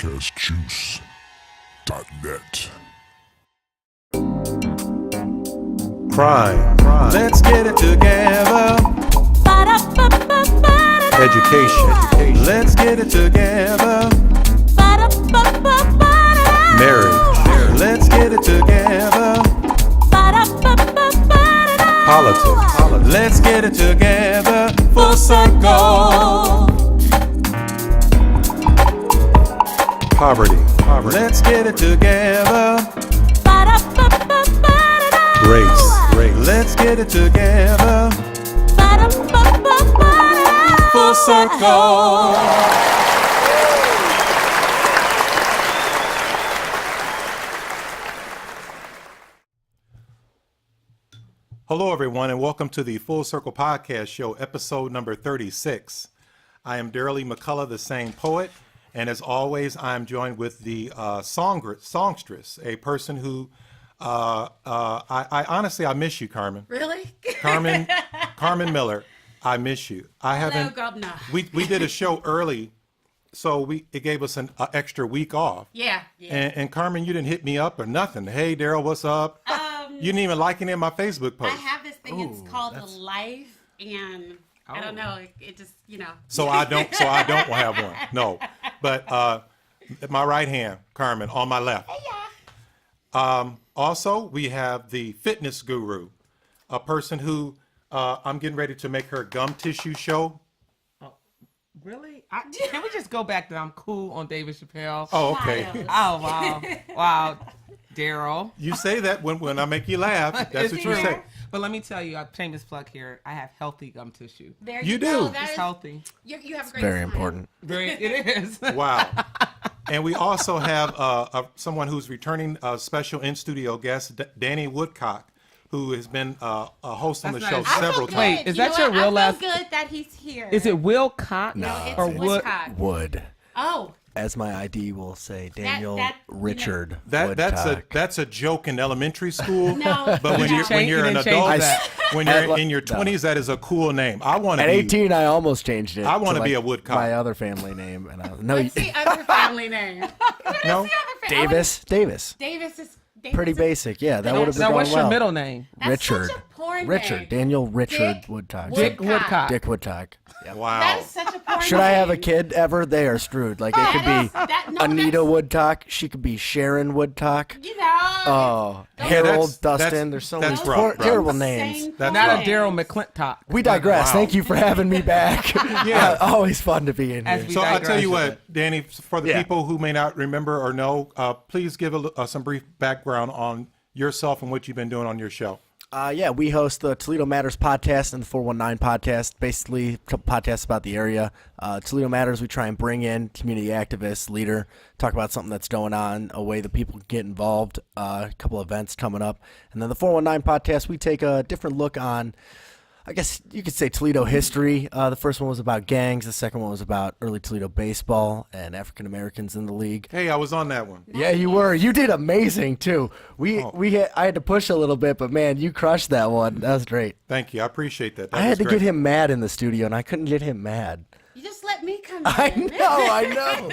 podcastjuice.net. Crime. Let's get it together. Education. Let's get it together. Marriage. Let's get it together. Politics. Let's get it together. Full circle. Poverty. Let's get it together. Race. Let's get it together. Full circle. Hello, everyone, and welcome to the Full Circle Podcast Show, episode number 36. I am Darryl McCullough, the same poet, and as always, I am joined with the songstress, a person who, I honestly, I miss you, Carmen. Really? Carmen Miller, I miss you. I haven't. No, no. We did a show early, so it gave us an extra week off. Yeah. And Carmen, you didn't hit me up or nothing. Hey, Darryl, what's up? You didn't even like any of my Facebook posts. I have this thing. It's called the Life, and I don't know. It just, So I don't have one. No, but my right hand, Carmen, on my left. Hey, yeah. Also, we have the fitness guru, a person who I'm getting ready to make her gum tissue show. Really? Can we just go back to I'm cool on David Chappelle? Oh, okay. Oh, wow. Wow. Darryl. You say that when I make you laugh. That's what you say. But let me tell you, a shameless plug here. I have healthy gum tissue. There You go. do. That It's is- healthy. You have a great Very smile. important. It is. Wow. And we also have someone who's returning special in-studio guest, Danny Woodcock, who has been a host on the That's show nice. I feel several good. times. Wait, is You that know your what? real I last- feel good that he's here. Is it Will Cott? No, it's or Woodcock. Wood. Oh, As my ID will say, Daniel Richard That's Woodcock. a joke in elementary school. no. But when no. you're an You didn't change adult, that. when At you're in your 20s, that is a cool name. I want to At be 18, I almost changed it. I wanna to, be like, a Woodcock. My other family name, and I no What's the other family name? No? Davis. Davis is Pretty is- basic. Yeah, that would have been Now, going what's your well. middle name? That's Richard. such a porn Richard. name. Daniel Richard Dick Woodcock. Dick Woodcock. Dick Woodcock. Yep. Wow. That is such a porn Should I have a name. kid ever? They are screwed. Like it could be no, Anita that's- Woodcock. She could be Sharon Woodcock. Those Oh, Yeah, Harold, that's- Dustin. There's so many that's rough, terrible rough. names. same That's Not right. a Daryl McClintock. We digress. Wow. Thank you for having me back. Yeah. Always fun to be in As here. we So I'll tell you digress. what, Danny, for the Yeah. people who may not remember or know, please give some brief background on yourself and what you've been doing on your show. Yeah, we host the Toledo Matters podcast and the 419 podcast, basically podcasts about the area. Toledo Matters, we try and bring in community activists, leader, talk about something that's going on, a way that people can get involved, a couple events coming up. And then the 419 podcast, we take a different look on, I guess you could say, Toledo history. The first one was about gangs. The second one was about early Toledo baseball and African Americans in the league. Hey, I was on that one. Yeah, you were. You did amazing too. I had to push a little bit, but man, you crushed that one. That was great. Thank you. I appreciate that. That I was had to great. get him mad in the studio, and I couldn't get him mad. You just let me come I in. know.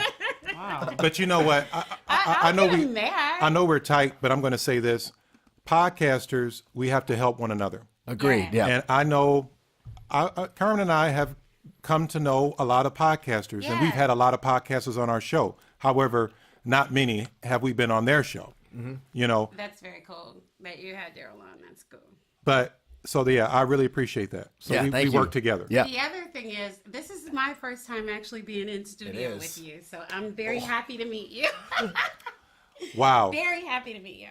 Wow. But you know what? I know get him mad. I know we're tight, but I'm going to say this: podcasters, we have to help one another. Agreed. Yeah. And I know, Carmen and I have come to know a lot of podcasters, and we've Yeah. had a lot of podcasters on our show. However, not many have we been on their show. You know, That's very cool that you had Darryl on. That's cool. but so yeah, I really appreciate that. So Yeah, we thank you. work together. Yeah. The other thing is, this is my first time actually being in studio with you, so I'm very happy to meet you. Wow. Very happy to meet you.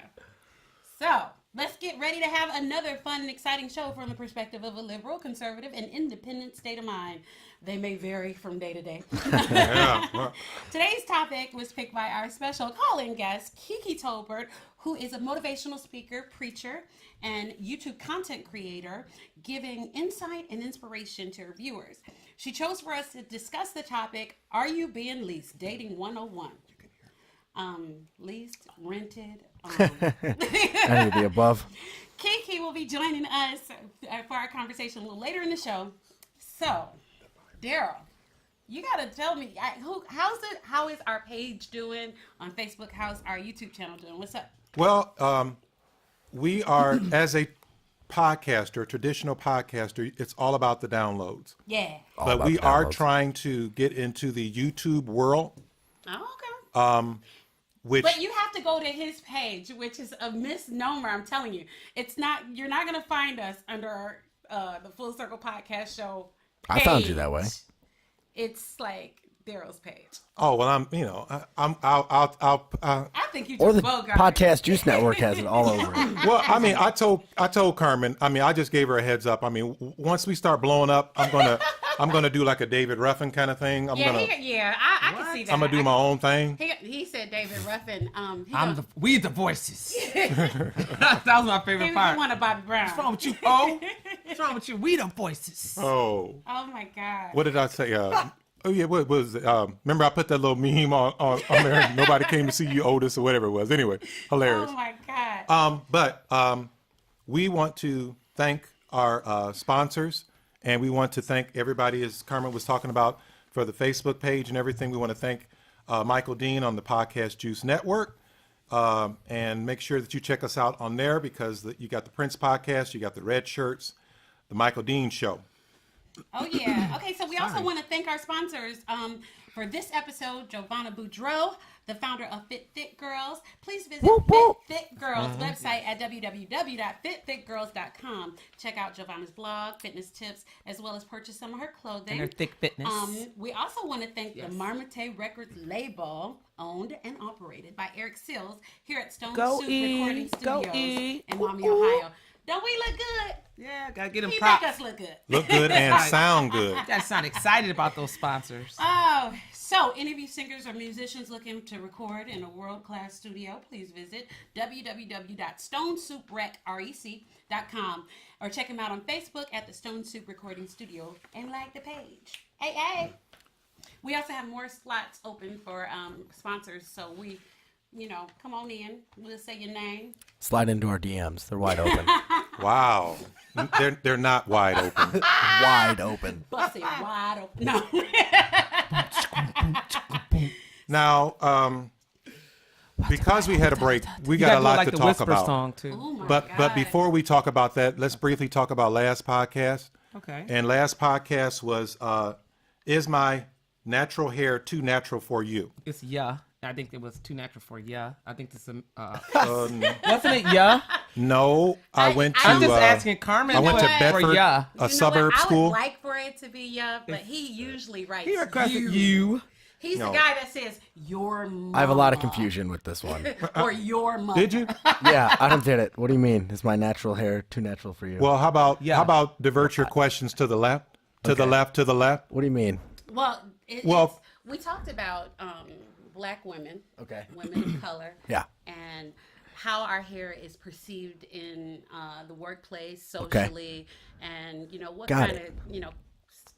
So, let's get ready to have another fun and exciting show from the perspective of a liberal, conservative, and independent state of mind. They may vary from day to day. Yeah. Well, Today's topic was picked by our special call-in guest, Kiki Tolbert, who is a motivational speaker, preacher, and YouTube content creator, giving insight and inspiration to her viewers. She chose for us to discuss the topic, Are You Being Leased? Dating 101. Leased, rented. Any of the above. Kiki will be joining us for our conversation a little later in the show. So, Darryl, You gotta tell me how is our page doing on Facebook? How's our YouTube channel doing? What's up? Well, we are, as a podcaster, traditional podcaster, it's all about the downloads. Yeah. But we are trying to get into the YouTube world, Oh, okay. which But you have to go to his page, which is a misnomer. I'm telling you, it's not. You're not gonna find us under the Full Circle Podcast Show. I found you that way. It's like Darryl's page. oh well, I'll I think you just Or the Bogart. Podcast Juice Network has it all over it. well, I mean, I told Carmen. I mean, I just gave her a heads up. I mean, once we start blowing up, I'm gonna do like a David Ruffin kind of thing. I can see that. I'm gonna do my own thing. He said David Ruffin. We the voices. That was my favorite He part. wanted Bobby Brown. What's wrong with you, O? What's wrong with you? We the voices. Oh, Oh my God. what did I say? Oh yeah, what was it? Remember I put that little meme on there? Nobody came to see you, Otis, or whatever it was. Anyway, hilarious. Oh my God. But we want to thank our sponsors, and we want to thank everybody, as Carmen was talking about, for the Facebook page and everything. We want to thank Michael Dean on the Podcast Juice Network, and make sure that you check us out on there because you got the Prince Podcast, you got the Red Shirts, the Michael Dean Show. Oh yeah. Okay, so we also want to thank our sponsors for this episode, Giovanna Boudreau, the founder of Fit Girls. Please visit Fit Girls website at www.fitfitgirls.com. Check out Giovanna's blog, fitness tips, as well as purchase some of her clothing. And her thick fitness. We also want to thank the Marmite Records label, owned and operated by Eric Sills here at Stone Go Soup E, Recording go Studios E. in Maumee, Ohio. Don't we look good? Yeah, gotta get them He props. make us look good. Look good and sound good. You gotta sound excited about those sponsors. Oh, so any of you singers or musicians looking to record in a world-class studio, please visit www.stonesouprec.com or check them out on Facebook at the Stone Soup Recording Studio and like the page. Hey. We also have more slots open for sponsors, so come on in. We'll say your name. Slide into our DMs. They're wide open. Wow, they're not wide open. Wide open. Bust it wide open. No. Now, because we had a break, we You got gotta a do lot like to the talk whisper about. song too. Oh my But God. before we talk about that, let's briefly talk about last podcast. Okay. And last podcast was is my natural hair too natural for you? It's I think it was too natural for I think this wasn't it No, I went to I'm just asking Carmen. I went to for Bedford, yeah. a suburb I school. would like for it to be but he usually writes He requested you. you. He's No. the guy that says your mama. I have a lot of confusion with this one. Or your mother. Did you? Yeah, I don't get it. What do you mean? Is my natural hair too natural for you? Well, how about Yeah. divert your questions to the left, to the left, to the left? What do you mean? Well, we talked about black women, Okay. women of color, Yeah. and how our hair is perceived in the workplace, Okay. socially, and what Got kind it. of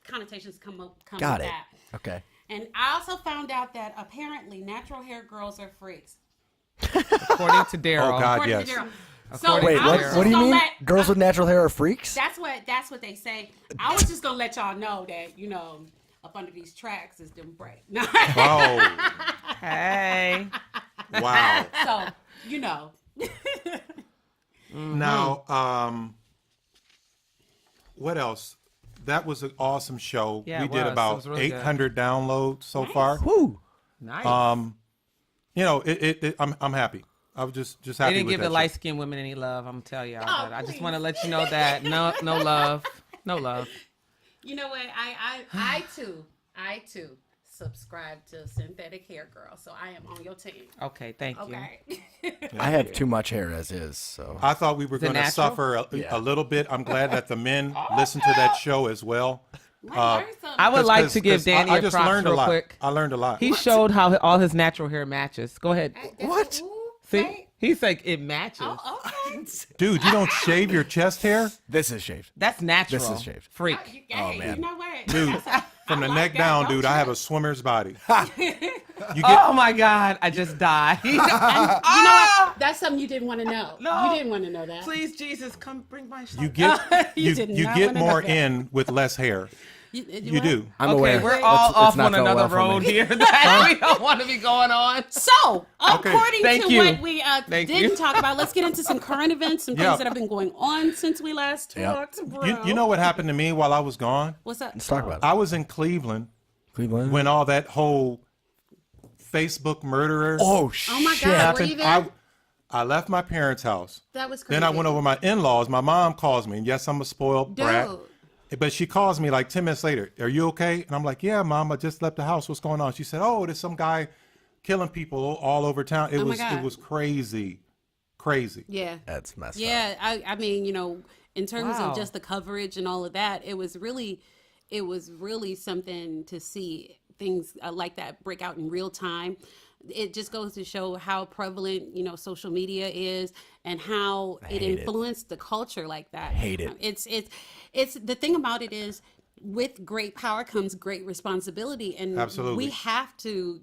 connotations come Got with it. that. Okay. And I also found out that apparently natural hair girls are freaks. According to Darryl. Oh God, According yes. to Darryl. According Wait, to I what? was Darryl. What do you just mean? gonna Girls with natural hair are freaks? That's what they say. I was just gonna let y'all know that up under these tracks is them break. Oh, Hey. wow. So Now, what else? That was an awesome show. Yeah, we it did was. It about was really good. 800 downloads so far. Woo. Nice. I'm happy. I was just they happy didn't with give that the show. light skinned women any love. I'm gonna tell y'all. Oh, But I just please. want to let you know that no love, no love. you know what? I too subscribe to Synthetic Hair Girl, so I am on your team. Okay, thank you. Okay. I have too much hair as is, so. I thought we were Is it going to natural? suffer Yeah. a little bit. I'm glad that the men listened to that show as well. I I would like 'Cause- to give 'cause Danny I a just props learned a real lot. quick. I learned a lot. He showed how all his natural hair matches. Go ahead. What? See, he's like it matches. Oh, okay. Dude, you don't shave your chest hair? This is shaved. That's natural. This is shaved. Freak. Hey, man. you know what? Dude, from the neck down, dude, I have a swimmer's body. You get Oh my God! I just died. You know what? That's something you didn't want to know. No. You didn't want to know that. Please, Jesus, come bring my. you get You you did you not get wanna know more that. in with less hair. You do. I'm Okay, aware. we're Let's- all let's off not on go another well for road me. here that we don't want to be going on. So, according Thank to you. what we Thank didn't you. talk about, let's get into some current events, some Yeah. things that have been going on since we last Yep. talked, bro. You know what happened to me while I was gone? What's that? Let's talk about it. I was in Cleveland Cleveland. when all that whole Facebook murderer Oh my shit! God, were you there? I left my parents' house. That was crazy. Then I went over to my in-laws. My mom calls me, and yes, I'm a spoiled brat. But she calls me like 10 minutes later. Are you okay? And I'm like, yeah, Mom, I just left the house. What's going on? She said, oh, there's some guy killing people all over town. It Oh my was God. it was crazy. Crazy. Yeah. That's messed up. Yeah, I mean, in terms Wow. of just the coverage and all of that, it was really something to see things like that break out in real time. It just goes to show how prevalent, social media is and how it hate it. influenced the culture like that. Hate it. It's the thing about it is with great power comes great responsibility, and Absolutely. we have to,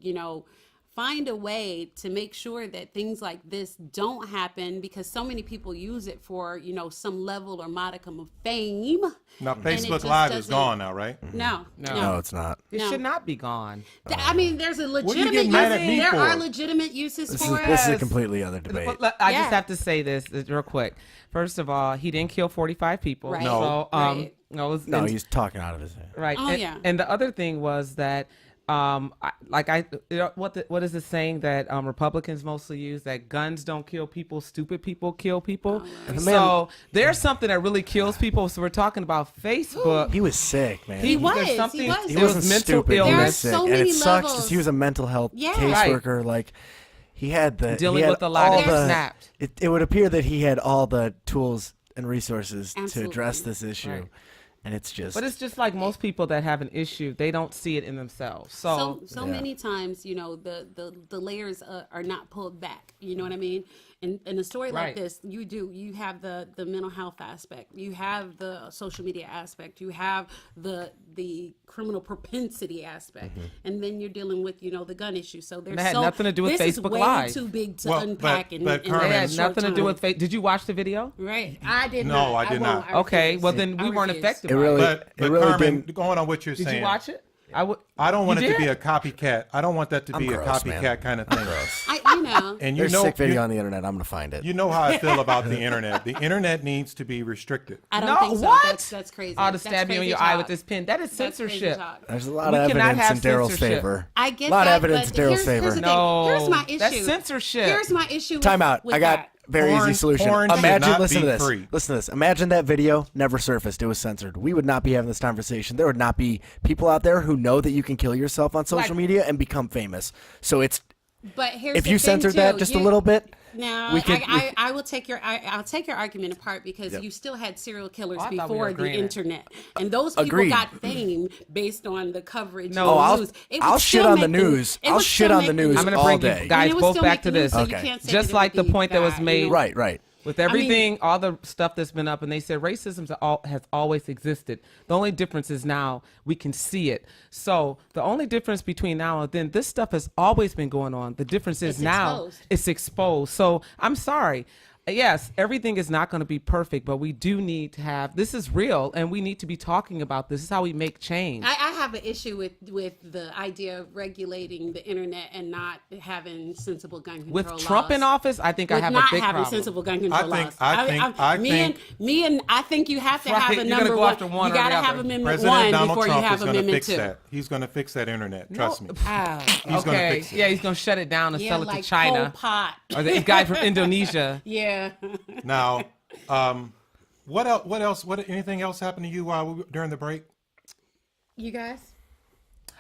find a way to make sure that things like this don't happen, because so many people use it for, some level or modicum of fame. Now, And it Facebook just Live is doesn't- gone now, right? No. No, it's not. It No. should not be gone. I mean, there's a are you legitimate getting mad at use. me There for? are legitimate uses This is for it. this is a Yes. completely other debate. I Yeah. just have to say this real quick. First of all, he didn't kill 45 people. Right. No. So, Right. no, it was, No, and- he's talking out of his head. right. Oh, and, yeah. and the other thing was that, what is the saying that Republicans mostly use, that guns don't kill people, stupid people kill people. And the So there's something that really kills people. So we're talking about Facebook. He was sick, man. He was. There's something- He was. He It was wasn't mental stupid. He illness. was There are sick, so and many it sucks levels. because he was a mental health Yeah. caseworker. Like he had the Dealing he had with a lot all of the, snapped. It would appear that he had all the tools and resources to Absolutely. address this issue, Right. and it's just. But it's just like most people that have an issue, they don't see it in themselves. So Yeah. many times, the layers are not pulled back. You know what I mean? And in a story like Right. this, you have the mental health aspect, you have the social media aspect, you have the criminal propensity aspect, and then you're dealing with the gun issue. So there's That had nothing to do with this is Facebook way Live. too big to Well, unpack. but in Carmen- It a had short nothing to do time. with Facebook. Did you watch the video? Right. I did No, not. I did won't. not. I Okay, refuse. well then I we weren't refuse. affected It by really- it. But It really Carmen, didn't- going on what you're Did saying, you watch it? I don't want You it to be did? a copycat. I don't want that to be gross, a copycat man. kind of thing. I know. And you There's know, sick video you, on the internet. I'm gonna find it. you know how I feel about the internet. The internet needs to be restricted. I don't No, think so. what? That's crazy. I'll That's just stab you in crazy your eye talk. with this pen. That is That's crazy censorship. talk. There's a lot We of cannot evidence in have Daryl's censorship. favor. I get a lot that, of evidence in but Daryl's here's favor. the thing. No, Here's my issue. that's censorship. Here's my issue. Time out. With I got that. very Porn- easy solution. porn should Imagine, not listen be to this. free. Listen to this. Imagine that video never surfaced. It was censored. We would not be having this conversation. There would not be people out there who know that you can kill yourself on social Like- media and become famous. So it's But here's if the you thing, censored too. that just a little bit. No, we could- I will take I'll take your argument apart, because Yep. you still had serial killers Oh, I thought we before were the agreeing. internet, and those people Agreed. got fame based on the coverage. No. on Oh, the I'll- news. It would I'll still shit on the make news. it I'll would shit still on the make news I'm going to all bring day. you guys And it would both still back make to the news, this. so you Okay. can't say Just that it like would the be point that was bad, made. Right. With everything, all the stuff that's been up, and they said racism has always existed. The only difference is now we can see it. So the only difference between now and then, this stuff has always been going on. The difference is It's now exposed. it's exposed. So I'm sorry. Yes, everything is not going to be perfect, but we do need to have, this is real, and we need to be talking about this. This is how we make change. I have an issue with the idea of regulating the internet and not having sensible gun control With Trump in laws. office, I think I With have a not big having problem. sensible gun control laws. I think you have to Right, have a you're gonna number go one. after one You or got to the have other. amendment President one Donald before Trump you have is going to amendment fix two. that. He's going to fix that internet. Trust me. Oh, He's going to Okay, fix it. yeah, he's going to shut it down and yeah, sell it like to China. Pol Pot. Or the guy from Indonesia. Yeah. Now, what else? Anything else happened to you during the break? You guys?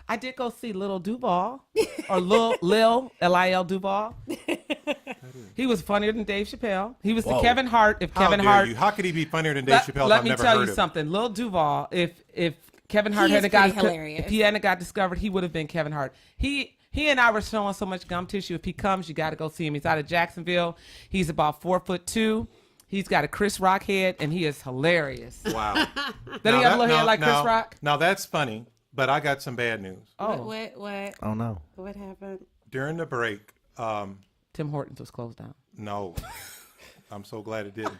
I did go see Lil Duval, or Lil Lil Duval. He was funnier than Dave Chappelle. He was the Whoa. Kevin Hart. If How Kevin dare Hart, you? How could he be funnier than Dave Chappelle? let I've me never tell heard you of something. Lil Duval, if Kevin Hart He is hadn't got pretty hilarious. if he hadn't got discovered, he would have been Kevin Hart. He and I were showing so much gum tissue. If he comes, you got to go see him. He's out of Jacksonville. He's about 4'2". He's got a Chris Rock head, and he is hilarious. Wow. Doesn't he have a little head like Chris Rock? Now that's funny, but I got some bad news. Oh, Oh no. What happened? During the break, Tim Hortons was closed down. no. I'm so glad it didn't.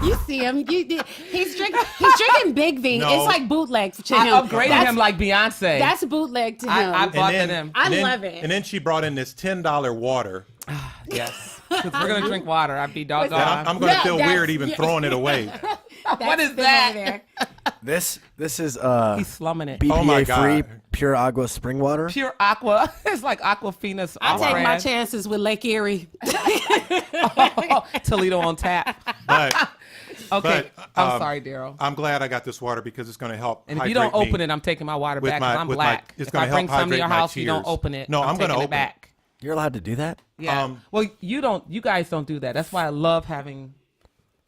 You see him. He's drinking Big V. No. It's like bootleg to I him. upgraded him like Beyonce. That's bootleg to him. I bought then, him. I and then- love it. And then she brought in this $10 water. Yes. 'Cause we're going to drink water. I'd be doggone. And I'm going to Yeah, feel that's- weird even yeah. throwing it away. What is That's that? over there. This is He's slumming it. Oh my BPA free God. pure agua spring water. Pure Aqua. It's like Aquafina's. I take my off-brand. chances with Lake Erie. Toledo on tap. But Okay. But, I'm sorry, Darryl. I'm glad I got this water because it's going to help. And if you don't open it, I'm taking my water with back my- because I'm with my- black. it's If gonna I bring help some to your hydrate my house, you don't tears. open it. No, I'm gonna taking it open it. back. You're allowed to do that? Yeah. Well, you don't. You guys don't do that. That's why I love having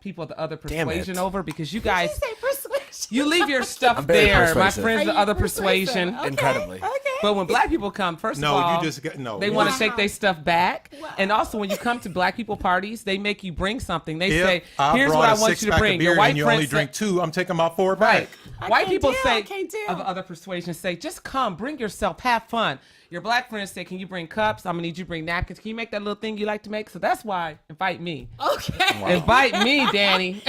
people of the other Damn it. persuasion over because you guys. Say persuasion. You leave your stuff very there. My persuasive. friends, Are the you other persuasive? persuasion. Okay, Incredibly. Okay. But when black people come, first No, of all, you just get no. they want to take their stuff back. And also, when you come to black people parties, they make you bring something. They say, "Here's what I want you to bring." Beer Your white and you friends only say- drink 2. I'm taking my 4 Right. back. White can't people deal, say I can't deal. of other persuasion say, just come, bring yourself, have fun. Your black friends say, can you bring cups? I'm gonna need you to bring napkins. Can you make that little thing you like to make? So that's why invite me. Okay. Invite me, Danny.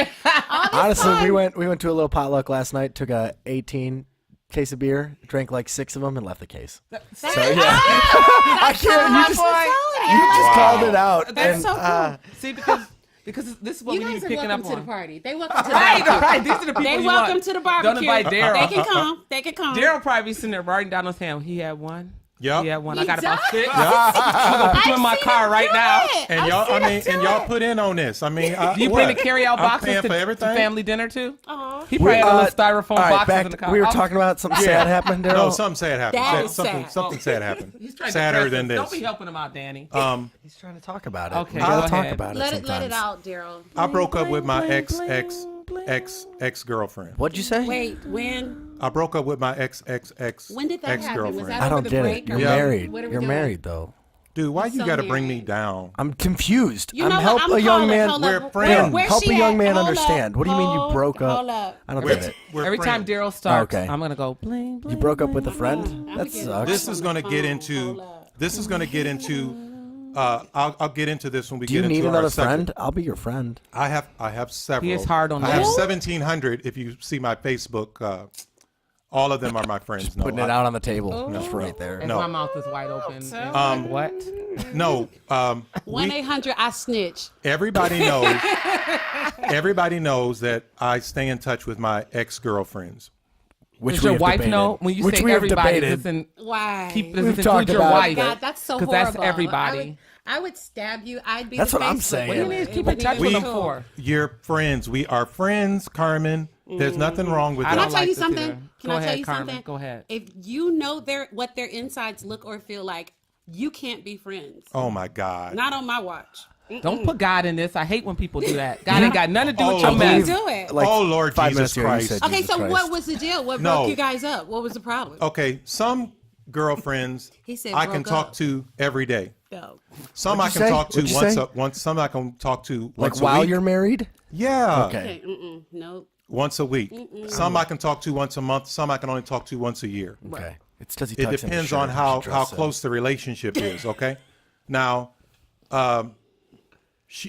Honestly, we went to a little potluck last night. Took a 18 case of beer, drank like 6 of them, and left the case. So yeah, I can't. You just called it out. That's and, so cool. See, because this is what You we need guys to are be picking welcome up to the on. party. They welcome to the Right, barbecue. right. These are the people They you welcome want. to the barbecue. Don't invite Darryl. They can come. They can come. Daryl probably sitting there writing down his hand. He had one. Yep. He had one. He I got about does? 6. I'm gonna put you in my car right now. And y'all, y'all put in on this. I mean, Do you bring the carry-out I'm boxes paying to for everything? family dinner too? Aw. He probably had a little styrofoam all right, boxes back in the car. we were talking about something sad happened, Daryl. No, something sad happened. That is something sad. something sad happened. He's trying to Sadder dress than us. this. Don't be helping him out, Danny. He's trying to talk about it. Okay, we go gotta talk ahead. about it Let sometimes. it out, Daryl. I broke up with my bling, ex girlfriend. What'd you say? Wait, when I broke up with my ex when did that happen? Was girlfriend. that I over don't the get break? it. You're or Yeah. married. what are we You're doing? married though. Dude, why you so got to bring me married. down? I'm confused. You know I'm what? help I'm a young calling. man. Hold We're up. friends. Where's Help she a young at? man Hold understand. up. What do you mean you broke up? Hold up. I don't We're- get it. we're Every time friends. Daryl starts, Okay. I'm gonna go bling bling. You broke up with a bling, friend? bling. That getting sucks. This is going to get Hold into. up. This is going to get into. I'll get into this when we Do get you into need our another subject. friend? I'll be your friend. I have several. He is hard on I have that. 1,700. If you see my Facebook, all of them are my friends. No, Putting it out on the table. Just right there. As No. my mouth is wide open. What? No, 1-800 I snitch. everybody knows. Everybody knows that I stay in touch with my ex-girlfriends. Which Does we your have wife debated. know when you Which say we have everybody? debated. Listen, Why? keep We've this talked include your about wife. God, that's so 'Cause horrible. that's everybody. I would stab you. I'd be. That's the what I'm Facebook. saying. What do you mean? It Keep in wouldn't touch even with be them cool. for? You're friends. We are friends, Carmen. There's nothing wrong with I Can that. I don't tell like you this something? either. Can Go I tell ahead, you Carmen. something? Go ahead. If you know what their insides look or feel like, you can't be friends. Oh my God. Not on my watch. Don't put God in this. I hate when people do that. God ain't got nothing to do with Oh, your please. mess. Do it. Like Oh, Lord 5 Jesus minutes ago, you Christ. said Okay, Jesus so Christ. what was the deal? What No. broke you guys up? What was the problem? Okay, some girlfriends He said I can broke talk up. to every day. No. Some What'd I you can say? talk to What'd you once say? once. Some I can talk to Like once a while week. you're married? Yeah. Okay. Okay. Nope. Once a week. Some I can talk to once a month. Some I can only talk to once a year. Okay. It's because he It tucks in his depends shirt on and how she dresses close the relationship is. Okay. Now,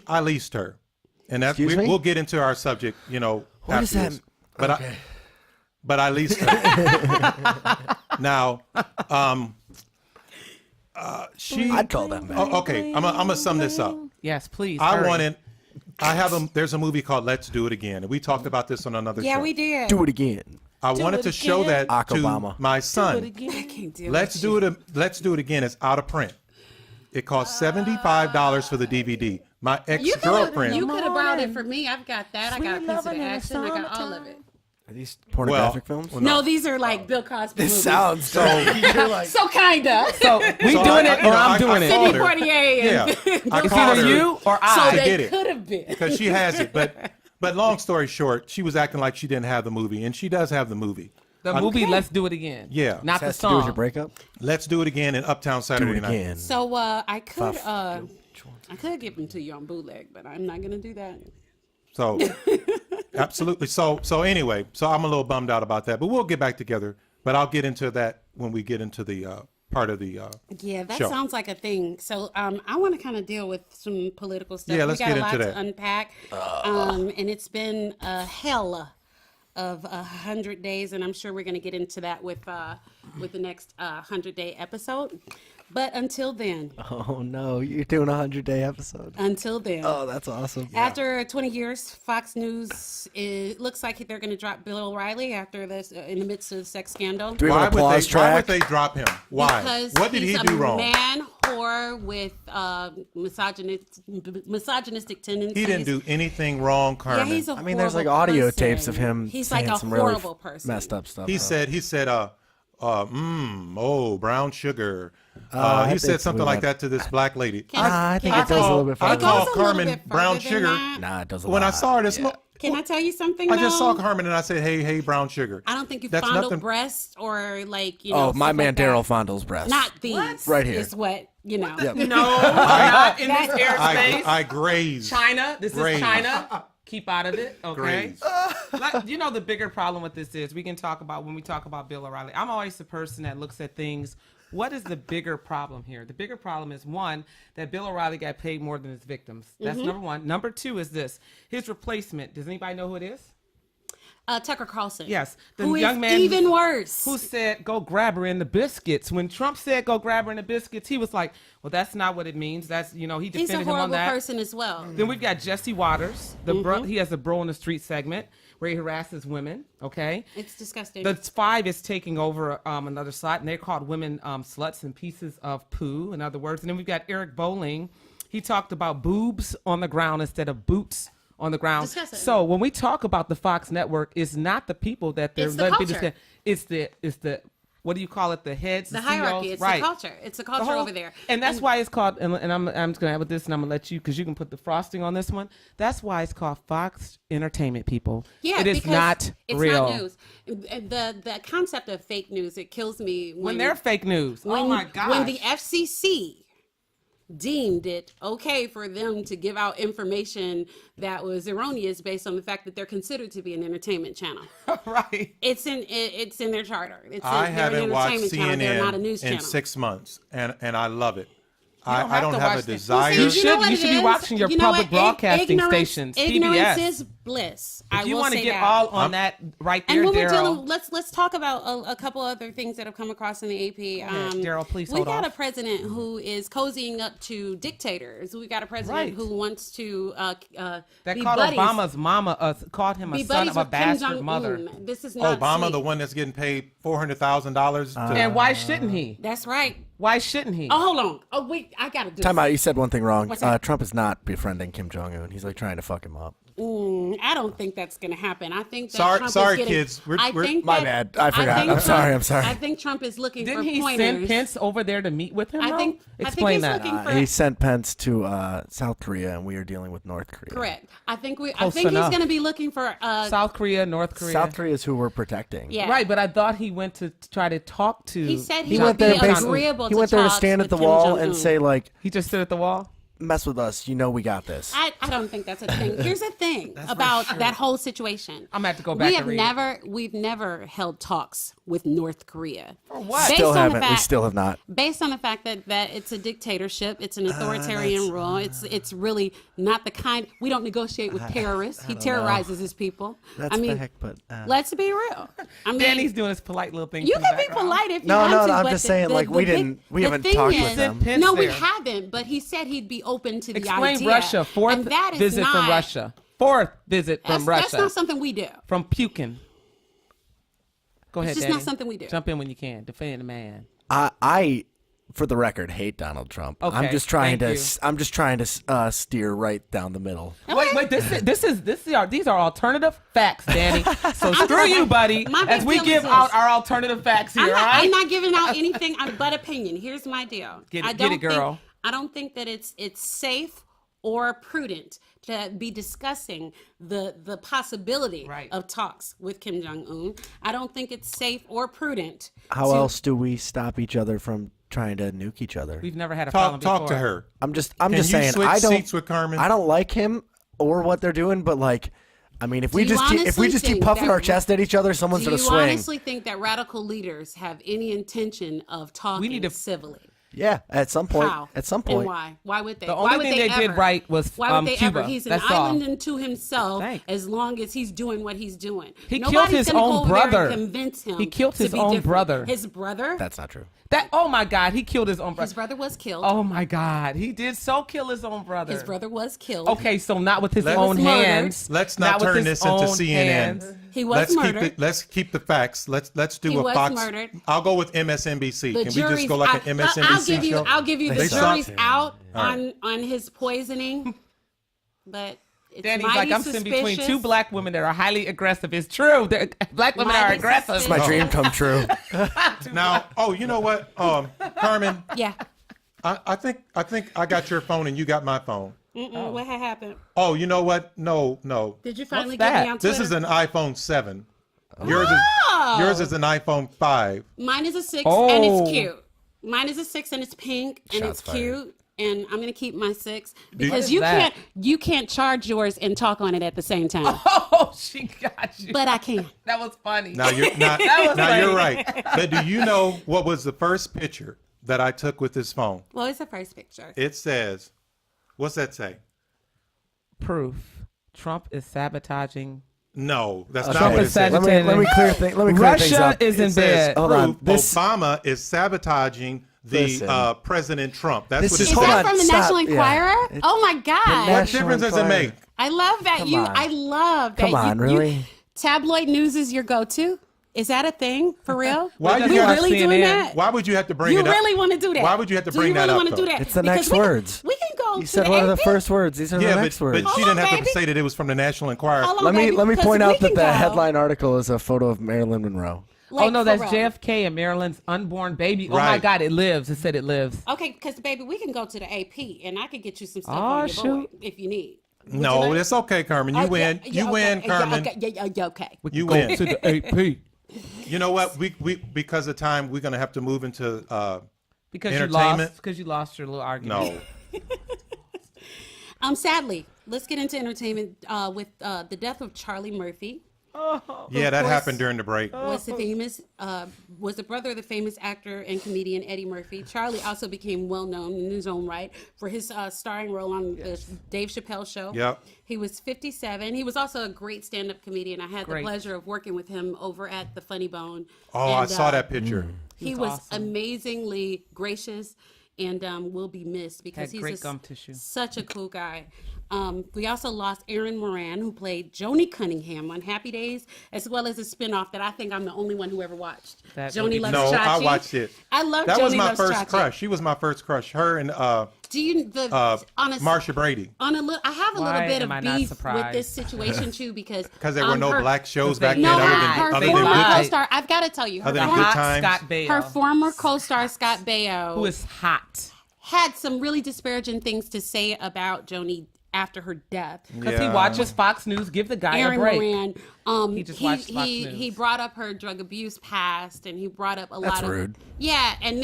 I leased her, and that Excuse me? we'll get into our subject. You know, What is after that? this. But Okay. but I leased her. Now, she. I'd call that back. Oh, okay, I'm gonna sum this up. Yes, please. I hurry. wanted. I have a. There's a movie called Let's Do It Again, and we talked about this on another Yeah, show. we did. Do it again. I wanted it to show again. that to Obama. my son. I can't deal Let's with do it. Let's Do It Again is out of print. It costs $75 for the DVD. My You ex-girlfriend. could have brought it for me. I've got that. I got a piece of the action. I got all of it. Are these pornographic films? No, these are like Bill Cosby This movies. sounds so. You're like, So kinda. So we So doing I- it you or know, I'm doing it. called Sidney her. Poitier Yeah, and I It's called either her you or so I. get they it. could have been. because she has it. But long story short, she was acting like she didn't have the movie, and she does have the movie. The movie Let's Do It Again. Yeah. Not the has to do with song. your breakup? Let's Do It Again in Uptown Do Saturday it Night. again. So I could give them to you on bootleg, but I'm not gonna do that. So absolutely. So anyway, so I'm a little bummed out about that, but we'll get back together. But I'll get into that when we get into the part of the Yeah, that show. sounds like a thing. So I want to kind of deal with some political stuff. Yeah, let's we got get a lot into to that. unpack, and it's been a hell of 100 days, and I'm sure we're going to get into that with the next 100-day episode. But until then, Oh no, you're doing a 100-day episode. until then. Oh, that's awesome. After 20 years, Fox News, it looks like they're going to drop Bill O'Reilly after this, in the midst of the sex scandal. Do we have an applause why would track? they drop him? Why? Because What did he he's do a wrong? man whore with misogynistic tendencies. He didn't do anything wrong, Yeah, Carmen. he's a I mean, there's like horrible audio person. tapes of him He's saying like a some really horrible person. messed up stuff. He bro. said, brown sugar. I He think said something we like might- that to this black lady. I think Can it goes a little bit I further. call It goes a little Carmen bit brown further than sugar. that. Nah, it does a When I lot. saw her this, Can I tell you something? I just though? saw Carmen and I said, "Hey, brown sugar." I don't think you That's fondled nothing- breasts or like Oh, my stuff man like that. Darryl fondles breasts. Not these. Right here. Is what know. Yep. No, not in this airspace. I graze. China. This Graze. is China. Keep out of it, okay? Graze. You know the bigger problem with this is we can talk about when we talk about Bill O'Reilly. I'm always the person that looks at things. What is the bigger problem here? The bigger problem is one, that Bill O'Reilly got paid more than his victims. That's number one. Number two is this: his replacement. Does anybody know who it is? Tucker Carlson. Yes, the Who is young man even worse. who said go grab her in the biscuits. When Trump said go grab her in the biscuits, he was like, well, that's not what it means. That's, he He's defended a him on horrible that. person as well. Then we've got Jesse Waters. He has a Bro in the Street segment where he harasses women, okay? It's disgusting. The Five is taking over another slot, and they're called women sluts and pieces of poo, in other words. And then we've got Eric Bolling. He talked about boobs on the ground instead of boots on the ground. Disgusting. So when we talk about the Fox network, it's not the people that they're It's the letting be culture. discussed. It's the what do you call it? The heads, the CEOs? hierarchy. It's right. the culture. It's the culture whole- over there. And that's why it's called, and I'm just going to have with this, and I'm going to let you, because you can put the frosting on this one. That's why it's called Fox Entertainment, people. Yeah, it is because not it's real. not news. The concept of fake news, it kills me When they're fake news. when, Oh, my God. when the FCC deemed it okay for them to give out information that was erroneous based on the fact that they're considered to be an entertainment channel. Right. It's in their charter. I they're an haven't watched entertainment channel. They're not a news CNN in channel. 6 months, and I love it. don't I have don't to have watch a this. desire. You should- what you it should be is? watching your You know public what? broadcasting Ignorance- stations, Ignorance PBS. is bliss. If I you will want to say get that. all on that right there, And when we're Darryl. dealing, let's talk about a couple other things that have come across in the AP. ahead, Darryl, please we hold got off. a president who is cozying up to dictators. We got a president Right. who wants to That be called buddies, Obama's mama, called him a be son buddies of a with Kim bastard Jong-un. mother. This is not Obama, sweet. the one that's getting paid $400,000 to And why shouldn't he? That's right. Why shouldn't he? Oh, hold on. Oh, wait. I gotta do. Time out. You said one thing wrong. What's that? Trump is not befriending Kim Jong Un. He's like trying to fuck him up. I don't think that's going to happen. I think that Sorry- Trump sorry, is getting, kids. We're- I we're- think My that- bad. I forgot. think I'm sorry. Trump- I'm sorry. I think Trump is looking Didn't for he pointers. send Pence over there to meet with him? I though? think Explain he's that. looking for He sent Pence to South Korea, and we are dealing with North Korea. correct. I think Close he's enough. going to be looking for South Korea, North Korea. South Korea is who we're protecting. Yeah. Right, but I thought he went to try to talk to. He said He would went be there basically. agreeable He to went there to talks stand at with the Kim wall Jong-un. and say like, He just stood at the wall. "Mess with us. You know we got this." I don't think that's a thing. Here's the thing about that whole situation. I'm gonna have to go back and read we've never held talks with North Korea. For what? Still haven't. We still have not. Based on the fact that it's a dictatorship, it's an authoritarian rule. It's really not the kind. We don't negotiate with terrorists. He terrorizes his people. That's I mean, fact, but let's be real. I mean, Danny's doing his polite little thing. you from the can be background. polite if you No, want no, to. I'm but just saying, like, we haven't thing talked is- with them. Pence No, we there. haven't. But he said he'd be open to the Explain idea. Russia. Fourth And that is visit from not- Russia. Fourth visit from Russia. That's not something we do. From Pukin. Go ahead, just Danny. not something we do. Jump in when you can. Defend the man. I, for the record, hate Donald Trump. I'm Okay, just trying thank to. you. I'm just trying to steer right down the middle. Wait. These are alternative facts, Danny. So screw you, buddy. My big As we deal give is out this. our alternative facts here, I'm all not, right? I'm not giving out anything but opinion. Here's my deal. Get it- I get don't it, girl. Think, I don't think that it's safe or prudent to be discussing the possibility Right. of talks with Kim Jong-un. I don't think it's safe or prudent. How to- else do we stop each other from trying to nuke each other? We've never had a problem talk before. to her. I'm just Can saying. you switch I don't. seats with Carmen? I don't like him or what they're doing, but like, I mean, if Do we you just honestly keep think puffing that- our chest at each other, someone's Do gonna you swing. honestly think that radical leaders have any intention of talking need to- civilly? Yeah, at some point. How? At some And point. why? Why would they? The why only would thing they did ever? right was Why would they Cuba. ever? He's an That's all. island unto himself Thank. as long as he's doing what he's doing. He killed Nobody's his gonna go own over there and brother. Convince him He killed to his be own different. brother. His brother? That's not true. Oh my God, he killed his own brother. His brother was killed. Oh my God, he did so kill his own brother. His brother was killed. Okay, so not with his Let's- own He was murdered. hands. Let's not with turn his this into own CNN. hands. He was murdered. Let's keep the facts. Let's do He a was Fox. murdered. I'll go with MSNBC. The Can we just jury's go like out. an MSNBC show? I'll give you They the suck. jury's out on his poisoning, but it's Danny's mighty like, I'm sitting between suspicious. two black women that are highly aggressive. It's true. Black women are Mighty aggressive. It's my suspicious. dream come true. Now, you know what, Carmen? Yeah. I think I got your phone and you got my phone. What had happened? Oh, you know what? No. Did you finally What's get me that? on Twitter? This is an iPhone 7. Oh! Yours is an iPhone 5. Mine is a 6 Oh. and it's cute. Mine is a 6 and it's pink and Shots it's cute. And I'm gonna keep my 6 because is you that? can't charge yours and talk on it at the same time. Oh, she got you. But I can. That was funny. Now you're not. was now funny. you're right. But do you know what was the first picture that I took with this phone? Well, it's the first picture. It says, what's that say? Proof. Trump is sabotaging. No, that's Okay. not what it says. Let me clear things Russia up. is in It says bed. Hold on. proof This- Obama is sabotaging the Listen. President Trump. That's This what it is- Is Hold says. that on, from the stop. National Yeah. Enquirer? It's- Oh my God. What National difference does it Enquirer. make? I love that Come you. on. I love that Come on, really? tabloid news is your go-to. Is that a thing for real? Why we you gotta really CNN? doing that? Why would you have to bring You it up? really want to do that? Why would you have to Do bring you that really up, want to do though? that? It's the Because next we can- words. We can go. You to said the one of the AP. first words. These are Yeah, the next words. but she Hold didn't on, have to baby. say that it was from the National Enquirer. Hold on, Let baby, me because point we out that can the go. headline article is a photo of Marilyn Monroe. Like, Oh no, for that's real. JFK and Maryland's unborn baby. Oh my Right. God, it lives. It said it lives. Okay, because baby, we can go to the AP, and I can get you some stuff Oh, on your boy shoot. if you need. Would you No, like- it's okay, Carmen. You Oh, win. yeah, You yeah, win, okay, Carmen. Yeah, okay. You Go win. to the AP You know what? We because of time, we're gonna have to move into because you Entertainment? lost. Because you lost your little argument. no. Sadly, let's get into entertainment with the death of Charlie Murphy. Yeah, that course. happened during the break. Was the brother of the famous actor and comedian Eddie Murphy. Charlie also became well known in his own right for his starring role on the Dave Chappelle show. Yep. He was 57. He was also a great stand-up comedian. I had Great. the pleasure of working with him over at the Funny Bone. Oh, I And, saw that picture. He was was awesome. amazingly gracious and will be missed because Had he's great gum tissue. such a cool guy. We also lost Aaron Moran, who played Joni Cunningham on Happy Days, as well as a spinoff that I think I'm the only one who ever watched. That Joni movie. Loves No, Chachi. I watched it. I love That Joni was my Loves first Chachi. crush. She was my first crush. Her and Do you on a Marsha Brady. on a little? I have a Why little bit am I of not beef with surprised? this situation too because Because there were no her, black shows they back then No, other lied. than her other They former than lied. good. co-star. I've got to tell you, her, Other than former, Good Hot Times. Scott Baio, her former co-star Scott Baio, who is hot had some really disparaging things to say about Joni after her death. because Yeah. he watches Fox News. Give the guy Aaron a break. Moran, He just watched Fox he News. brought up her drug abuse past, and he brought up a lot of rude. Yeah, and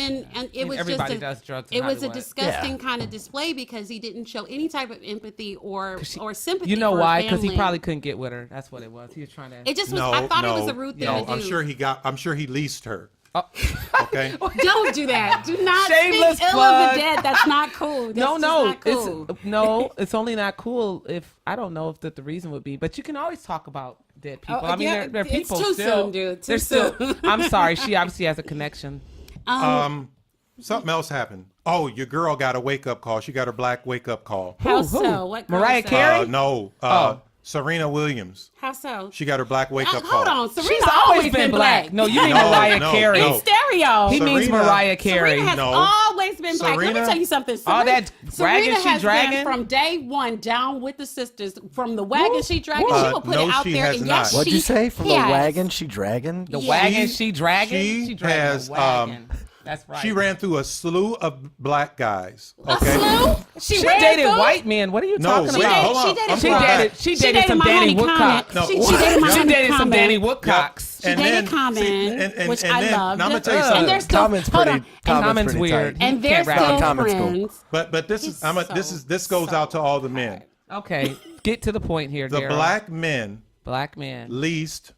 it was everybody just does drugs in it was a Hollywood. disgusting Yeah. kind of display because he didn't show any type of empathy or sympathy. You know for her why? Because he family. probably couldn't get with her. That's what it was. He was trying to. It just was. No, I thought no, it was a rude thing no. to do. I'm sure he leased her. Oh. Okay. Don't do that. Do not Shameless speak ill plug. of the dead. That's not cool. That's No, just no, not cool. it's only not cool if I don't know if that the reason would be, but you can always talk about dead people. Oh, I mean, yeah, they're it's people too still. soon, dude. Too They're still. soon. I'm sorry. She obviously has a connection. Something else happened. Oh, your girl got a wake up call. She got her black wake up call. How Who? so? What girl Mariah is that? Carey? No. Oh. Serena Williams. How so? She got her black wake up call. Hold on. Serena She's always been black. No, you mean No, Mariah no, Carey. no. Stereo. He means Serena- Mariah Carey. Serena has No. always been black. Let me Serena- tell you something. All that wagon Serena she has dragging? been from day one down with the sisters. From the wagon she dragging, she will put no, it out she there. has And not. yes, What'd you she say? From the has. wagon she dragging? The wagon She- she dragging. she She dragging has, the wagon. That's right. She ran through a slew of black guys. A Okay. slew? She ran dated through? white men. What are you No, talking wait, about? hold on. She dated I'm She going back. dated. She dated some my Danny honey Woodcock. Comet. No. She dated my She honey dated some Comet. Danny Woodcocks. She dated Common, which I loved. Now I'm gonna tell you And something. they're still Common's hold pretty. on. Common's pretty weird. tight. And they're Can't rap. still Common's cool. friends. But this is He's this goes out to all the men. Okay. get to the point here, The Darryl. black men leased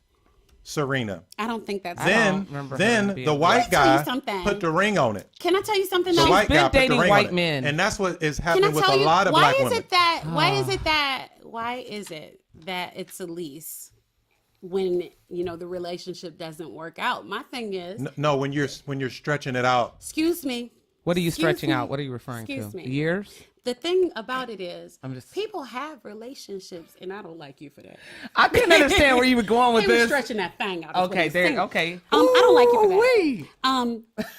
Serena. I don't think that's Then the Let white me tell guy you something. put the ring on it. Can I tell you something? The though? white guy put the dating ring white on men. it. And that's what is Can I happening with tell a you lot of why black is women. it that? Why is it that? Why is it that it's a lease when the relationship doesn't work out? My thing is, No, when you're stretching it out. excuse me. What are you Excuse stretching me. out? What are you referring Excuse to? me. Years? The thing about it is, I'm just- people have relationships, and I don't like you for that. I couldn't understand where you were going with They were this. stretching that thang out. is what Okay, he's there. saying. Okay. I don't like you for that. Ooh-wee.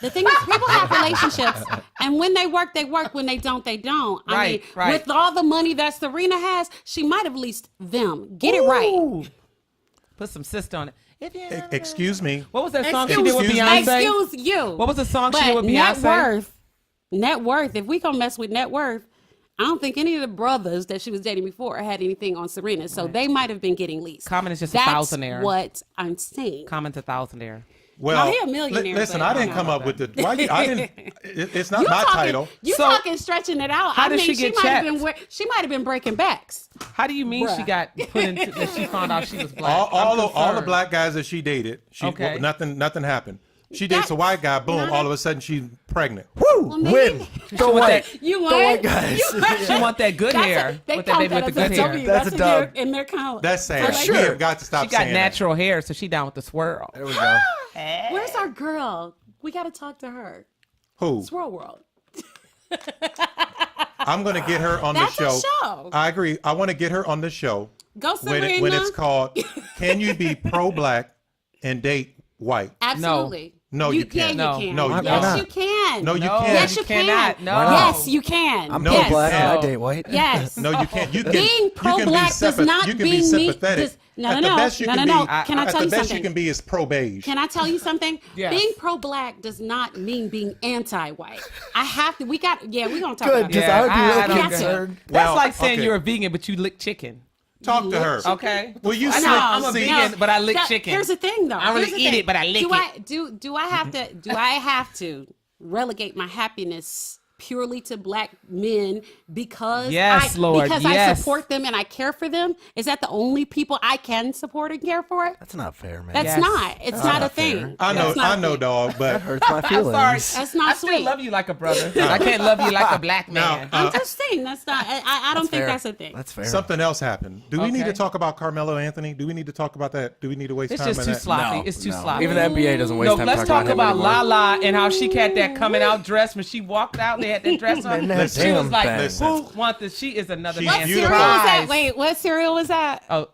The thing is, people have relationships, and when they work, they work. When they don't, they don't. Right, right. With all the money that Serena has, she might have leased them. Get it right. Ooh. Put some sister on it. If you Excuse me. What was that song she did with Excuse me. Beyonce? Excuse you. What was the song she But did with Beyonce? Net worth. If we gonna mess with net worth, I don't think any of the brothers that she was dating before had anything on Serena, so they might have been getting leased. Common is just That's a thousandaire. what I'm saying. Common's a thousandaire. Well, No, he a millionaire, listen, but I I didn't don't come know up with the. Why you, I didn't. It's not You my talking, title. You So, talking stretching it out? how I did mean, she get might have checked? been. She might have been breaking backs. How do you mean she Bruh. got put into that she found out she was black? All I'm the concerned. black guys that she dated, Okay. nothing happened. She dates a white guy, boom, not- all of a sudden she's pregnant. Woo! Well, maybe- Win. Go want white. that- You Go want? white guys. She want that good hair. They With that count baby with the that good as a hair. W. That's a in dub. in their count. That's sad. For We sure. have got to stop She got saying natural hair, so she down with the swirl. There we go. Where's our girl? We got to talk to her. that. Who? Swirl World. I'm going to get her on That's the a show. show. I agree. I want to get her on the show Go Serena. when it's called "Can You Be Pro-Black and Date White?" Absolutely. No, you can't. Yeah, No. you can. No, you yes, can't. you can. No, you No. can't. Yes, you you cannot. can. No. Why not? Yes, you can. I'm yes. pro-black and I No. date white. Yes. No, you can't. You can. Being you can be pro-black does not You can being be me- sympathetic. does- no, At no, the no. best you No, can no, be. no. Can I at tell the you best something? you can be is pro-beige. Can I tell you something? Yes. Being pro-black does not mean being anti-white. I have to. We're gonna talk Good, about because that. I would be real don't get concerned. That's Well, like saying okay. you're a vegan, but you lick chicken. Talk to her. Okay. Well, you I said know, I'm a see- vegan, but I lick chicken. Here's the thing, though. I don't really Here's the eat thing. it, but I lick do it. Do I have to? Do I have to relegate my happiness purely to black men because Yes, Lord, because I yes. support them and I care for them? Is that the only people I can support and care for? That's not fair, man. That's Yes. not. It's not a not fair. thing. I know, That's not a I know, thing. dog, but That hurts my feelings. Sorry. That's not I still sweet. love you like a brother. I can't love you like a black man. Now, I'm just saying that's not. I don't think fair. that's a thing. That's fair. something else happened. Do we need to Okay. talk about Carmelo Anthony? Do we need to talk about that? Do we need to waste It's time just on too that? sloppy. No, It's too no. sloppy. Even the NBA doesn't waste No, time let's talking talk about him about anymore. Lala and how she had that coming out dress when she walked out. They had that dress on. Man, that She was damn like, thing. Listen. "Who wants this? She is another She's man's What beautiful. cereal was that? prize." Wait, what cereal was that? Oh,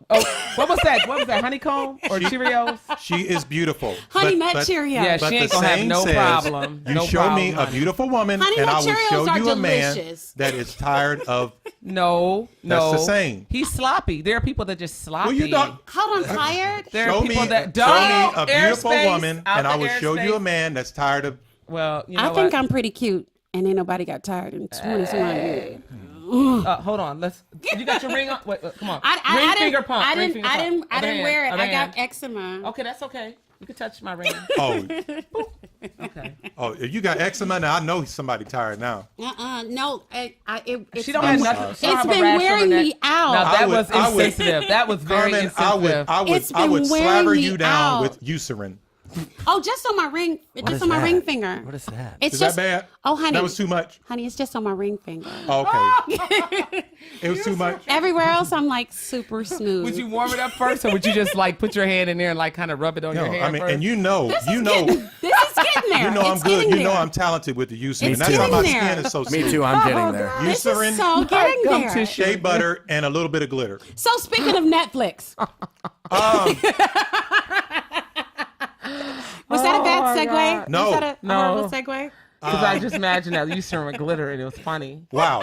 what was that? What was that? Honeycomb or Cheerios? She is beautiful. Honey but, Nut but, Cheerios. Yeah, But she the ain't gonna have saying no says, problem. You No show me problem, a honey. beautiful woman, Honey and Nut I will Cheerios show are you a man delicious. that is tired of. No, no. That's the same. He's sloppy. There are people that just sloppy. Well, you don't. Hold on, tired. There Show are me, people that show don't. me a beautiful Airspace, woman, out and I the will show you airspace. a man that's tired of. Well, you know I think what? I'm pretty cute, and ain't nobody got tired in 2021. Hold on. You got your ring on? Wait, come on. I ring didn't. finger pump. I ring didn't. finger I pump. didn't. I Other didn't hand, wear it. other I got hand. eczema. Okay, that's okay. You can touch my ring. Oh, Okay. oh! If you got eczema, now I know somebody tired now. No. It's She don't been, have nothing. She don't It's have a been rash on her wearing neck. me out. Now that was I would- insensitive. That was very Carmen, insensitive. It's I would been wearing slaver me you down out. with Eucerin. Oh, just on my ring. What Just is on my that? ring finger. What is that? It's Is just. that bad? Oh, honey. That was too much. Honey, it's just on my ring finger. Okay. It was too much. Everywhere else, I'm like super smooth. Would you warm it up first, or would you just like put your hand in there and like kind of rub it on your No, hand I mean, first? and you know, This is getting there. you know I'm It's good. getting You know there. I'm talented with the Eucerin. It's That's why my getting skin there. is so Me smooth. too. I'm getting there. This Eucerin, is so getting Gum there. tissue. shea butter, and a little bit of glitter. So speaking of Netflix, was that a bad segue? No. Was that a No. horrible segue? Because I just imagined that you serum with glitter and it was funny. Wow.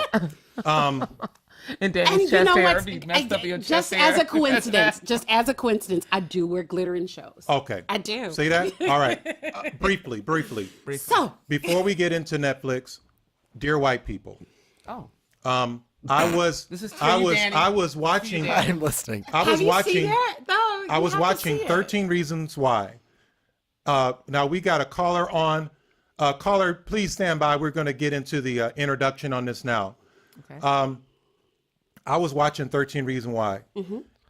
And then And his you chest know hair what? be messed up in your chest Just hair. as a coincidence, I do wear glitter in shows. Okay. I do. See that? All right. Briefly. So Before we get into Netflix, dear white people, Oh. I was This is for you, Danny. I was watching I'm listening. I was have you watching seen that? No, I you was have to watching see it. 13 Reasons Why. Now we got a caller on. Caller, please stand by. We're going to get into the introduction on this now. Okay. I was watching 13 Reasons Why,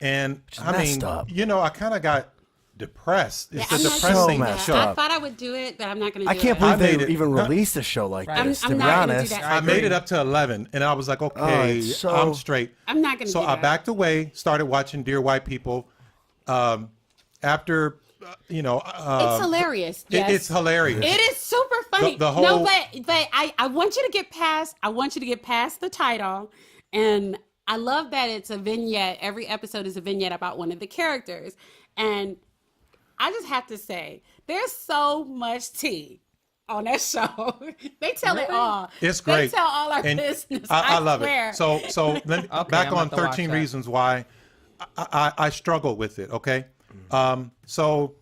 and I messed mean, up. I kind of got depressed. It's I'm a not depressing doing messed that. show. up. I thought I would do it, but I'm not going to do I can't it. believe I made they it. even released a show like Right. this. I'm To be not gonna do honest, that. I made it up to 11, and I was like, okay, it's so- I'm straight. I'm not going to So do I that. backed away, started watching Dear White People. After, It's hilarious. Yes. it's hilarious. It is super funny. The whole- No, but I want you to get past. I want you to get past the title, and I love that it's a vignette. Every episode is a vignette about one of the characters, and I just have to say, there's so much tea on that show. They tell it all. It's great. They tell all our And business. I love swear. it. So let me, Okay, back I'm on about to watch 13 that. Reasons Why I struggle with it. Okay. So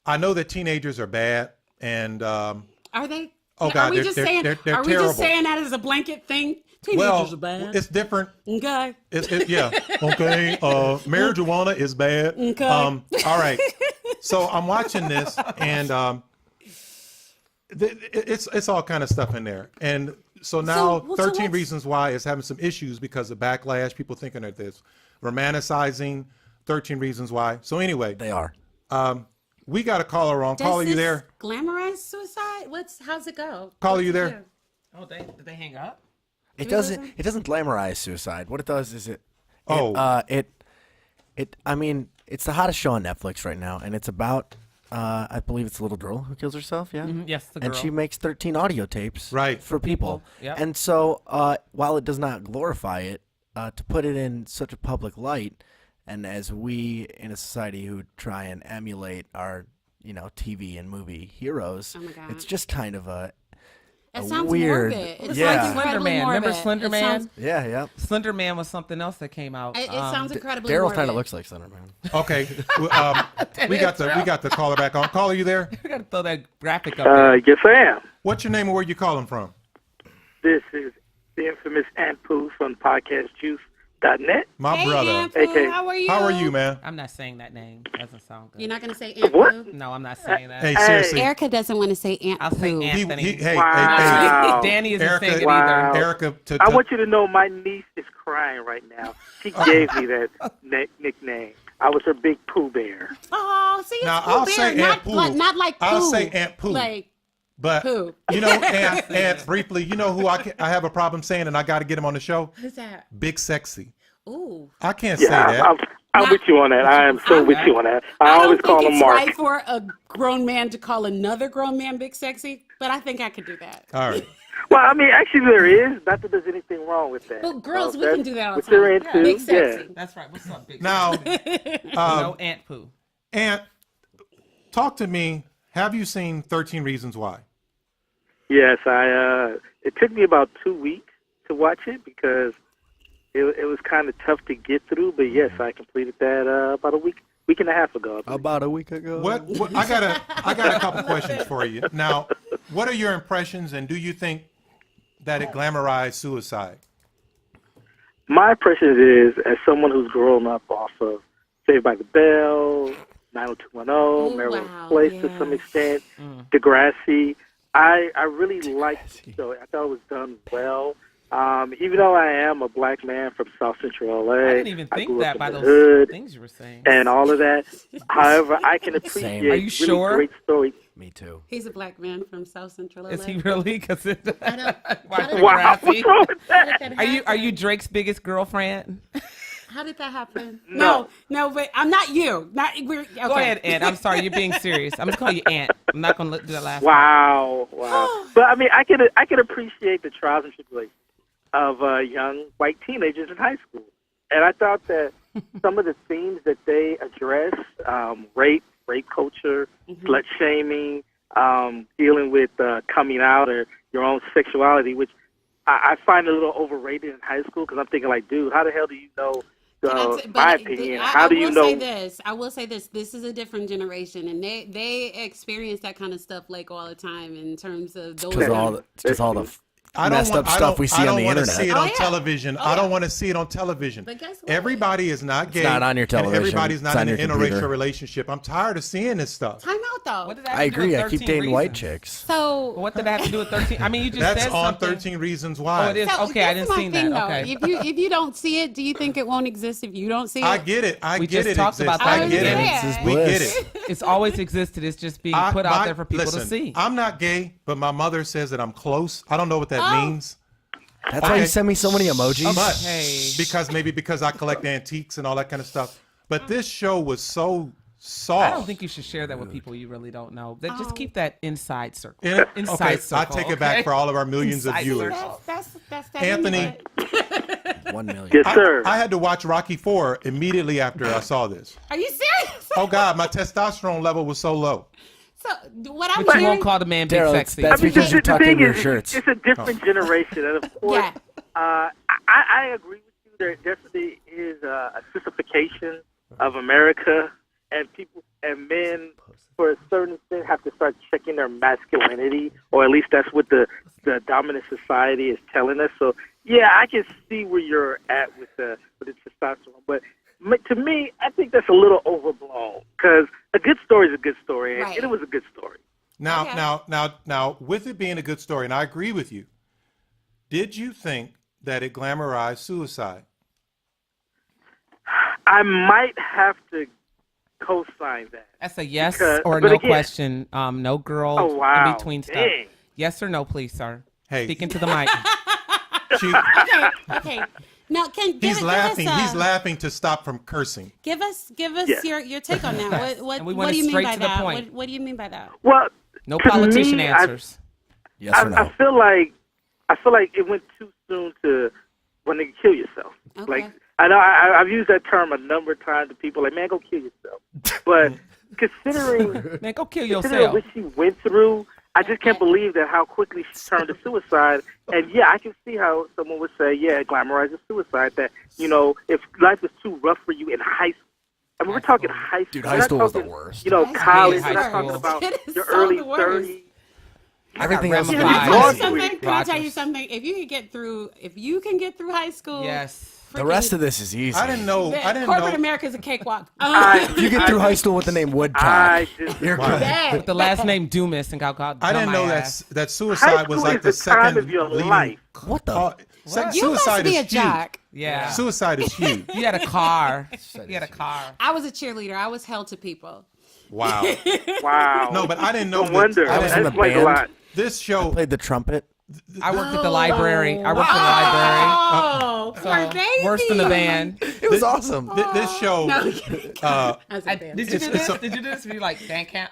I know that teenagers are bad, and Are they? Oh, are God, we they're- just they're- saying? they're are we terrible. just saying that as a blanket thing? Teenagers well, are bad. it's different. Okay. Yeah. Okay. Marijuana is bad. Okay. All right. So I'm watching this, and it's all kind of stuff in there. And so now So 13 what's- Reasons Why is having some issues because of backlash. People thinking that this romanticizing 13 Reasons Why. So anyway, they are. we got a caller on. Does Caller, you this there? Glamorize suicide? How's it go? Caller, you What's it there? do? Oh, did they hang up? It we doesn't. listen? It doesn't glamorize suicide. What it does is it. Oh. I mean, it's the hottest show on Netflix right now, and it's about. I believe it's a little girl who kills herself. Yeah. Yes, the And girl. she makes 13 audio tapes. Right. For people. Yep. And so, while it does not glorify it, to put it in such a public light, and as we in a society who try and emulate our, TV and movie heroes, Oh my God. it's just kind of a It sounds weird. morbid. It Yeah. sounds incredibly Slender Man. morbid. Remember Slender It Man? sounds- yeah. Slender Man was something else that came out. It sounds incredibly Darryl morbid. kind of looks like Slender Man. Okay. we got the caller back on. Caller, you there? We gotta throw that graphic up there. Yes, I am. What's your name and where you calling from? This is the infamous Aunt Pooh from podcastjuice.net. My Hey, brother. Aunt Pooh, Okay. how are you? How are you, man? I'm not saying that name. Doesn't sound good. You're not going to say Aunt What? Pooh? No, I'm not saying that. Hey, seriously. Erica doesn't want to say Aunt I'll say Pooh. Anthony. Hey, Wow. Danny isn't Erica- saying it Wow. either. Erica. I want you to know my niece is crying right now. She gave me that nickname. I was her big Pooh Bear. Oh, see, it's Now, Pooh I'll Bear, say not Aunt Pooh. not like Pooh. I'll say Aunt Pooh. Like, But Pooh. Aunt, briefly, who I have a problem saying, and I got to get him on the show. who's that? Big Sexy. Ooh. I can't say Yeah, that. I'm with you on that. I am so with you on that. I always don't call think him it's Mark. right for a grown man to call another grown man big sexy, but I think I could do that. All right. Well, I mean, actually, there is. Not that there's anything wrong with that. Well, girls, we That's can do that all the what time. you're Yeah, into. big sexy. That's right. What's up, big? Now, no Aunt Pooh. Aunt, talk to me. Have you seen 13 Reasons Why? Yes, it took me about 2 weeks to watch it because it was kind of tough to get through. But yes, I completed that about a week and a half ago. I believe. About a week ago. What I got a couple questions for you. Now, what are your impressions, and do you think that it glamorized suicide? My impression is, as someone who's grown up off of Saved by the Bell, 90210, Melrose wow, Place to some yes. extent, Degrassi, I really liked the show. I thought it was done well. Even though I am a black man from South Central LA, I didn't even think grew that up by in the those hood things you were saying. and all of that. However, I can appreciate Are you really sure? great stories. Me too. He's a black man from South Central LA. Is he really? Because I don't- Watching Wow, Degrassi? what's wrong with How that? did that Are you happen? Drake's biggest girlfriend? How did that happen? No. No, but I'm not you. Not we're okay. Go ahead, Aunt. I'm sorry, you're being serious. I'm just calling you Aunt. I'm not gonna do that last. Wow. But I mean, I can appreciate the trials and tribulations of young white teenagers in high school, and I thought that some of the themes that they address, rape culture, slut shaming, dealing with coming out or your own sexuality, which I find a little overrated in high school because I'm thinking like, dude, how the hell do you know? My opinion. How do you know? I will say this. This is a different generation, and they experience that kind of stuff like all the time in terms of those. Because all the messed up stuff we see on the I don't want to internet. see it Oh, on yeah. television. Oh, I don't yeah. want to see it on television. But guess what? Everybody is not gay. not on your and television. everybody's not It's in on an your computer. interracial relationship. I'm tired of seeing this stuff. Time out though. What did that I have to do with agree. I keep 13 dating white reasons? chicks. So What did that have to do with 13? I mean, you just That's said on something. 13 Reasons Why. Oh, it is. So Okay, I this didn't is my see thing, that. though. Okay. If you don't see it, do you think it won't exist if you don't see it? I get it. I We get just it. talked exists. about that. I get it. Ignorance is We get bliss. it. It's always existed. It's just being put out there for people to see. I'm not gay, but my mother says that I'm close. I don't know what that Oh. means. That's why you send me so many emojis. But Okay. because I collect antiques and all that kind of stuff. But this show was so I soft. don't think you should share that with people you really don't know. Just Oh. keep that inside circle. Yeah, Inside okay, circle. I take it back okay? for all of our millions of Inside viewers. circle. That's that Anthony. input. 1 million. Yes, sir. I had to watch Rocky IV immediately after I saw this. Are you serious? Oh God, my testosterone level was so low. So what I'm But you hearing, won't call the man big Daryl, sexy. that's because you're the tucking thing your is, shirts. It's a different generation, and of course, Yeah. I agree with you. There definitely is a sissification of America, and people and men, for a certain extent, have to start checking their masculinity, or at least that's what the dominant society is telling us. So, yeah, I can see where you're at with the testosterone, but to me, I think that's a little overblown because a good story is a good story, and Right. it was a good story. Now, Okay. now, with it being a good story, and I agree with you, did you think that it glamorized suicide? I might have to co-sign that. That's a yes Because- or but no again- question. No girl Oh, wow. in between stuff. Dang. Yes or no, please, sir. Hey. Speaking to the mic. She, okay. Now, he's laughing. He's laughing to stop from cursing. Give us Yeah. your take on that. And we What went do you mean straight by to the that? point. What do you mean by that? Well, No to politician me, answers. Yes or no? I feel like it went too soon to when to kill yourself. Okay. Like I know I've used that term a number of times to people like, man, go kill yourself. But considering Man, go kill considering yourself. what she went through, I just can't believe that how quickly she turned to suicide. And yeah, I can see how someone would say, yeah, it glamorizes suicide. That if life is too rough for you in high school. I mean, we're talking high school. Dude, We're high not school was the talking, worst. College. High We're not school. talking about It is your so early the worst. 30s. Everything else is Yeah, Can I Right. tell you Laundry. something? Can I tell you Rogers. something? If you can get through high school, Yes. The rest of this is easy. I didn't know. I didn't corporate know. America is a cakewalk. If you get through high school with the name Woodcock, I just you're Wow. good. With the last name Dumas and got I didn't know that. that high suicide was school like is the the time second of your leading. life. What the? You must suicide be a is huge. jock. Yeah. Suicide is huge. You had a car. You had a car. I was a cheerleader. I was held to people. Wow. Wow. No, but I didn't know. No wonder. I was in didn't, the That's like a band. lot. this show. Played the trumpet. I worked at the library. I worked at the library. Oh, poor baby. Worse than the band. It was awesome. This show. I was in a band. Did you do It's- this? Did you do this? Were you like band camp?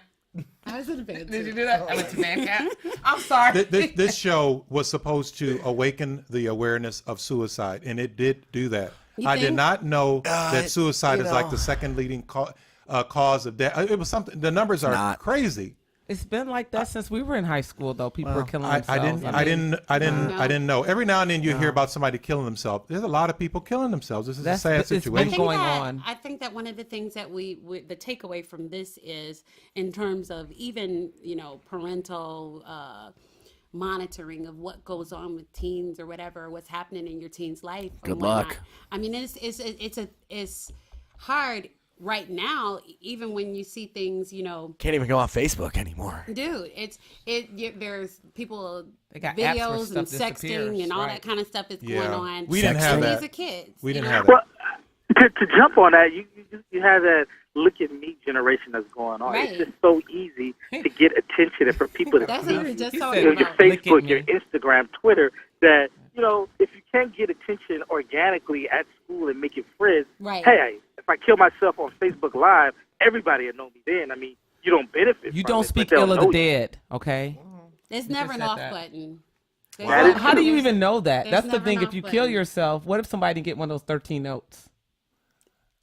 I was in a band. Did you too. do that? I went to band camp. I'm sorry. This show was supposed to awaken the awareness of suicide, and it did do that. You I did think? not know that suicide you is like know. the second leading cause of death. It was something. The numbers are not. crazy. It's been like that since we were in high school, though. People were killing I themselves. didn't know. Every now and then you hear about somebody killing themselves. There's a lot of people killing themselves. This is a sad it's been situation. going on. I think that one of the things that the takeaway from this is in terms of even parental monitoring of what goes on with teens or whatever, what's happening in your teen's life. and Good whatnot. luck. I mean, it's hard right now, even when you see things, Can't even go on Facebook anymore. dude, there's people They got apps where videos and stuff sexting disappears, and all right. that kind of stuff is Yeah. going on. We didn't have And that. these are kids. We didn't you have know? that. Well, to jump on that, you have that look at me generation that's going on. Right. It's just so easy to get attention and for people to That's see what we were just He talking said, your about. Look at Facebook, me. your Instagram, Twitter, that, if you can't get attention organically at school and make it friends, Right. hey, if I kill myself on Facebook Live, everybody will know me then. I mean, you don't benefit You from don't it, speak but they'll ill of know the you. dead, okay? There's never an said off that. button. There's That no- is How do you there's- even know that? there's That's the never thing. an If you off kill button. yourself, what if somebody didn't get one of those 13 notes?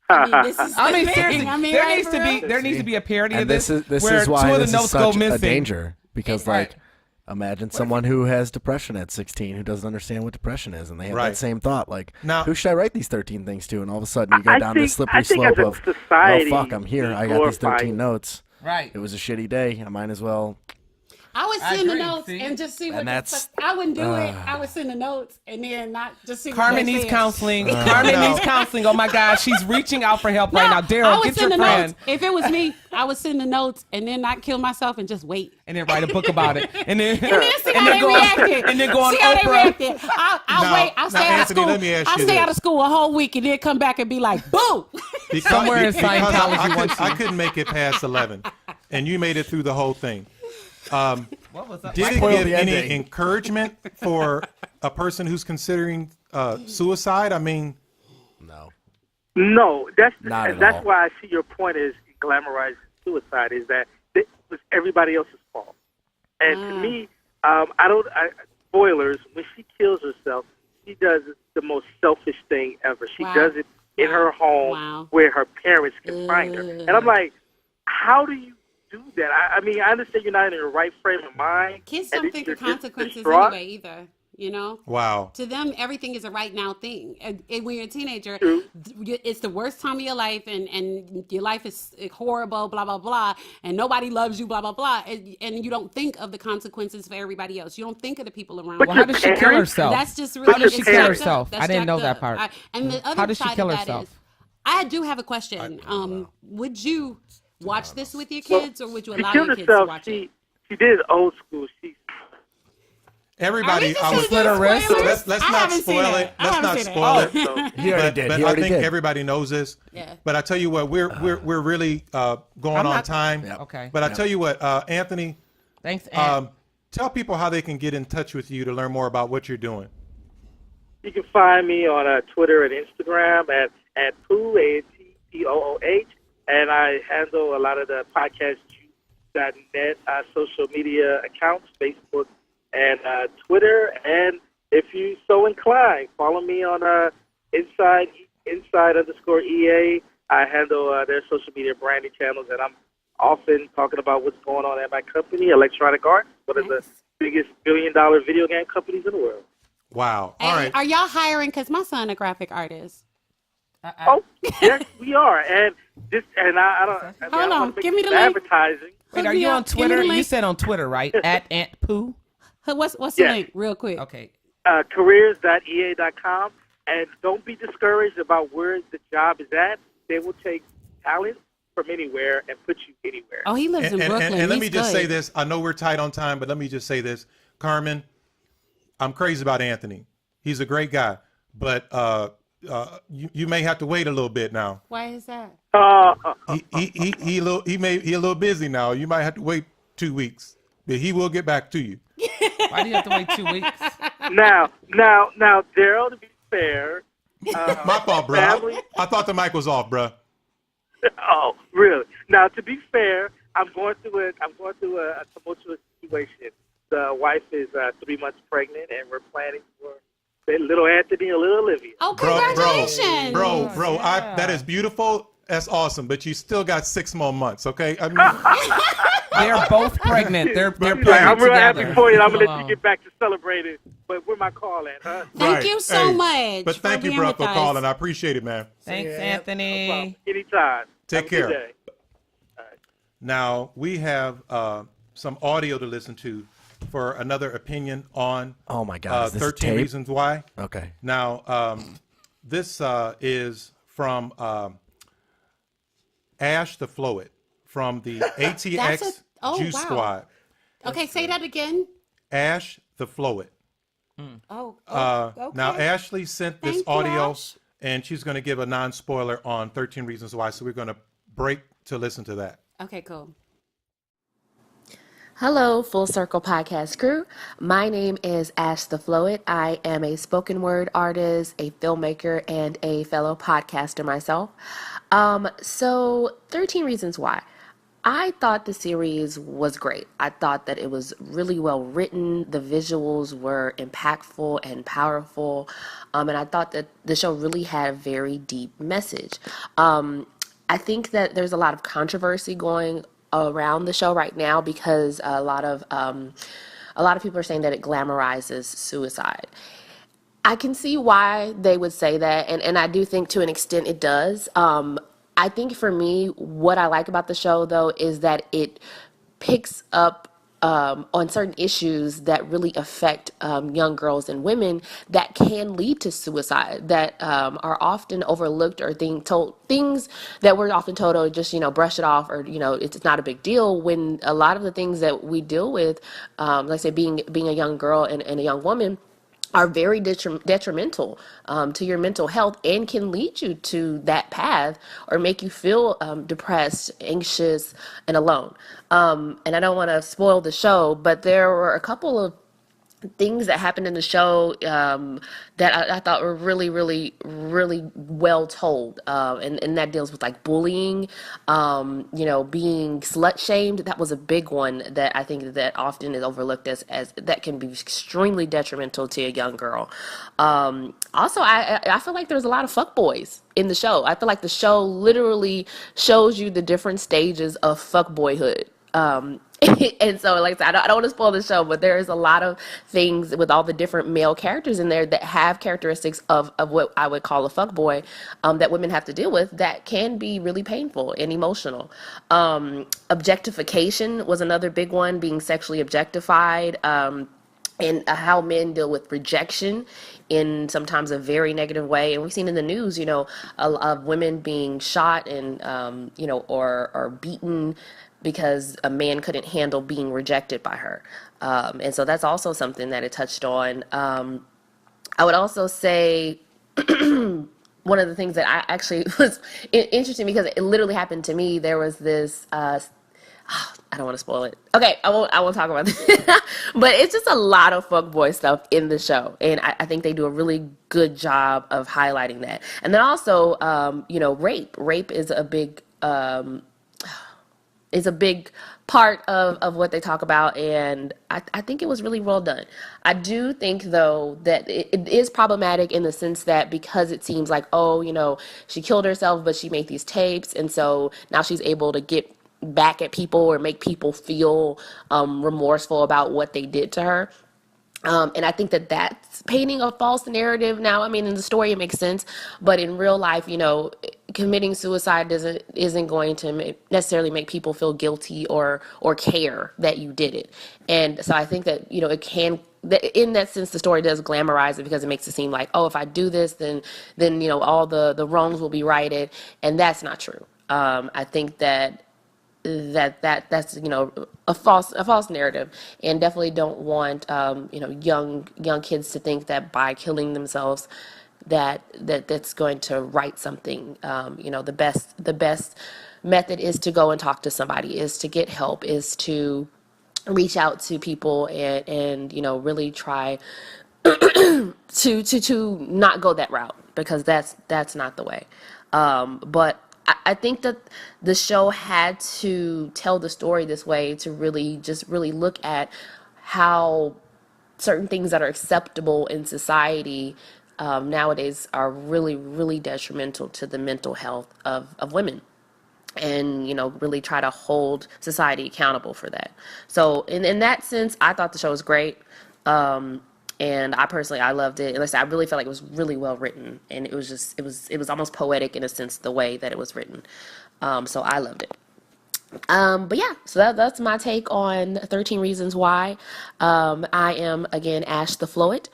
I mean, this is I mean, the seriously, thing. I mean, there right, needs for to be real? there needs to be a parody And of this this, is where why two of the this notes is go such missing. a danger because Right. imagine someone who has depression at 16 who doesn't understand what depression is, and they have Right. that same thought like, Now- who should I write these 13 things to? And all of a sudden you go I down think- this slippery I think slope as a of, society, oh fuck, I'm here, we I got these glorify 13 it. notes. Right. It was a shitty day. I might as well. I would I send the agree, notes see? and just see what And the that's- fuck. I wouldn't do it. I would send the notes and then not just see what Carmen they needs said. counseling. Carmen needs counseling. Oh my God, she's reaching out for help right now. I Daryl, would get send your the friend notes. If it was me, I would send the notes and then not kill myself and just wait. and then write a book about it. And then And then see and how then they go reacted. and then go on See how they Oprah. reacted. I'll Now- wait. I'll now, stay out of Anthony, school. let me ask I'll you stay out this. of school a whole week and then come back and be like, boo. Because, Somewhere in because Scientology once I couldn't make it past 11, and you made it through the whole thing. What was that? Did it Spoil give the any ending. encouragement for a person who's considering suicide? I mean, No. No, that's Not at that's all. why I see your point is glamorizing suicide is that it was everybody else's fault. And to me, spoilers, when she kills herself, she does the most selfish thing ever. She Wow. does it in her home Wow. where her parents can find her. And I'm like, how do you do that? I mean, I understand you're not in your right frame of mind. Kids and don't think you're of just consequences distraught. anyway either. You know? wow. To them, everything is a right now thing. And when you're a teenager, True. it's the worst time of your life, and your life is horrible, blah, blah, blah, and nobody loves you, blah, blah, blah. And you don't think of the consequences for everybody else. You don't think of the people around But you. Well, how did she kill Parents? herself? That's just really How did she it's kill jacked herself? up. That's I didn't know jacked that up. part. And the other How did she side kill of that herself? is, I do have a question. Would you watch this with your kids, or would you She allow killed your kids to herself. watch it? She did it old school. She Everybody, just I gonna was do Slit her wrist? spoilers? let's I not haven't seen spoil it. it. I Let's haven't not seen it. spoil it. so He already did. But He I already think did. everybody knows this. Yeah. But I tell you what, we're really going I'm on not- time. Yep. Okay. But I tell you what, Anthony, Thanks, Aunt. tell people how they can get in touch with you to learn more about what you're doing. You can find me on Twitter and Instagram at Pooh, ANTPOOH, and I handle a lot of the podcastjuice.net social media accounts, Facebook and Twitter. And if you so inclined, follow me on inside _ EA. I handle their social media branding channels, and I'm often talking about what's going on at my company, Electronic Arts, one of the Nice. biggest billion-dollar video game companies in the world. Wow. Hey, All right. are y'all hiring? Because my son a graphic artist. Oh, yes, we are, and I don't. I mean, Hold I don't on, wanna make give me the some link. advertising. Wait, hook are me you up. on Give me the Twitter? You link. said on Twitter, right? At Aunt Pooh? What's the Yes. link, real quick? Okay. Careers.ea.com, and don't be discouraged about where the job is at. They will take talent from anywhere and put you anywhere. Oh, he lives in Brooklyn. And let He's me just good. say this. I know we're tight on time, but let me just say this. Carmen, I'm crazy about Anthony. He's a great guy, but you may have to wait a little bit now. Why is that? He a little busy now. You might have to wait 2 weeks, but he will get back to you. Why do you have to wait 2 weeks? Now, Darryl, to be fair, My fault, bro. family- I thought the mic was off, bro. oh, really? Now, to be fair, I'm going through a tumultuous situation. The wife is 3 months pregnant, and we're planning for little Anthony and little Olivia. Oh, Bro, congratulations. bro, yeah. that is beautiful. That's awesome, but you still got 6 more months, okay? I mean, They're both pregnant. They're Like, I'm pregnant real together. happy for you, and I'm going to let Alone. you get back to celebrating. But where my call at, huh? Thank right. you so Hey, much. But thank for you, being bro, with for us. calling. I appreciate it, man. Thanks, No Anthony. problem. Anytime. Take Have a good care. day. Now, we have some audio to listen to for another opinion on Oh my God! Is this 13 tape? Reasons Why. Okay. Now, this is from Ash the Flowit from the ATX oh, Juice wow. Squad. Okay, say that again. Ash the Flowit. Oh, okay. Now, Ashley sent this Thank you, audio, Ash. and she's going to give a non-spoiler on 13 Reasons Why, so we're going to break to listen to that. Okay, cool. Hello, Full Circle Podcast crew. My name is Ash the Flowit. I am a spoken word artist, a filmmaker, and a fellow podcaster myself. So 13 Reasons Why. I thought the series was great. I thought that it was really well written. The visuals were impactful and powerful. And I thought that the show really had a very deep message. I think that there's a lot of controversy going around the show right now because a lot of people are saying that it glamorizes suicide. I can see why they would say that, and I do think to an extent it does. I think for me, what I like about the show though is that it picks up on certain issues that really affect young girls and women that can lead to suicide, that are often overlooked or told things that we're often told, oh, just, brush it off, or, it's not a big deal, when a lot of the things that we deal with, like I say, being a young girl and a young woman, are very detrimental to your mental health and can lead you to that path or make you feel depressed, anxious, and alone. And I don't want to spoil the show, but there were a couple of things that happened in the show that I thought were really, really, really well told. And that deals with like bullying, being slut shamed. That was a big one that I think that often is overlooked as that can be extremely detrimental to a young girl. Also, I feel like there's a lot of fuckboys in the show. I feel like the show literally shows you the different stages of fuckboyhood. And so, like I said, I don't want to spoil the show, but there is a lot of things with all the different male characters in there that have characteristics of what I would call a fuckboy, that women have to deal with, that can be really painful and emotional. Objectification was another big one, being sexually objectified, and how men deal with rejection in sometimes a very negative way. And we've seen in the news, of women being shot and, or beaten because a man couldn't handle being rejected by her. And so that's also something that it touched on. I would also say one of the things that I actually was interesting, because it literally happened to me. There was this, I don't want to spoil it. Okay, I won't talk about this. But it's just a lot of fuckboy stuff in the show. And I think they do a really good job of highlighting that. And then also, rape. Rape is a big part of what they talk about, and I think it was really well done. I do think, though, that it is problematic in the sense that, because it seems like, she killed herself, but she made these tapes, and so now she's able to get back at people or make people feel remorseful about what they did to her. And I think that that's painting a false narrative. Now, I mean, in the story it makes sense, but in real life, committing suicide isn't going to necessarily make people feel guilty or care that you did it. And so I think that, it can, in that sense, the story does glamorize it, because it makes it seem like, oh, if I do this, then all the wrongs will be righted, and that's not true. I think that's a false narrative, and definitely don't want young kids to think that by killing themselves that's going to right something. The best method is to go and talk to somebody, is to get help, is to reach out to people and really try to not go that route, because that's not the way. But I think that the show had to tell the story this way to really look at how certain things that are acceptable in society nowadays are really, really detrimental to the mental health of women. And, really try to hold society accountable for that. So in that sense, I thought the show was great. And I loved it. And I really felt like it was really well written, and it was almost poetic in a sense, the way that it was written. So I loved it. But yeah, so that's my take on 13 Reasons Why. I am, again, Ash the Floet,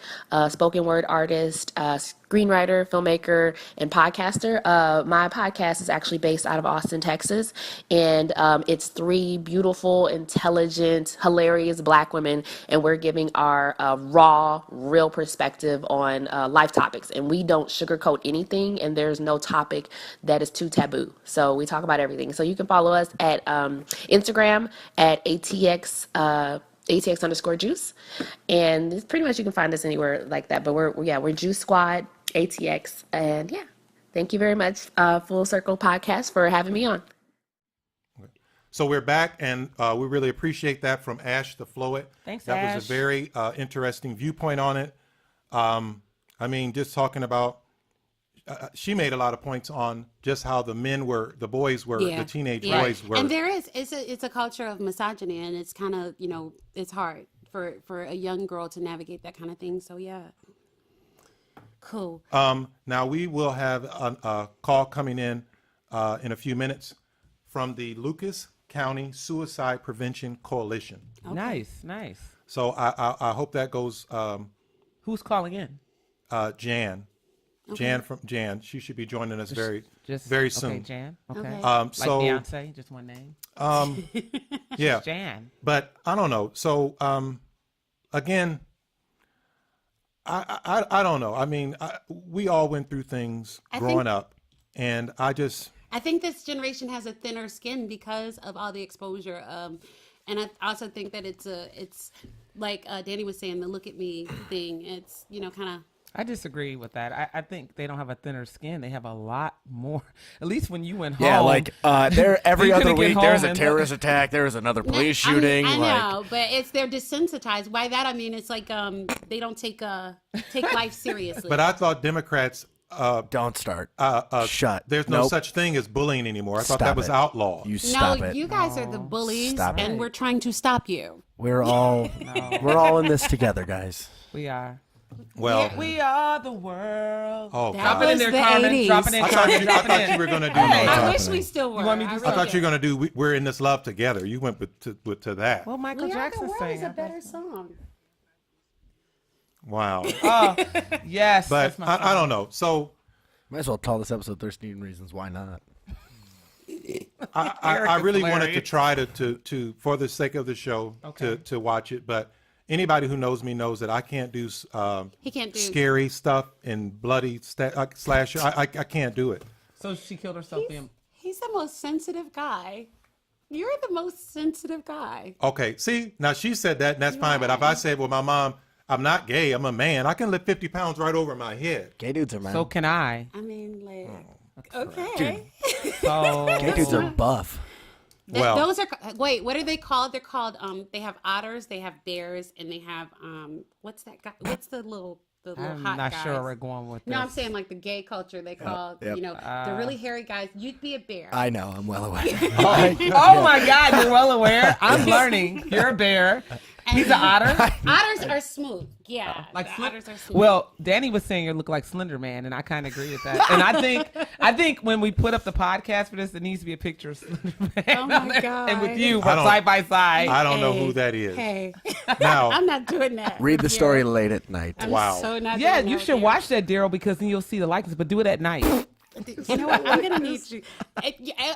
spoken word artist, screenwriter, filmmaker, and podcaster. My podcast is actually based out of Austin, Texas, and it's 3 beautiful, intelligent, hilarious Black women, and we're giving our raw, real perspective on life topics, and we don't sugarcoat anything, and there's no topic that is too taboo. So we talk about everything. So you can follow us at Instagram at ATX_juice, and it's pretty much, you can find us anywhere like that, but we're Juice Squad ATX. And yeah, thank you very much, Full Circle Podcast, for having me on. So we're back, and we really appreciate that from Ash the Floet. Thanks, That Ash. was a very interesting viewpoint on it. Just talking about, she made a lot of points on just how the boys were, the teenage boys were. And it's a culture of misogyny, and it's kind of, it's hard for a young girl to navigate that kind of thing. So yeah. Cool. Now we will have a call coming in a few minutes from the Lucas County Suicide Prevention Coalition. Nice, nice. So I hope that goes. Who's calling in? Jan. Jan. She should be joining us very soon. Okay, Jan. Okay. Okay. So like Beyonce, just one name. yeah, Jan. but I don't know. So again, I don't know. I mean, we all went through things growing up, and I think this generation has a thinner skin because of all the exposure. And I also think that it's like Danny was saying, the look at me thing. It's, kind of. I disagree with that. I think they don't have a thinner skin. They have a lot more. At least when you went home. Yeah, like every You other couldn't get week there's home a and terrorist attack. There was another police shooting. I know, but they're desensitized. By that I mean it's like they don't take life seriously. But I thought Democrats. Don't start. Shut. There's no Nope. such thing as bullying anymore. I thought Stop that was it. outlawed. You stop no, it. you guys are the bullies, Stop it. and we're trying to stop you. We're all in this together, guys. we are. Well, We are the world. oh That God. Drop it in was there, the Carmen. 80s. Drop it in, I Carmen. Drop thought it you in. were gonna do. I no, wish we still were. want me to do really I thought do. you were gonna do. We're in this love together. You went to that. Well, Michael We Are the Jackson World sang is a it. better song. Wow. Oh, yes. But that's my I don't know. So Might as well call this episode 13 Reasons Why Not. I is really wanted to hilarious. try to for the sake of the show Okay. to watch it, but anybody who knows me knows that I can't do He can't do. scary stuff and bloody slasher. I can't do it. So she killed herself being. He's the most sensitive guy. You're the most sensitive guy. Okay, see, now she said that, and that's fine. But if I said, well, my mom, I'm not gay, I'm a man, I can lift 50 pounds right over my head. Gay dudes are man. So can I. I mean, like, Oh, okay. So Gay dudes are buff. Well- Those are wait. What are they called? They're called. They have otters. They have bears, and they have What's that guy? What's the little I'm hot not guys? sure where we're going with this. No, I'm saying like the gay culture. They call yep. the really hairy guys. You'd be a bear. I know. I'm well aware. Oh my God, you're well aware. I'm learning. You're a bear. He's an otter. Otters are smooth. Yeah, Like the Sli- otters are smooth. Well, Danny was saying you look like Slender Man, and I kind of agree with that. And I think when we put up the podcast for this, there needs to be a picture of Slender Man. Oh my on there. God. And with you, I don't- side by side. I don't know who that is. Hey, Now, I'm not doing that. Read the story late at night. I'm Wow. so not Yeah, doing that you with should watch that, Daryl, because then you'll see the likeness. But do it at night. You know what? I'm gonna need you.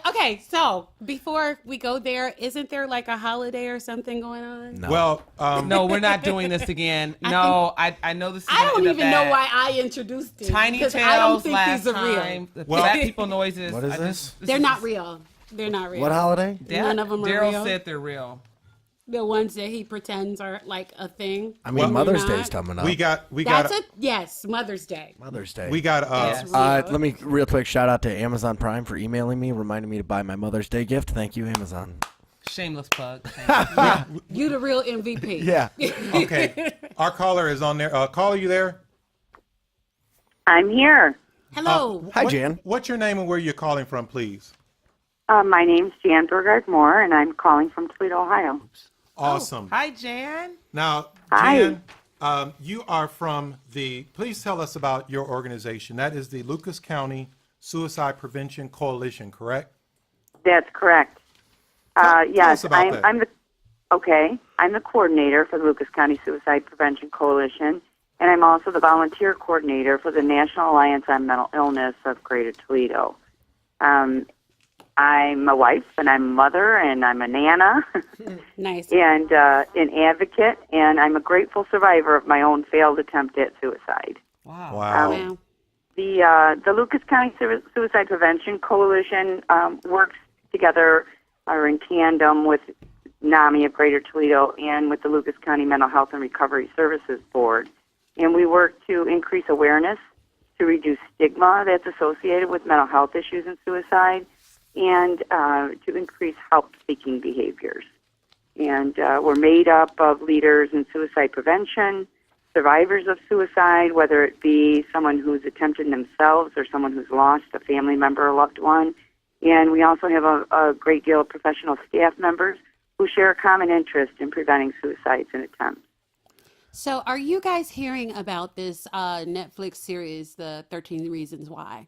Okay, so before we go there, isn't there like a holiday or something going on? No. well, No, we're not doing this again. No, I know this is I gonna don't end up even know bad. why I introduced it. Tiny because I don't Tails think last these are real. time. The Well- fat people noises. What is I this? They're not real. They're not real. What holiday? None of them are Daryl real. said they're real. The ones that he pretends are like a thing. I mean, Well, Mother's not. Day's coming up. we got That's it. Yes, Mother's Day. Mother's Day. we got Yes. Let me real quick shout out to Amazon Prime for emailing me, reminding me to buy my Mother's Day gift. Thank you, Amazon. Shameless plug. You the real MVP. Yeah. okay. Our caller is on there. Caller, you there? I'm here. Hello. Hi, Jan. What's your name and where you're calling from, please? My name's Jan Burgard Moore, and I'm calling from Toledo, Ohio. Awesome. Hi, Jan. Now, Hi. Jan, you are from please tell us about your organization. That is the Lucas County Suicide Prevention Coalition, correct? That's correct. Tell Yes, us about that. I'm the coordinator for the Lucas County Suicide Prevention Coalition, and I'm also the volunteer coordinator for the National Alliance on Mental Illness of Greater Toledo. I'm a wife, and I'm a mother, and I'm a nana, Nice. and an advocate, and I'm a grateful survivor of my own failed attempt at suicide. Wow. Wow. Wow. The Lucas County Suicide Prevention Coalition works together or in tandem with NAMI of Greater Toledo and with the Lucas County Mental Health and Recovery Services Board. And we work to increase awareness, to reduce stigma that's associated with mental health issues and suicide, and to increase help-seeking behaviors. And we're made up of leaders in suicide prevention, survivors of suicide, whether it be someone who's attempted themselves or someone who's lost a family member or loved one. And we also have a great deal of professional staff members who share a common interest in preventing suicides and attempts. So, are you guys hearing about this Netflix series, The 13 Reasons Why?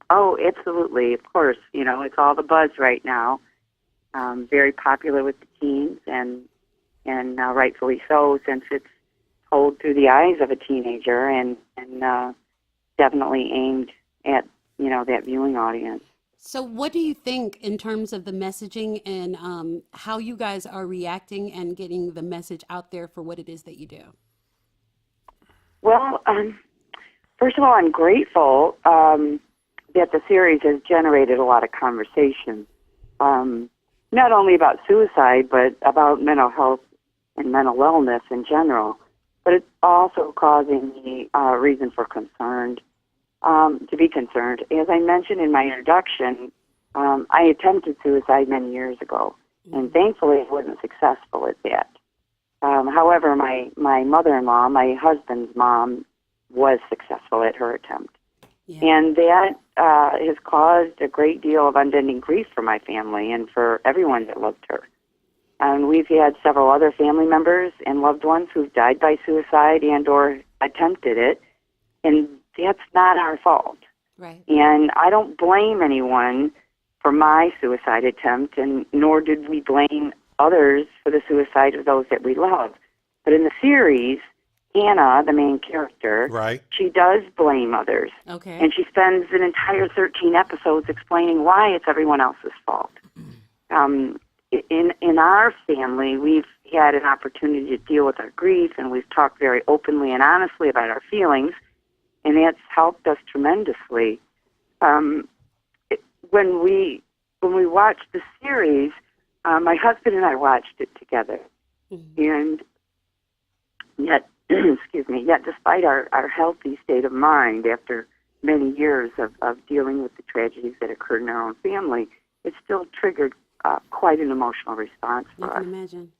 Oh, absolutely. Of course. You know, it's all the buzz right now. very popular with the teens, and rightfully so, since it's told through the eyes of a teenager, and definitely aimed at that viewing audience. So, what do you think in terms of the messaging and how you guys are reacting and getting the message out there for what it is that you do? Well, first of all, I'm grateful that the series has generated a lot of conversation, not only about suicide, but about mental health and mental wellness in general. But it's also causing me reason for concern, to be concerned. As I mentioned in my introduction, I attempted suicide many years ago, and thankfully I wasn't successful at that. However, my mother-in-law, my husband's mom, was successful at her attempt. Yeah. And that has caused a great deal of unending grief for my family and for everyone that loved her. And we've had several other family members and loved ones who've died by suicide and or attempted it, and that's not our fault. Right. And I don't blame anyone for my suicide attempt, and nor did we blame others for the suicide of those that we love. But in the series, Hannah, the main character, right, she does blame others. Okay. And she spends an entire 13 episodes explaining why it's everyone else's fault. In our family, we've had an opportunity to deal with our grief, and we've talked very openly and honestly about our feelings, and that's helped us tremendously. When we watched the series, my husband and I watched it together, and yet, yet despite our healthy state of mind after many years of dealing with the tragedies that occurred in our own family, it still triggered quite an emotional response for us. I can imagine.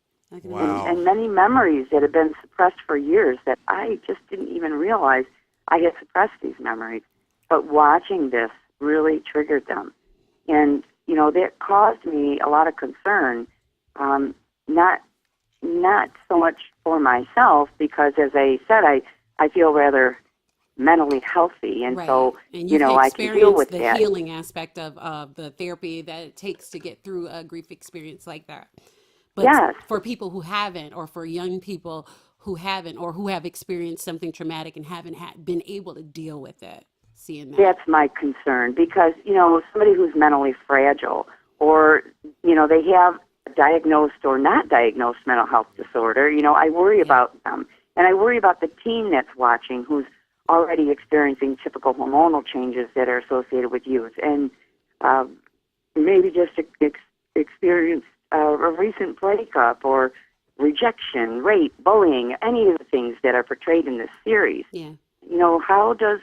Wow. And many memories that have been suppressed for years that I just didn't even realize I had suppressed these memories. But watching this really triggered them. And, that caused me a lot of concern, not so much for myself, because, as I said, I feel rather mentally healthy, and right. so and you've I can deal with the that. healing aspect of the therapy that it takes to get through a grief experience like that. But yes. For people who haven't, or for young people who haven't, or who have experienced something traumatic and haven't been able to deal with it, seeing that. That's my concern, because somebody who's mentally fragile, or they have a diagnosed or not diagnosed mental health disorder, I worry about them, and I worry about the teen that's watching who's already experiencing typical hormonal changes that are associated with youth, and maybe just experienced a recent breakup or rejection, rape, bullying, any of the things that are portrayed in this series. Yeah. How does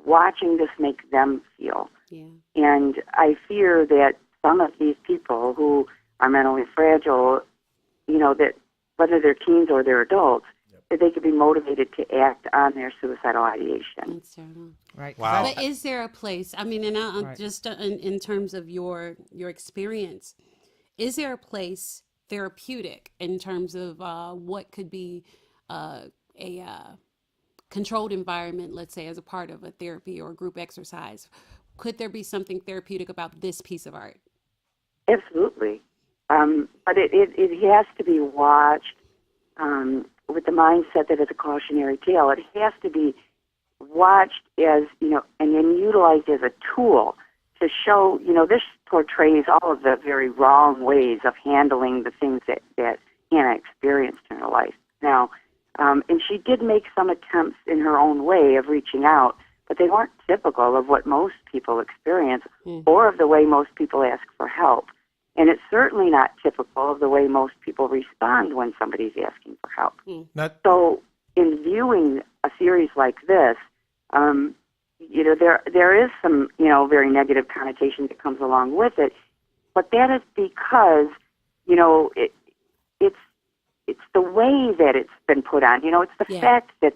watching this make them feel? Yeah. And I fear that some of these people who are mentally fragile, that whether they're teens or they're adults, that they could be motivated to act on their suicidal ideation. That's terrible. Right. Wow. But is there a place, I mean, and Right. just in terms of your experience, is there a place therapeutic in terms of what could be a controlled environment, let's say, as a part of a therapy or a group exercise? Could there be something therapeutic about this piece of art? Absolutely. But it has to be watched with the mindset that it's a cautionary tale. It has to be watched as, and then utilized as a tool to show, this portrays all of the very wrong ways of handling the things that Hannah experienced in her life. Now, and she did make some attempts in her own way of reaching out, but they weren't typical of what most people experience or of the way most people ask for help. And it's certainly not typical of the way most people respond when somebody's asking for help. So in viewing a series like this, there is some, very negative connotation that comes along with it, but that is because, it's the way that it's been put on. It's the fact that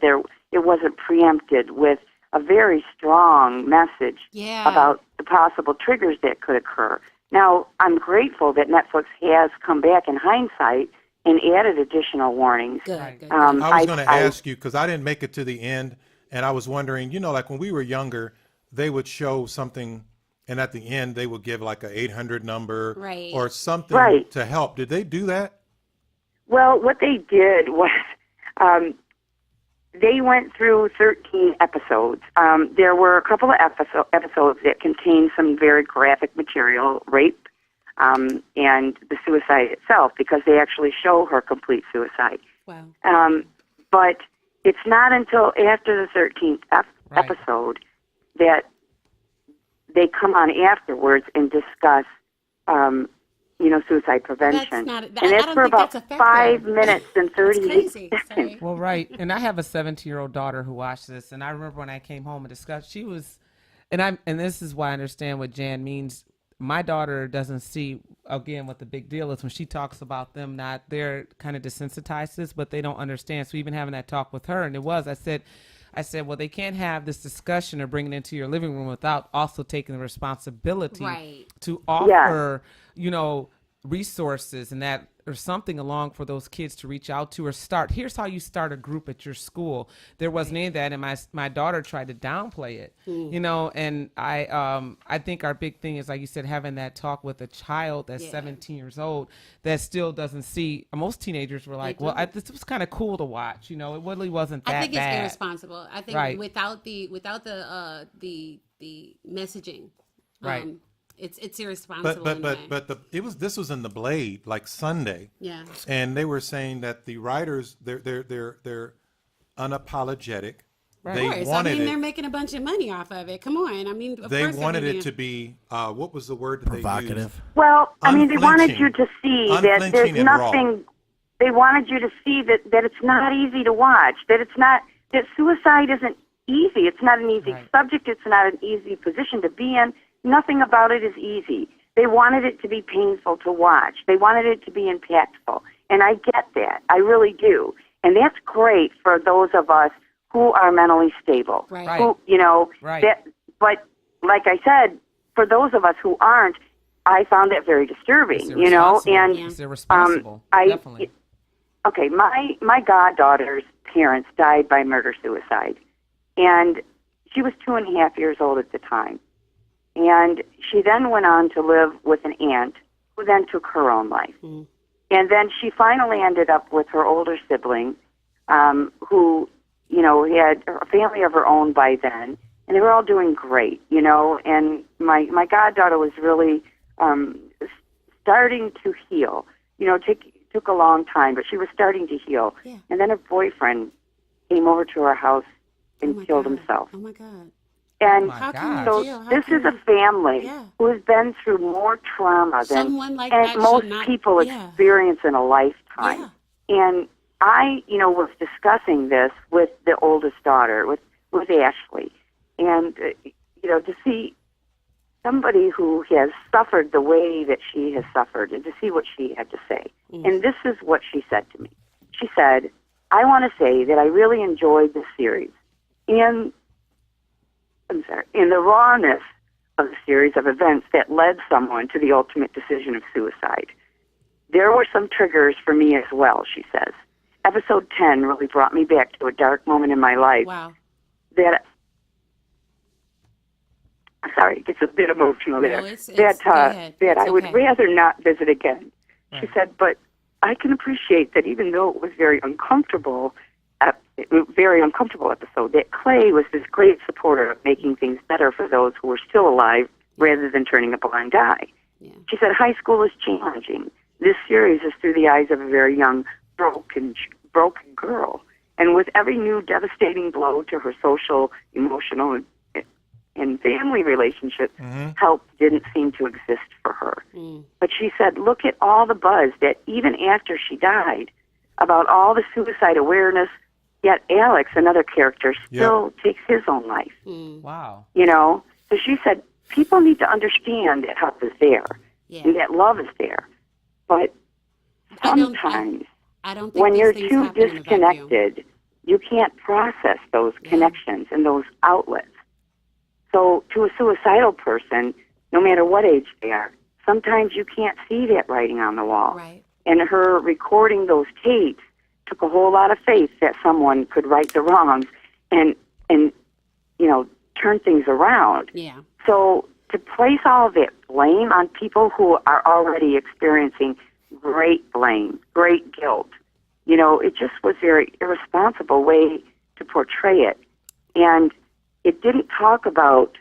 it wasn't preempted with a very strong message about the possible triggers that could occur. Now, I'm grateful that Netflix has come back in hindsight and added additional warnings. Good. I was going to ask you, because I didn't make it to the end, and I was wondering, like when we were younger, they would show something and at the end they would give like a 800 number Right. or something Right. to help. Did they do that? Well, what they did was they went through 13 episodes. There were a couple of episodes that contained some very graphic material, rape, and the suicide itself, because they actually show her complete suicide. Wow. But it's not until after the 13th episode that they come on afterwards and discuss, suicide prevention. That's not, and I that's don't for think about that's effective. 5 minutes and 38 crazy. seconds. Sorry. Well, right. And I have a 17-year-old daughter who watched this, and I remember when I came home and discussed, she was, and this is why I understand what Jan means. My daughter doesn't see, again, what the big deal is when she talks about them they're kind of desensitized to this, but they don't understand. So even having that talk with her, and I said, well, they can't have this discussion or bring it into your living room without also taking the responsibility Right. to offer, resources and that or something along for those kids to reach out to or start. Here's how you start a group at your school. There wasn't any of that, and my daughter tried to downplay it, and I think our big thing is, like you said, having that talk with a child that's 17 years old that still doesn't see. Most teenagers were like, well, this was kind of cool to watch. It really wasn't that bad. I think it's irresponsible. I think Right. without the messaging, Right. It's irresponsible. in a way. But this was in the Blade like Sunday. Yeah. And they were saying that the writers they're unapologetic. Right. They Of course. wanted they're it. making a bunch of money off of it. Come on. Of They course wanted they're it to be what was the word that they used? Provocative. Well, they wanted Unflinching. you to see that there's Unflinching and raw. nothing. They wanted you to see that it's not easy to watch. That suicide isn't easy. It's not an easy Right. subject. It's not an easy position to be in. Nothing about it is easy. They wanted it to be painful to watch. They wanted it to be impactful. And I get that. I really do. And that's great for those of us who are mentally stable. Right. Right. Who, Right. but like I said, for those of us who aren't, I found that very disturbing, It's and irresponsible. It's irresponsible. Definitely. Okay, my goddaughter's parents died by murder-suicide, and she was 2.5 years old at the time. And she then went on to live with an aunt who then took her own life. Mm. And then she finally ended up with her older sibling, who, had a family of her own by then, and they were all doing great, and my goddaughter was really starting to heal. Took a long time, but she was starting to heal. Yeah. And then her boyfriend came over to her house and my killed God. himself. Oh my God. And my How gosh. can so you deal? How this can is a you- family Yeah. who has been through more trauma than Someone like that should most not- people yeah. experience in a lifetime. Yeah. And I, was discussing this with the oldest daughter, with Ashley, and to see somebody who has suffered the way that she has suffered, and to see what she had to say. And this is what she said to me. She said, "I want to say that I really enjoyed the series, and in the rawness of the series of events that led someone to the ultimate decision of suicide. There were some triggers for me as well," she says. "Episode 10 really brought me back to a dark moment in my life Wow. that, sorry, it gets a bit emotional there, No, it's- go ahead. that It's I would okay. rather not visit again." She Right. said, "But I can appreciate that even though it was very uncomfortable episode, that Clay was this great supporter of making things better for those who were still alive rather than turning a blind eye." Yeah. She said, "High school is challenging. This series is through the eyes of a very young, broken girl. And with every new devastating blow to her social, emotional, and family relationships, help didn't seem to exist for her." But she said, "Look at all the buzz that even after she died, about all the suicide awareness, yet Alex, another character, still takes his own life." Wow. So she said, people need to understand that help is there, and that love is there. But sometimes I don't think when these you're things too happen in a vacuum. disconnected, you can't process those connections and those outlets. So to a suicidal person, no matter what age they are, sometimes you can't see that writing on the wall. Right. And her recording those tapes took a whole lot of faith that someone could right the wrongs and turn things around. Yeah. So to place all of that blame on people who are already experiencing great blame, great guilt, it just was a very irresponsible way to portray it. And it didn't talk about,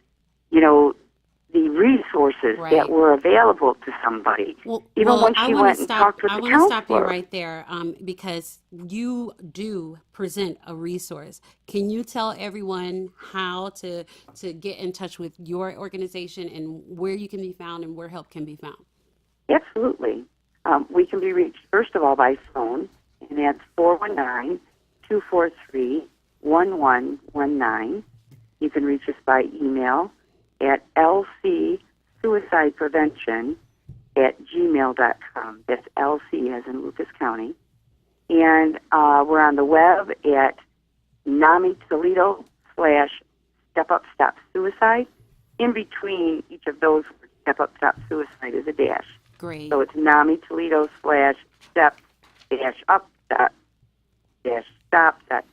the resources that were available to somebody. Even when she went and talked with the counselor. I want to stop you right there because you do present a resource. Can you tell everyone how to get in touch with your organization and where you can be found and where help can be found? Absolutely. We can be reached, first of all, by phone, and that's 419-243-1119. You can reach us by email at lcsuicideprevention@gmail.com. That's LC as in Lucas County. And we're on the web at NamiToledo/Step Up Stop Suicide. In between each of those, Step Up Stop Suicide is a dash. Great. So it's NamiToledo/Step-Up-Stop.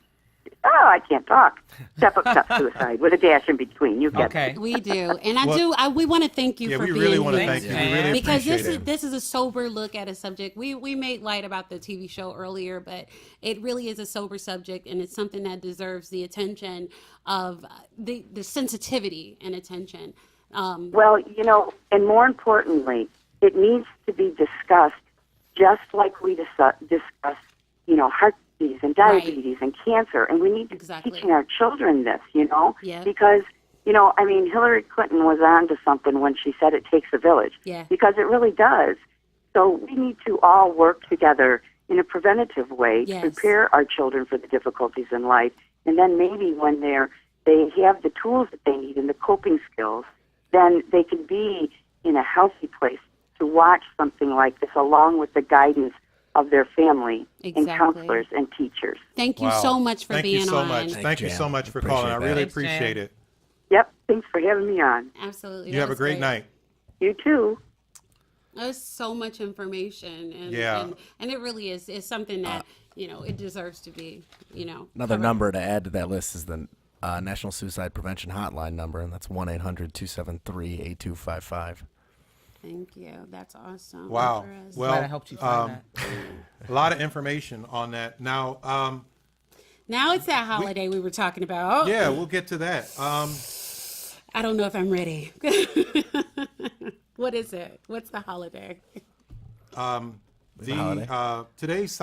I can't talk. Step Up Stop Suicide with a dash in between. You get it. We do, and we want to thank you for being here. Yeah, we really want to thank you. We really because appreciate it. this is a sober look at a subject. We made light about the TV show earlier, but it really is a sober subject, and it's something that deserves the attention of the sensitivity and attention. And more importantly, it needs to be discussed just like we discuss, heart disease and diabetes and cancer. And we need to be teaching our children this, because, Hillary Clinton was on to something when she said it takes a village, because it really does. So we need to all work together in a preventative way to prepare our children for the difficulties in life. And then maybe when they have the tools that they need and the coping skills, then they can be in a healthy place to watch something like this along with the guidance of their family and counselors and teachers. Thank you so much for being on. Thank you so much for calling. I really appreciate it. Yep. Thanks for having me on. Absolutely. You have a great night. You too. There's so much information, and it really is something that it deserves to be Another number to add to that list is the National Suicide Prevention Hotline number, and that's 1-800-273-8255. Thank you. That's awesome. Wow. Well, I helped you find that. A lot of information on that. Now it's that holiday we were talking about. Yeah, we'll get to that. I don't know if I'm ready. What is it? What's the holiday? Today's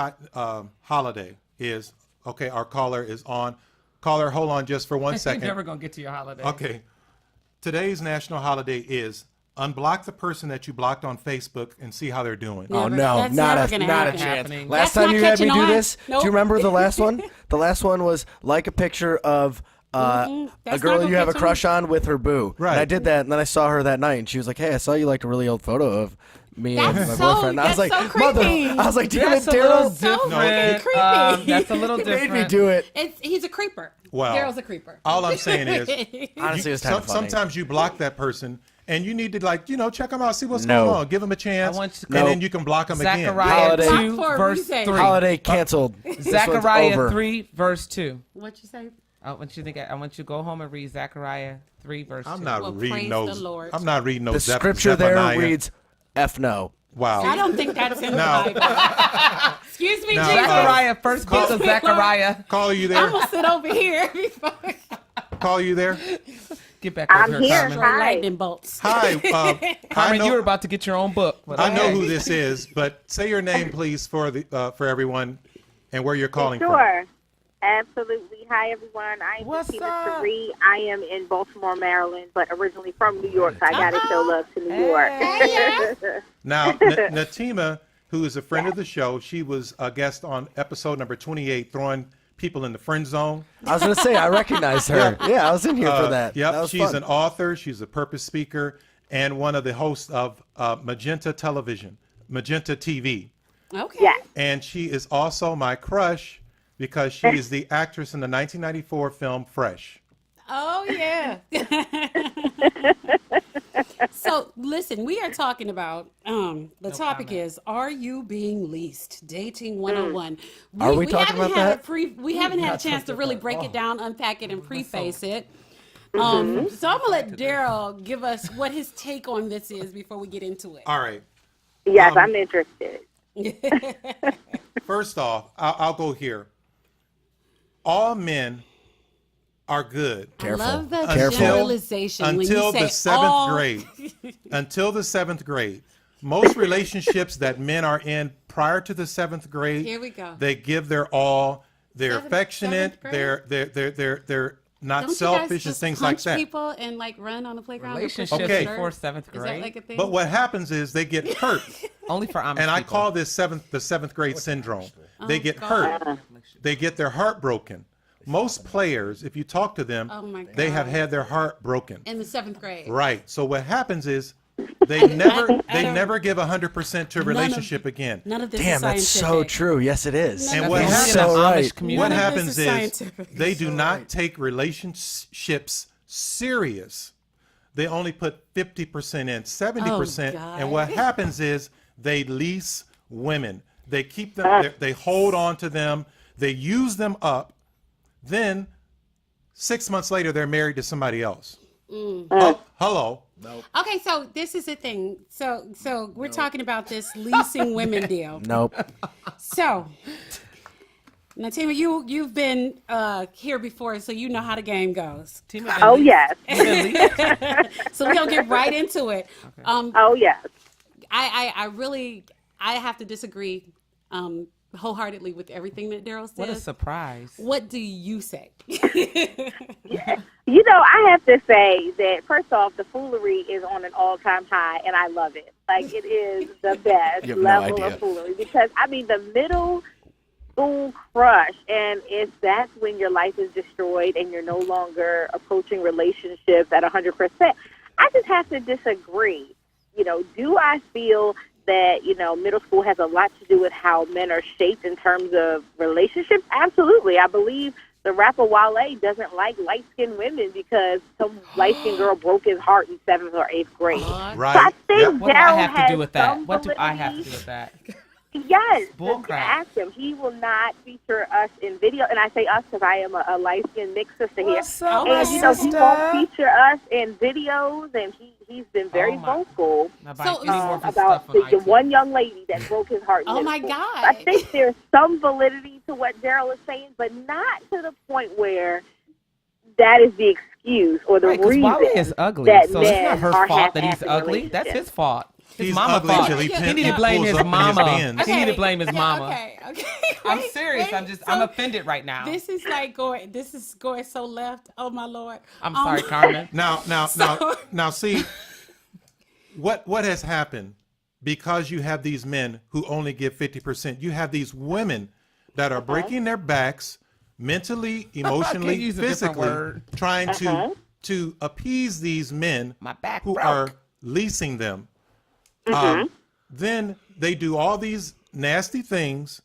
holiday is our caller is on. Caller, hold on just for 1 second. You're never gonna get to your holiday. Okay. Today's national holiday is unblock the person that you blocked on Facebook and see how they're doing. Oh no, not a chance. Happening. Last That's time you not had me catching do on. this, Nope. do you remember the last one? The last one was like a picture of a That's girl not you have a gonna crush on with her boo. Right. And I did that, and then I saw her that night, and she was like, "Hey, I saw you liked a really old photo of me and my boyfriend." And I was like, so creepy. I was like, damn it, That's a little Darryl. different. creepy. That's a little He different. made me do it. He's a creeper. Wow. Daryl's a creeper. All I'm saying is, Honestly, it's kind of funny. sometimes you block that person, and you need to check them out, see what's No. going on, give them a chance, I want you to and go then you can block them again. Zechariah Holiday. 2, Block for a verse reason. 3. Holiday canceled. This one's Zechariah over. 3, verse 2. What you say? I want you to go home and read Zechariah 3, verse 2. I'm not Well, reading praise those. the Lord. I'm not reading The those. scripture there Zephaniah. reads, F no. Wow. I don't think that's in the Now- Bible. Excuse me, Now, Jesus. Zechariah, first book of Zechariah. Caller, you I'm there? gonna sit over here before Caller, you there? Get back over I'm here, here. Carmen. Hi. lightning bolts. Hi. Carmen, I you were know, about to get your own book. But I know okay. who this is, but say your name, please, for everyone, and where you're calling from. Sure. Absolutely. Hi, everyone. I'm What's Tina up? Tariq. I am in Baltimore, Maryland, but originally from New York, so I got to show love to New York. Now, Natima, who is a friend of the show, she was a guest on episode number 28, throwing people in the friend zone. I was going to say, I recognize her. Yeah, I was in here for that. Yep, That was she's fun. an author, she's a purpose speaker, and one of the hosts of Magenta TV. Okay. Yes. And she is also my crush because she is the actress in the 1994 film Fresh. Oh yeah. So listen, we are talking about the topic is, are you being leased? Dating 101. Are we talking haven't about had that? we haven't had a chance to really break it down, unpack it, and preface it. So I'm gonna let Darryl give us what his take on this is before we get into it. All right. Yes, I'm interested. First off, I'll go here. All men are good I love the Until- generalization until when you the say 7th all. grade. Until the 7th grade. Most relationships that men are in prior to the 7th grade, Here we go. they give their all. They're Seventh affectionate. grade? They're not Don't you selfish guys and just things like punch that. people and like run on the playground? and push Relationships their Okay. shirt? before 7th Is that grade. like a thing? But what happens is they get hurt. Only for Amish And I people. call this the seventh grade syndrome. They get God. hurt. They get their heart broken. Most players, if you talk to them, Oh my they have God. had their heart broken. In the 7th grade. Right. So what happens is they never I don't- never give 100% to a None of- relationship again. None of this Damn, is that's scientific. so true. Yes, it is. None And of what this You're happens- is- so Amish right. community. What None of happens this is scientific. they do not take relationships serious. They only put 50% in, 70%. Oh, God. And what happens is they lease women. They keep them, they hold on to them, they use them up. Then 6 months later, they're married to somebody else. Oh, hello. Okay, so this is the thing. So we're talking about this leasing women deal. Nope. So, now Tima, you've been here before, so you know how the game goes. Tima Oh, been yes. So we're gonna get right into it. Oh, yes. I really have to disagree wholeheartedly with everything that Darryl says. What a surprise. What do you say? You know, I have to say that, first off, the foolery is on an all-time high, and I love it. Like, it is the best You have no level idea. of foolery. Because, I mean, the middle school crush, and that's when your life is destroyed and you're no longer approaching relationships at 100%. I just have to disagree. You know, do I feel that, you know, middle school has a lot to do with how men are shaped in terms of relationships? Absolutely. I believe the rapper Wale doesn't like light-skinned women because some light-skinned girl broke his heart in 7th or 8th grade. Right. So I think Yep. What do I Darryl have to has do with that? some What do I have to do validity. with that? Yes, bull just crap. ask him. He will not feature us in video, and I say us because I am a light-skinned mixed sister here. What's up, my And you know, he sister? won't feature us in videos, and he's been very Oh, my- vocal Now, buy So, any more of his about stuff on the iTunes. one young lady that broke his heart. in Oh, middle my school. God. I think there's some validity to what Darryl is saying, but not to the point where that is the excuse or the Right, 'cause reason Wale is ugly, that so it's men not her are fault that he's half-assing ugly. That's his relationships. fault. His He's mama ugly fault. till he He need to blame pulls his up in his mama. Benz. He need to blame his Okay, mama. Okay. I'm Wait, serious. wait. I'm So offended right now. This is like going. This is going so left. Oh my Lord. I'm sorry, Carmen. Now, see, what has happened because you have these men who only give 50%. You have these women that are breaking their backs mentally, emotionally, use a different physically, word. trying to appease these men My back who broke. are leasing them. Then they do all these nasty things.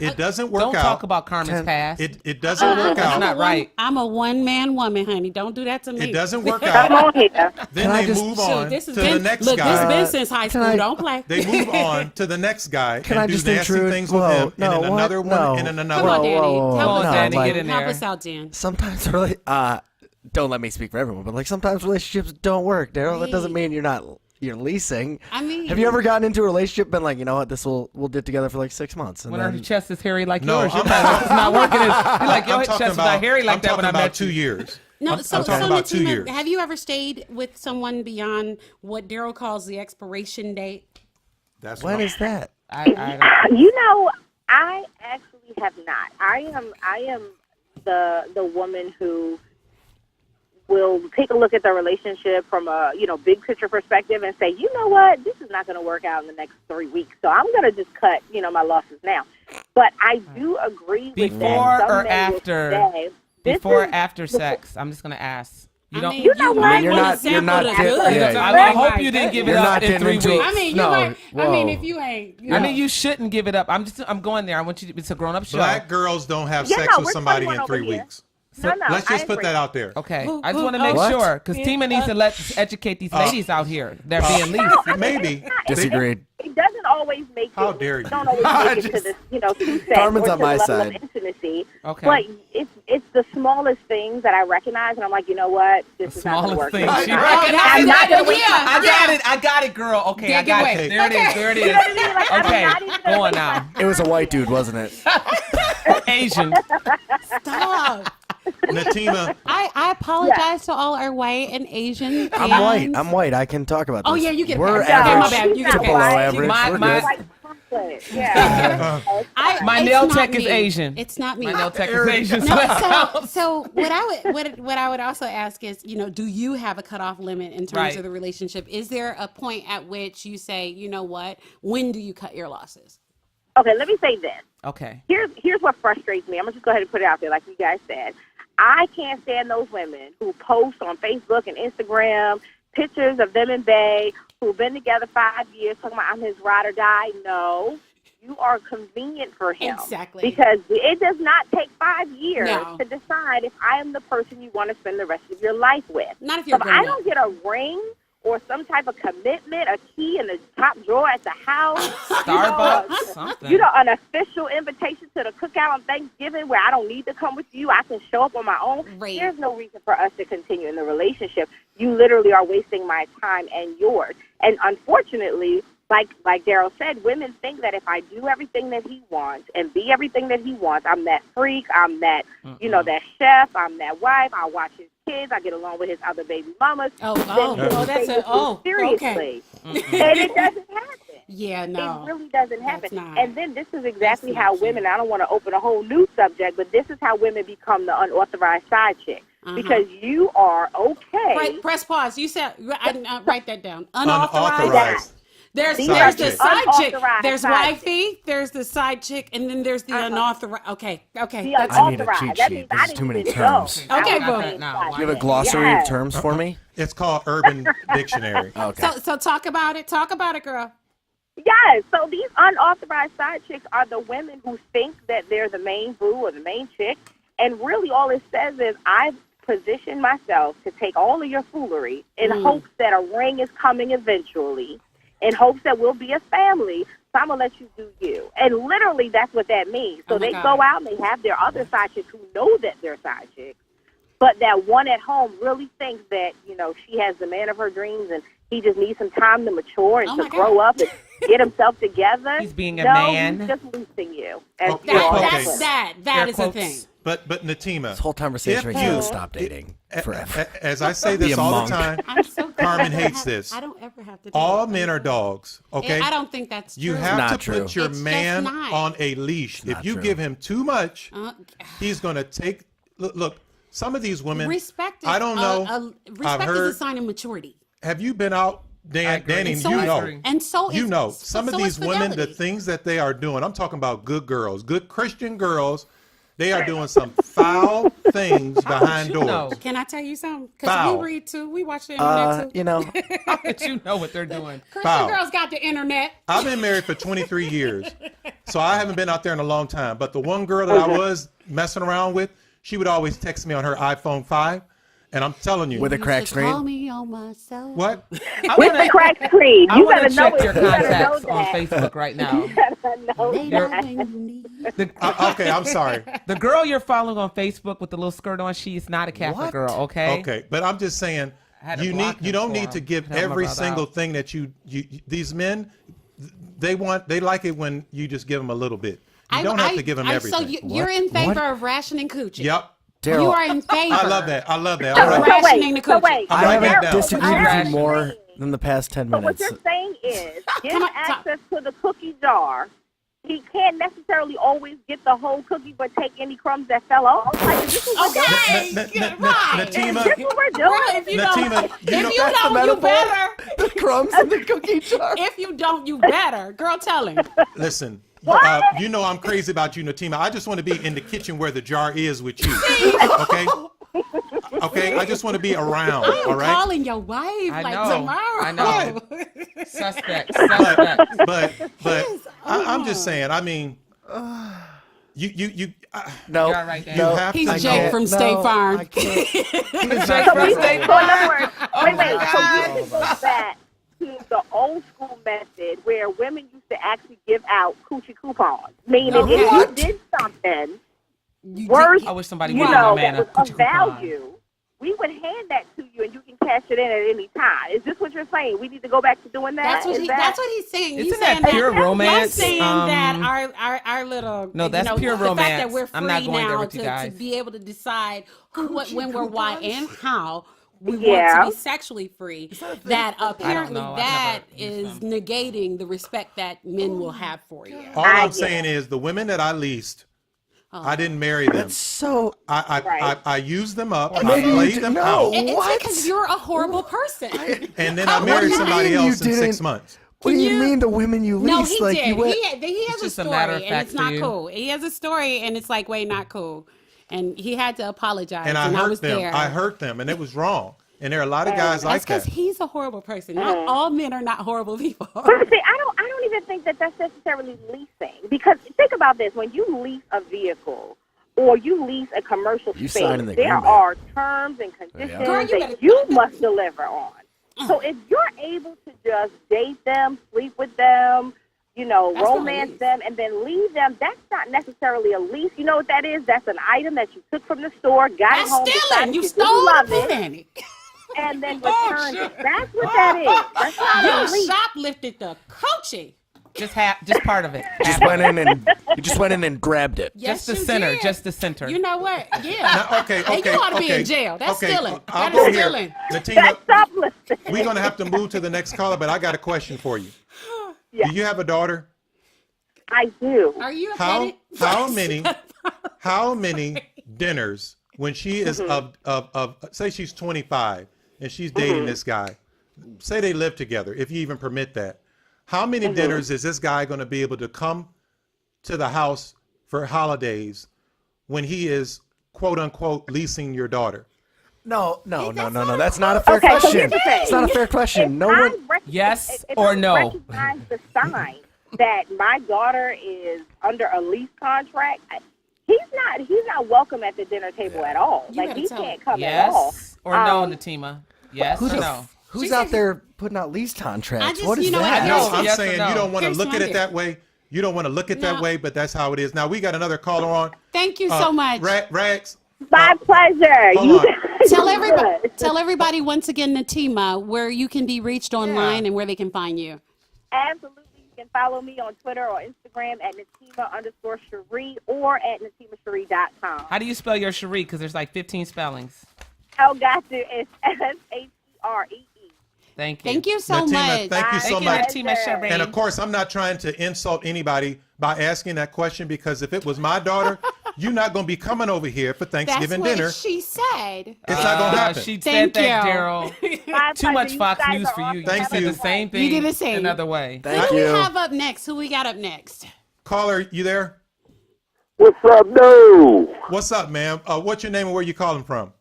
It doesn't work Don't out. talk about Carmen's past. It doesn't work That's out. not right. I'm a one-man woman, honey. Don't do that to me. It doesn't work Come out. on here. Then Can I they just- move Shoot, on this to has the been, next look, this has guy. been since high can school. I- Don't play. They move on to the next guy Can and I do just nasty intrude? things with Whoa, him, no, and then another what? one, No. and then another Come on, one. Danny. Help Come on, us Danny, out. get in Help there. us out, Jen. Sometimes really, don't let me speak for everyone, but like sometimes relationships don't work, Darryl. That doesn't mean you're leasing. I mean- have you ever gotten into a relationship, been like, you know what, we'll get together for like 6 months, and When her then chest is hairy like No, yours, you're I'm probably like, it's not working. You're like, your I'm chest talking is not hairy like I'm that when talking I about met 2 you. years. No, I'm talking about 2 years. Have you ever stayed with someone beyond what Darryl calls the expiration date? That's when right. is that? I don't. You know, I actually have not. I am the woman who will take a look at the relationship from a big picture perspective and say, you know what, this is not going to work out in the next 3 weeks, so I'm going to just cut my losses now. But I do agree with Before that. Some or men will after? say, this Before or is- after sex? I'm just gonna ask. You I don't. mean, You know you what? might You're want not- to you're sample not the getting- goods. yeah, I Oh, hope my you didn't give it You're goodness. up not in getting 3 into- weeks. I mean, you No, might. I mean, whoa. if you ain't. I mean, you shouldn't give it up. I'm going there. I want you to. It's a grown-up show. Black girls don't have Yeah, sex no, with we're somebody 21 in 3 over here. weeks. No. Let's just I put agree. that out there. Okay, Who- I just who- want to make oh, sure because Tima needs to educate these ladies out here. They're being leased. Maybe. Disagreed. It doesn't always make it. How dare you. Don't always make it to this, to sex Carmen's or on to my the level side. of intimacy. Okay. But it's the smallest things that I recognize, and I'm like, you know what? This is not going to Smallest work. thing. She I'm recognized not it. going to waste Yeah. my time. I got it, girl. Okay, I Dig it got away. it. There it is. There it You know what I is. mean? Like, I'm Okay, not even gonna go on waste now. It was a white dude, wasn't it? Asian. Stop. Natima, I apologize to all our white and Asian I'm fans. white. I'm white. I can talk about this. Oh, yeah, you get a We're pass. Okay, my average bad. You get to a below pass. average. We're good. like chocolate. Yeah. My It's nail not tech is me. Asian. It's not me. My nail tech is Asian. So what I would also ask is, do you have a cutoff limit in terms Right. of the relationship? Is there a point at which you say, you know what, when do you cut your losses? Okay, let me say this. Okay. Here's what frustrates me. I'm gonna just go ahead and put it out there, like you guys said. I can't stand those women who post on Facebook and Instagram pictures of them and Bay who've been together 5 years, talking about I'm his ride or die. No, you are convenient for him. Exactly. Because it does not take 5 years No. to decide if I am the person you want to spend the rest of your life with. Not if So you're if grown I up. don't get a ring or some type of commitment, a key in the top drawer at the house, Starbucks. Something. an official invitation to the cookout on Thanksgiving where I don't need to come with you. I can show up on my own. Right. There's no reason for us to continue in the relationship. You literally are wasting my time and yours. And unfortunately, like Darryl said, women think that if I do everything that he wants and be everything that he wants, I'm that freak, I'm that, that chef, I'm that wife, I watch his kids, I get along with his other baby mamas. Seriously. And it doesn't happen. Yeah, no. It really doesn't happen. That's not- And then this is exactly how women, I don't want to open a whole new subject, but this is how women become the unauthorized side chick. Because you are okay. Right, press pause. You said, write that down. Unauthorized. unauthorized. There's These the are side chick. unauthorized There's side wifey. There's the side chick, and then there's the unauthorized. Okay. The I need a unauthorized. cheat That sheet. means I There's didn't too many even terms. know. Okay, I boom. was Now, inside. Do you have a glossary Yes. of terms for me? it's called Urban Dictionary. Okay. So talk about it. Talk about it, girl. Yes, so these unauthorized side chicks are the women who think that they're the main boo or the main chick, and really all it says is I've positioned myself to take all of your foolery in hopes that a ring is coming eventually, in hopes that we'll be a family, so I'm going to let you do you. And literally that's what that means. So Oh my they God. go out and they have their other side chicks who know that they're side chicks, but that one at home really thinks that, she has the man of her dreams and he just needs some time to mature and Oh to my God. grow up and get himself together. He's being a no, man. he's just loosing you. And Okay. you're all Okay. over. That Air is the quotes. thing. But Natima, This whole conversation If makes me want you- to stop dating forever. as I say Be this a all monk. the time, I'm so glad Carmen I don't hates have- this. I don't ever have to. Do All it. men are dogs. Okay. I don't think that's true. You have Not to true. put your It's just man not. on a leash. If not you true. give him too much, Uh, he's going to take. Look, some of these women. respect. Is, I don't know. respect I've is heard. a sign of maturity. Have you been out, Danny? And so You is- know. And so You is, know, some of so these is women, the fidelity. things that they are doing, I'm talking about good girls, good Christian girls, they are doing some foul things behind you doors. know? Can I tell you something? Foul. Because we read too. We watch the internet too. How did you know what they're doing? Christian Foul. girls got the internet. I've been married for 23 years, so I haven't been out there in a long time. But the one girl that I was messing around with, she would always text me on her iPhone 5, and I'm telling you. With a cracked Used to Call screen? me on myself. What? I With wanna- the crack screen. I You want better to know check it. your You better know contacts on that. Facebook right now. You better know Later that. when you need. Okay, I'm sorry. The girl you're following on Facebook with the little skirt on, she's not a Catholic What? girl, okay? Okay, but I'm just saying, had to you block you him don't for need him. to give Help my every brother single out. thing that you these men, they like it when you just give them a little bit. You don't have to give them everything. So you're in favor of rationing coochie. Yep. Daryl, You are in favor. I love that. I love that. So All right. rationing the So coochie. wait. I'm I writing haven't that down. disagreed with you Rationing. more than the past 10 So what minutes. you're saying is, give Come him on, access to the cookie jar. He can't necessarily always get the whole cookie, but take any crumbs that fell off. Like, is this what we're doing? Okay, Right. Is this Natima, what we're doing? Right, if you Natima, don't, you if know- you That's the don't, you metaphor? better. The crumbs in the cookie jar. If you don't, you better. Girl, tell him. listen. What? You know I'm crazy about you, Natima. I just want to be in the kitchen where the jar is with you. Okay? Okay? I just want to be around, all I'm right? calling your wife I like know. tomorrow. I know. Suspect. Suspect. But I'm just saying, I mean, No, You're all right, Dan. you have He's to Jake know. from State Farm. I can't. Jake from So State in Farm. other words, wait. my So God. you can go back to the old school method where women used to actually give out coochie coupons, meaning Okay. if you What? did something You worth, I wish somebody you would give know, my man that a was coochie of coupon. value, we would hand that to you and you can cash it in at any time. Is this what you're saying? We need to go back to doing that? That's what he's saying. Isn't He's that saying pure that, romance? He's saying that our little No, that's pure the fact that romance. we're free I'm not going there now with you to guys. be able to decide who, what, when, where, why, and how we want Yeah. to be sexually free. That apparently know. I've that never is used them. negating the respect that men will have for you. All I'm saying is the women that I leased, I didn't marry them. That's so. I used them up. I Maybe you played did- them no. out, It's What? because you're a horrible person. and then I married do you somebody mean you else in 6 didn't- months. What do you you- mean the women you No, leased? he like did. you went. He has a just a story, matter of and fact it's for not you. cool. He has a story, and it's like way not cool. And he had to apologize. And I was hurt them. there. I hurt them, and it was wrong. And there are a lot of guys like That's because that. he's a horrible person. Not all men are not horrible people. But see, I don't even think that that's necessarily leasing. Because think about this. When you lease a vehicle or you lease a commercial You space, sign an there agreement. are terms and conditions Girl, you that better- you must deliver on. So if you're able to just date them, sleep with them, That's not a romance lease. them, and then leave them, that's not necessarily a lease. You know what that is? That's an item that you took from the store, got That's it home, stealing. decided You you stole didn't love the it, penny. and then Oh, returned shit. it. That's what that is. That's not a You lease. shoplifted the coochie. Just part of it. Just went in and you just went in and grabbed it. Yes, Just the you center. did. Just the center. You know what? Yeah. Now, okay, And okay, you ought to be okay, in jail. That's okay, stealing. I'll That go is here. stealing. Natima, That's shoplifting. we're going to have to move to the next caller, but I got a question for you. Yeah. Do you have a daughter? I do. Are you How offended? how many dinners when she is of say she's 25 and she's dating this guy, say they live together, if you even permit that, how many dinners is this guy going to be able to come to the house for holidays when he is quote unquote leasing your daughter? No. that's That's not a fair Okay, so question. here's the thing. It's not a fair question. No I one. Yes if or I no? recognize the sign that my daughter is under a lease contract. He's not welcome at the dinner table at all. You Like gotta he tell can't come at all. Yes or no, Natima? Yes Who or the no? Who's She out said- there putting out lease contracts? I just- What is you know what, that? No, Yes. I'm Yes or saying no? you don't want to Here's look my at it deal. that way. You don't want to look at it that No. way, but that's how it is. Now we got another caller on. Thank you so much. Rags. My pleasure. Hold You on. guys Tell are everybody, good. tell everybody once again, Natima, where you can be reached online and where they can find you. Absolutely. You can follow me on Twitter or Instagram at Natima_Cherie or at NatimaCherie.com. How do you spell your Cherie? Because there's like 15 spellings. Oh, got you. It's SHEREE. Thank you. Thank you so Natima, much. thank you so Thank you, much. Natima Cherie. And of course, I'm not trying to insult anybody by asking that question, because if it was my daughter, you're not going to be coming over here for That's Thanksgiving what dinner. she said. It's not going to happen. She Thank said that, you. Daryl. My Too much pleasure. Fox guys News are for you. awesome. You Thank said you. the same thing You did the same. another way. Thank Who do we you. have up next? Who we got up next? Caller, you there? What's up, dude? What's up, ma'am? What's your name and where you calling from?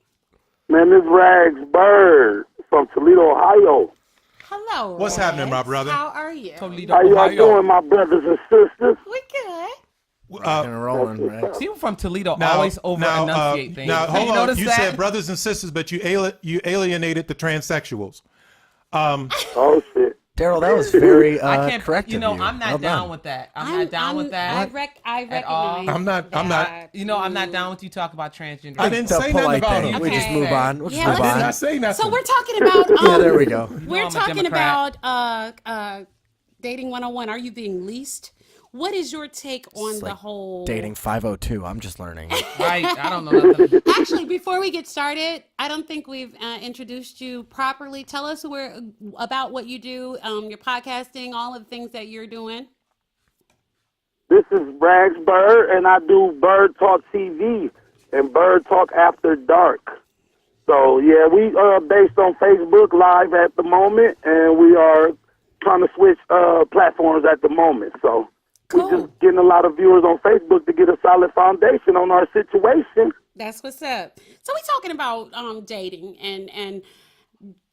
Man, this Rags Bird from Toledo, Ohio. Hello. What's Rex. happening, my brother? How are you? Toledo, How y'all Ohio. doing, my brothers and sisters? We good. Rocking and rolling, right? People from Toledo always over enunciate things. Now, Have hold you on. noticed You that? said brothers and sisters, but you alienated the transsexuals. Oh, shit. Daryl, that was very I can't. correct You of know, you. I'm not Well down done. with that. I'm not down with I that. recognize. all. I'm not. You know, I'm not down with you talking about transgender. I didn't The say nothing polite about thing. them. We just Okay. move on. We'll just Yeah, move I did on. not say nothing. So we're talking about. Yeah, there we go. We're I'm a talking Democrat. about dating 101. Are you being leased? What is your take on the like whole Dating 502. I'm just learning. Right? I don't know nothing. Actually, before we get started, I don't think we've introduced you properly. Tell us about what you do, your podcasting, all of the things that you're doing. This is Rags Bird, and I do Bird Talk TV and Bird Talk After Dark. So, yeah, we are based on Facebook Live at the moment, and we are trying to switch platforms at the moment. So Cool. we're just getting a lot of viewers on Facebook to get a solid foundation on our situation. That's what's up. So we're talking about dating, and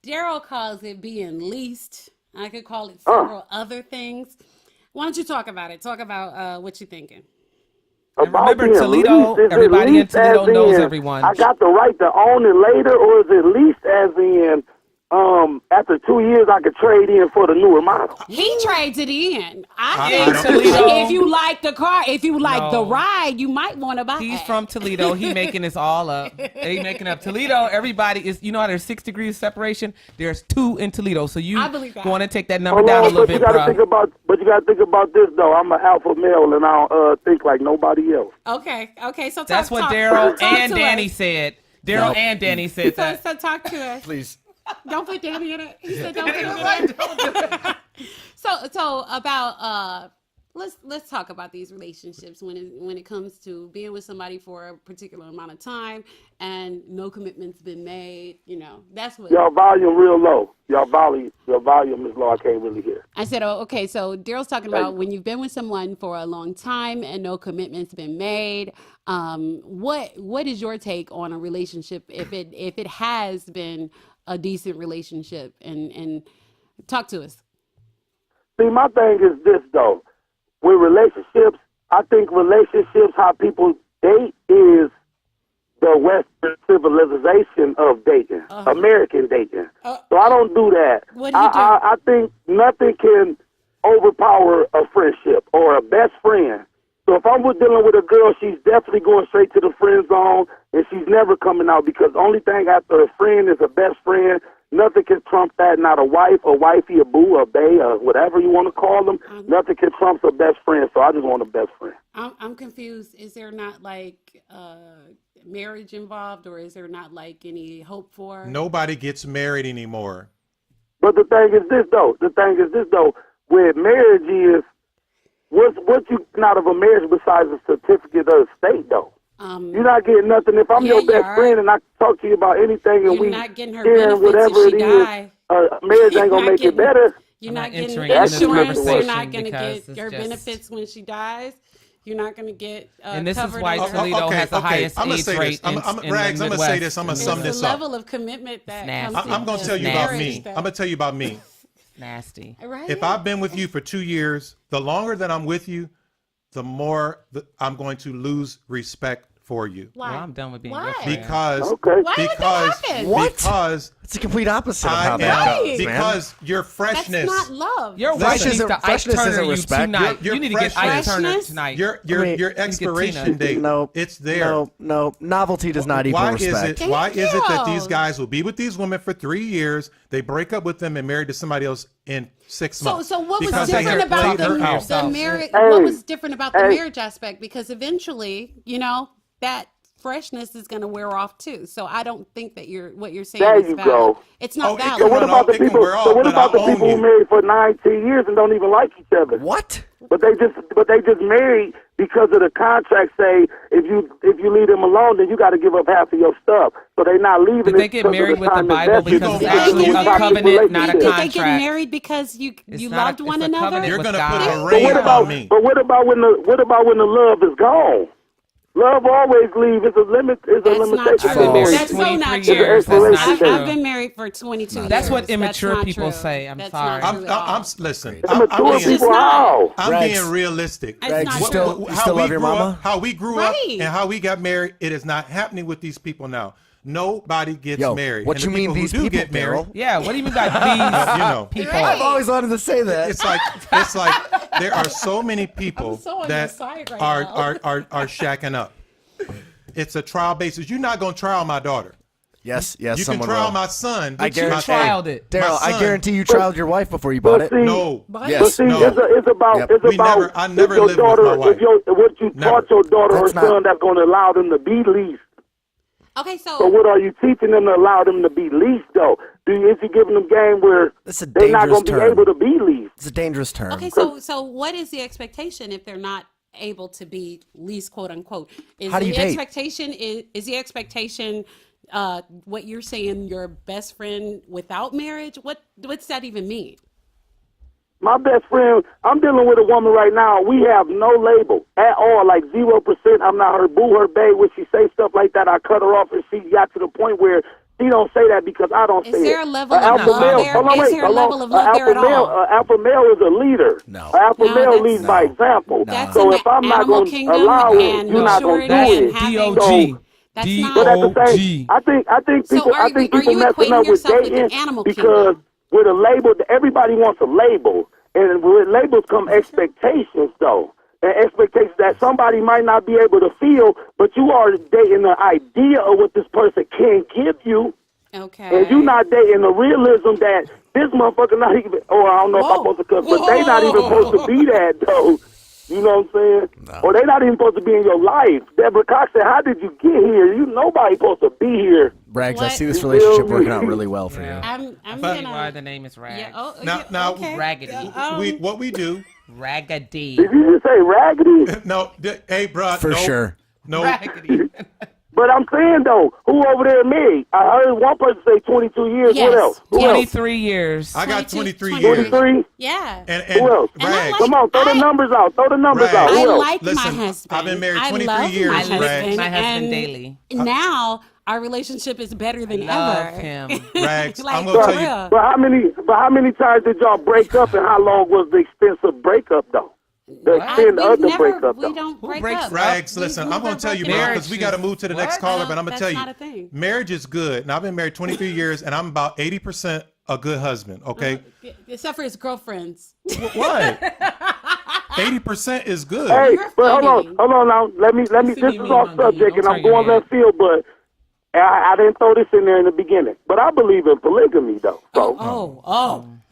Darryl calls it being leased. I could call it several other things. Why don't you talk about it? Talk about what you're thinking. And about remember, being Toledo, leased? Is everybody it in leased Toledo as knows in, everyone. I got the right to own it later, or is it leased as in after 2 years I could trade in for the newer model? He trades it in. I I don't- think Toledo. if you like the car, if you like the No. ride, you might want to buy He's it. from Toledo. He making this all up. He making up Toledo. Everybody is. You know how there's 6 degrees of separation. There's 2 in Toledo. So you I believe that. going to take that number Hold down a on, little but you bit, gotta bro. think about, this though. I'm an alpha male, and I don't think like nobody else. Okay. So That's what talk Darryl talk and to Danny us. said. Daryl and Danny said So, that. so talk to us. Please. Don't put Danny in it. He said don't put him in it. So about let's talk about these relationships when it comes to being with somebody for a particular amount of time and no commitment's been made. You know, that's what Y'all volume real low. Your volume is low. I can't really hear. I said. Oh, okay. So Daryl's talking about when you've been with someone for a long time and no commitment's been made. What is your take on a relationship if it has been a decent relationship and talk to us. See, my thing is this though. With relationships, I think relationships, how people date is the Western civilization of dating, American dating. So I don't do that. What do you do? I think nothing can overpower a friendship or a best friend. So if I'm dealing with a girl, she's definitely going straight to the friend zone, and she's never coming out because the only thing after a friend is a best friend. Nothing can trump that. Not a wife, a wifey, a boo, a bae, or whatever you want to call them. Nothing can trump a best friend. So I just want a best friend. I'm confused. Is there not like marriage involved, or is there not like any hope for? Nobody gets married anymore. But the thing is this though. With marriage is what you get out of a marriage besides a certificate of estate though. You're not getting nothing. If I'm your best friend and I talk to you about anything and You're not getting her sharing benefits whatever if she it is, die. marriage ain't gonna make it better. You're not getting entering into insurance. this You're conversation not going to because get it's your just- benefits when she dies. You're not going to get And this is covered why under- Toledo has the highest I'ma age say rate this. I'm in Rags, the I'm gonna say Midwest. this. I'm gonna It's sum the this up. level of commitment that nasty. comes I'm gonna with tell you about marriage me. that- I'm gonna tell you about me. Nasty. Right? If I've been with you for 2 years, the longer that I'm with you, the more I'm going to lose respect for you. Why? Well, I'm done with being Why? your friend. Because Okay. Why would that because happen? What? because It's the complete opposite of I how that am goes, man. because your That's freshness. not love. Your Listen, wife needs isn't- to Ike freshness Turner isn't you respect. tonight. Your You need to get Ike freshness- Turner tonight. Your Wait, your Tina. expiration date. No, It's there. No, novelty does not equal Why respect. is it? Why is it that you. these guys will be with these women for 3 years? They break up with them and married to somebody else in 6 months. So what was because they different have about played her out. the marriage? Hey, What was different about the hey. marriage aspect? Because eventually, that freshness is going to wear off too. So I don't think that what you're saying There is you valid. go. It's not Oh, it valid. can So what run about off, the it can people? wear off, So what but about the I own people you. who married for 19 years and don't even like each other? What? But they just married because of the contract. Say if you leave them alone, then you got to give up half of your stuff. So they're not leaving. Did it they get because of married the with the time Bible invested. because it's It's actually a a toxic covenant, not a relationship. Did they get contract. married because you It's loved not- one it's a another? covenant You're with gonna God. put a But ring what about on me. what about when the love is gone? Love always leaves. It's a limit. It's a That's not limitation. true. I've been married That's so 23 not years. true. That's not I've- true. I've been married for 22 years. That's what immature not people true. say. I'm That's sorry. not true at all. Listen. Immature I'm It's just people not. how? I'm Rex. being realistic. It's Rex, not you true. still- you how still we love your grew mama? up, how we grew up, Right. and how we got married. It is not happening with these people now. Nobody gets Yo, married. what And you the mean people who these do people, get married? Darryl? Yeah, what do you mean by these You know. people? I've always wanted to say that. It's like there are so many people I'm so on your that side right are, now. are shacking up. It's a trial basis. You're not gonna trial my daughter. Yes, You can someone trial will. my son. I guarantee. my- trialed it. Daryl, my I son. guarantee you trialed your wife before you bought But it. see, No. But Yes. see, No. it's about Yep. it's We about never- I if never your lived with daughter, my wife. what you Never. taught your daughter or That's not- son that's going to allow them to be leased. Okay, So what are you teaching them to allow them to be leased though? Is you giving them game where That's a they're not dangerous going to be term. able to be leased? It's a dangerous term. Okay, so what is the expectation if they're not able to be leased, quote unquote? Is How do you the date? expectation is the expectation what you're saying, your best friend without marriage? What's that even mean? My best friend, I'm dealing with a woman right now. We have no label at all, like 0%. I'm not her boo, her babe. When she say stuff like that, I cut her off, and she got to the point where He don't say that because I don't say it. Is there a level of alpha love male, there? hold on, Is there a level of love there at all? Alpha male is a leader. No. An alpha No, male that's- leads by example. That's So in if the I'm not animal going to kingdom allow it, and you're not going to maturity do and it. having- D-O-G. That's D-O-G. not. But at the same, I think So people, are I think you people messing equating up with yourself with dating the animal because kingdom? with a label, everybody wants a label, and with labels come expectations, though. And expectations that somebody might not be able to feel, but you are dating the idea of what this person can give you. Okay. And you not dating the realism that this motherfucker not even, or I don't know if I'm supposed to cuss, but they not even supposed to be that, though. You know what I'm saying? No. Or they not even supposed to be in your life. Deborah Cox said, how did you get here? Nobody supposed to be here. Braggs, I What? see this relationship working out really well for you. I'm But- gonna. Why the name is Rags. Yeah, oh, Now- yeah, now- okay. Raggedy. What we do? Raggedy. Did you just say raggedy? No, hey, bro. For sure. No, Raggedy. But I'm saying, though, who over there married? I heard one person say 22 years. Yes. What else? Who else? 23 years. I got 23 23. years. 23? Yeah. And Who else? And I Rags. like- Come on, throw the numbers out. Throw the numbers Rags. out. I Who else? like my Listen, husband. I've been married I 23 love years, My Rags. husband, My husband and daily. Now our relationship is better than Love ever. him. Rags, Like, I'm gonna for tell you. real. But how many times did y'all break up, and how long was the extensive breakup, though? The extend of the breakup, we though. don't break breaks up. up? Rags, We- listen, we I'm going never to tell you, break bro, up. because we got to move to the next What? caller, No, but I'm going to that's tell you, not a thing. marriage is good. Now, I've been married 23 years, and I'm about 80% a good husband, okay? Except for his girlfriends. What? 80% is good. Hey, You're but funny. hold on now. Let me. see This me is lean off on subject, you. and Don't I'm turn your going left field, but I didn't throw this in there in the beginning. But I believe in polygamy, though. So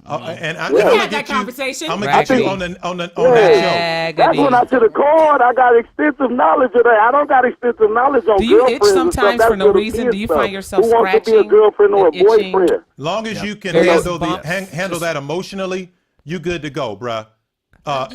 And I'm We going had to that get you. conversation. I'm going to get you on Raggedy. that show. that's Raggedy. when I should have called. I got extensive knowledge of that. I don't got extensive knowledge on Do you itch girlfriends and stuff. sometimes That's for no for the reason? kids Do you stuff. find yourself Who wants to be a scratching girlfriend or a and itching? boyfriend? Long as you can Various handle bumps. handle that emotionally, you good to go, bruh.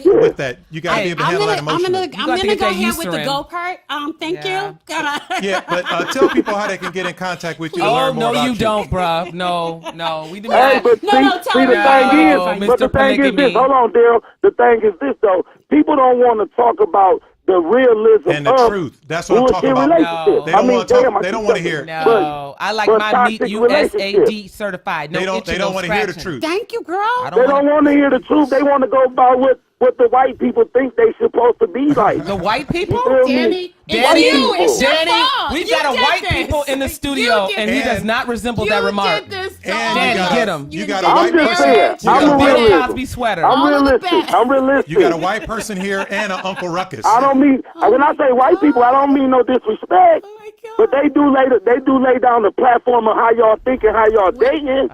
With that, you got to be able to handle that I'm emotionally. gonna got to get go that ahead with the Eucerin. go part. Thank Yeah. you. Gotta- Yeah, but tell people how they can get in contact with you and Oh, learn more no, about you don't, bruh. No. We do Hey, not. but No, see, no, tell see, the me. thing is, No, but the Mr. thing is this. Polygamy. Hold on, Darryl. The thing is this, though. People don't want to talk about the realism And the of truth. That's what I'm talking bullshit about. relationships. They don't wanna talk- damn, I they don't keep wanna saying- hear it. No, I like but my meat toxic USAD relationships. certified. No They don't. itching, They don't no want to hear the scratching. truth. Thank you, girl. I They don't want to hear the truth. They want to go by what the white people think they supposed to be like. The white people? You feel me? Danny, it's Danny, you. It's your Danny, fault. we've You got a did white this. people in the studio, You did and he this. does not resemble You that remark. did this to And all Danny, of us. get him. You got a I'm white just person. saying. You I'm got a a Bill realist. Cosby sweater. I'm All of the realistic. best. I'm realistic. You got a white person here and an Uncle Ruckus. I don't mean when I say white people, I don't mean no disrespect. Oh my God. But they do lay down the platform of how y'all think and how y'all dating.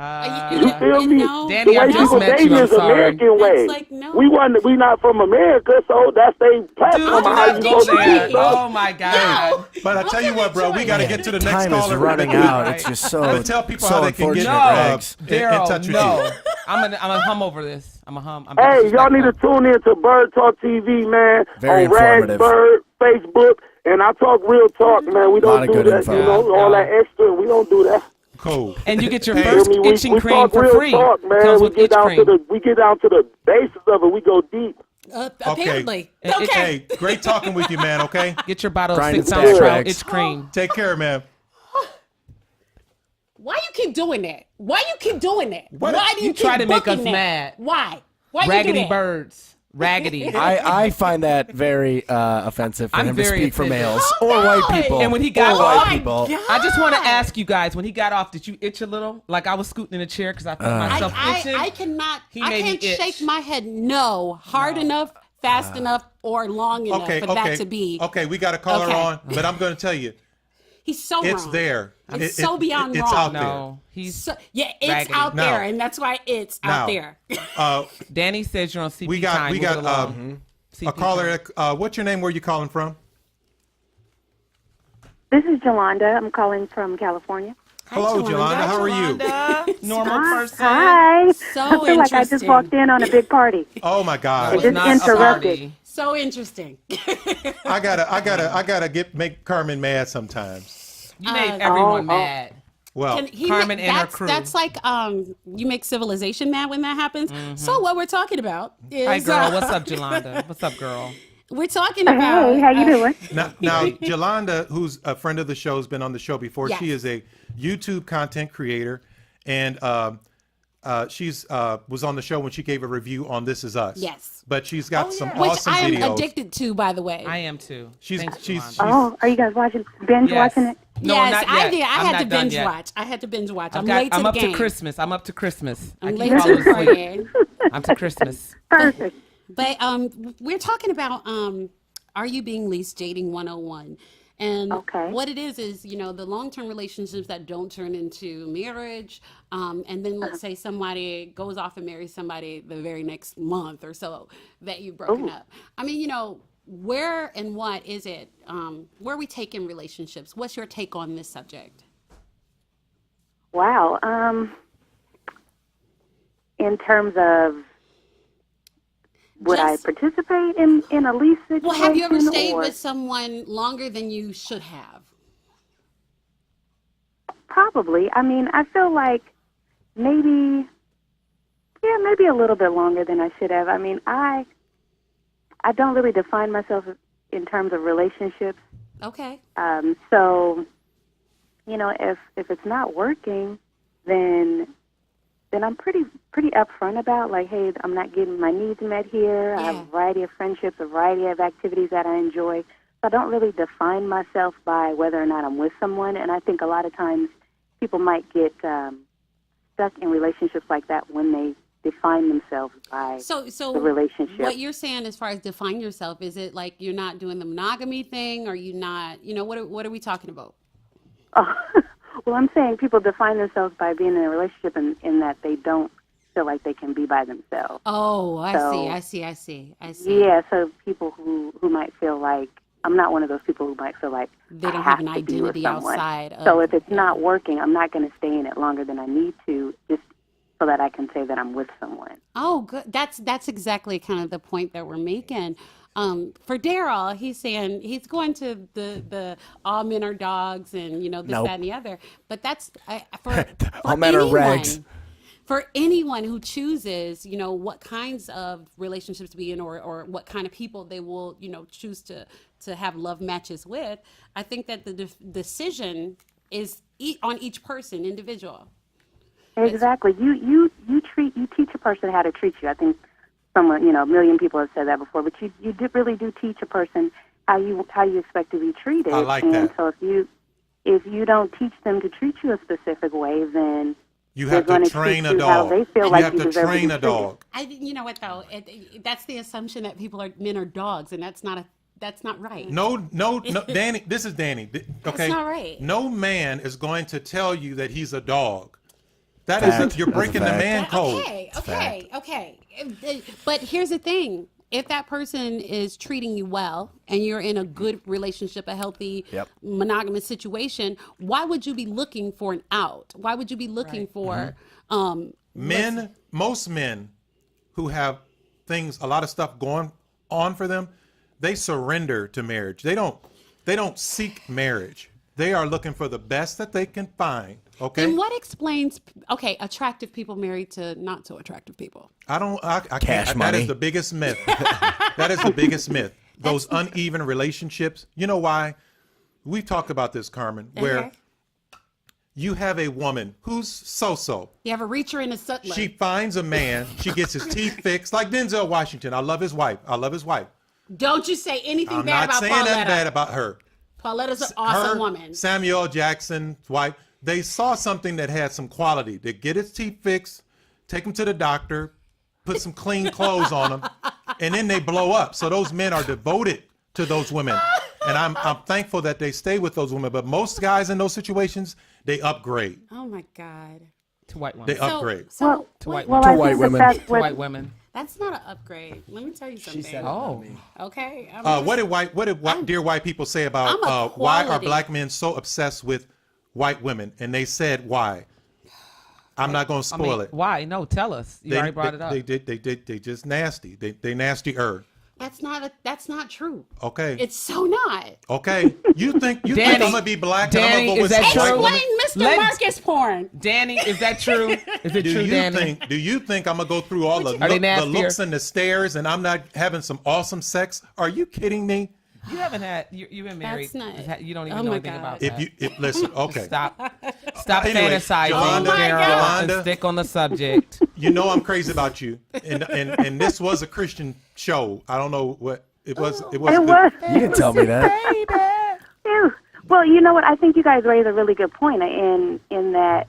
You feel me? Danny, the I way just people met dating you. I'm is sorry. American way. like, no. We not from America, so that's their Dude, platform do of how not you go supposed to there. be. So. Oh, my God. But I tell you what, bro, we got to get to the next Time caller. is running out. It's just so. But tell people so how they can get unfortunate, No, Rags. in Daryl, touch with no. you. I'm gonna hum over this. I'm a hum. I'm Hey, y'all need to disrespectful. tune in to Bird Talk TV, man. Very on Rags informative. Bird, Facebook, and I talk real talk, man. We Lot don't of do good that, info. you know, all that extra. We don't do that. Cool. And you get your Hey, first I mean, itching we cream talk for real free. talk, man. Comes We with get itch down cream. to the basis of it. We go deep. Apparently. Okay. Okay. Hey, great talking with you, man. Okay. Get your bottle Grind of and 6 stack, ounce Rags. itch cream. Take care, man. Why you keep doing that? Why you keep doing that? What? Why do you You keep try to make booking us that? mad. Why? Why you do Raggedy that? birds. Raggedy. I find that very offensive for I'm him to very speak for offended. males Oh, or white God. people. And when he got or white off- people. I just want to ask you guys, when he got off, did you itch a little? Like I was scooting in a chair because I felt myself itching. I cannot. He I made me can't itch. shake my head. No, hard enough, fast enough, or long enough Okay. for Okay. that to be. Okay. We got a caller Okay. on, but I'm going to tell you, He's so it's wrong. there. It's so beyond it's wrong. out No, he's So, yeah, it's Raggedy. out Now- there, and that's why it's now, out there. Danny says you're on CP we got time. we Move got it along. CP a caller. time. What's your name? Where you calling from? This is Jolanda. I'm calling from California. Hello, Jolanda. How are you? Yolanda, normal person. Hi. So I feel like I just interesting. walked in on a big party. Oh my It God. just Not interrupted. sorry. So interesting. I gotta make Carmen mad sometimes. You made everyone mad. Well, Carmen and her crew. That's like you make civilization mad when that happens. So what we're talking about is Hi, girl. What's up, Jolanda? What's up, girl? We're talking about. Hey, how you doing? Now, Yolanda, who's a friend of the show, has been on the show before. Yes. She is a YouTube content creator, and she's was on the show when she gave a review on This Is Us. Yes. But she's got some Which awesome I am videos. addicted to, by the way. I am too. She's Thanks, she's Yolanda. Are you guys binge Yes. watching it? No, yes, not I yet. did. I I'm had not to done binge yet. watch. I'm I'm late to the up game. to Christmas. I'm up to Christmas. I'm I late keep to falling the asleep. party. I'm to Christmas. Perfect. But we're talking about Are You Being Leased Dating 101. And Okay. what it is, you know, the long-term relationships that don't turn into marriage. And then let's say somebody goes off and marries somebody the very next month or so that you've broken up. I mean, you know, where and what is it? Where are we taking relationships? What's your take on this subject? Wow. In terms of would Just- I participate in a lease situation? Well, have you ever stayed or- with someone longer than you should have? Probably. I mean, I feel like maybe a little bit longer than I should have. I mean, I don't really define myself in terms of relationships. Okay. So, you know, if it's not working, then I'm pretty upfront about, like, hey, I'm not getting my needs met here. I have a variety of friendships, a variety of activities that I enjoy. So I don't really define myself by whether or not I'm with someone. And I think a lot of times people might get stuck in relationships like that when they define themselves by So the relationship. what you're saying as far as define yourself, is it like you're not doing the monogamy thing? Or you not, you know, what are we talking about? Well, I'm saying people define themselves by being in a relationship in that they don't feel like they can be by themselves. Oh, I So- see. Yeah, so people who might feel like, I'm not one of those people who might feel like They I don't have an to be with identity someone. outside of- So if it's not working, I'm not going to stay in it longer than I need to, just so that I can say that I'm with someone. Oh, good. That's exactly kind of the point that we're making. For Darryl, he's saying he's going to the all men are dogs and, you know, this, Nope. that, and the other. But that's for All men are rags. For anyone who chooses, you know, what kinds of relationships to be in or what kind of people they will, you know, choose to have love matches with, I think that the decision is on each person, individual. Exactly. You teach a person how to treat you. I think someone, you know, a million people have said that before, but you really do teach a person how you expect to be treated. I like and that. so if you don't teach them to treat you a specific way, then You have they're to gonna train treat a you how dog. they feel You like have you to deserve to be train a treated. dog. You know what though? That's the assumption that men are dogs, and that's not right. No, Danny. This is Danny. Okay, not right. No man is going to tell you that he's a dog. That Fact. is, you're breaking the That's a man code. Okay. But here's the thing: if that person is treating you well and you're in a good relationship, a healthy Yep. monogamous situation, why would you be looking for an out? Why would you be looking for Most men who have a lot of stuff going on for them, they surrender to marriage. They don't seek marriage. They are looking for the best that they can find. Okay. And what explains attractive people married to not so attractive people? I Cash can't. That money. is the biggest myth. That is the biggest myth. Those uneven relationships. You know why? We've talked about this, Carmen, where Okay. you have a woman who's so-so. You have a reacher and a sutler. She finds a man. She gets his teeth fixed, like Denzel Washington. I love his wife. Don't you say anything I'm bad not about saying that Pauletta. bad about her. Pauletta's an awesome Her, woman. Samuel L. Jackson's wife. They saw something that had some quality. They get his teeth fixed, take him to the doctor, put some clean clothes on him, and then they blow up. So those men are devoted to those women. And I'm thankful that they stay with those women. But most guys in those situations, they upgrade. Oh my God. To white women. They upgrade. So To white Well, women. I To white think women. that's To what, white women. that's not an upgrade. Let me tell you something. She said Oh. Okay. What did dear white people say I'm about a why are quality. black men so obsessed with white women? And they said why. I'm not going to spoil it. Why? No, tell us. You already brought it up. They just nasty. They nastier. That's not true. Okay. It's so not. Okay. You think Danny, I'm gonna be black Danny, and I'm gonna go with is that some white true? woman? Explain Mr. Marcus porn. Danny, is that true? Is it true, Danny? Do you think I'm gonna go through all the they the nastier? looks and the stares and I'm not having some awesome sex? Are you kidding me? You haven't had. You've been married. That's not. You don't even Oh know my anything God. about If that. you listen, okay. Stop Anyway, fantasizing, Yolanda, Darryl, and Yolanda. stick on the subject. You know I'm crazy about you, and this was a Christian show. I don't know what it was. It was. It was. You didn't tell me that. Ew. Well, you know what? I think you guys raise a really good point in that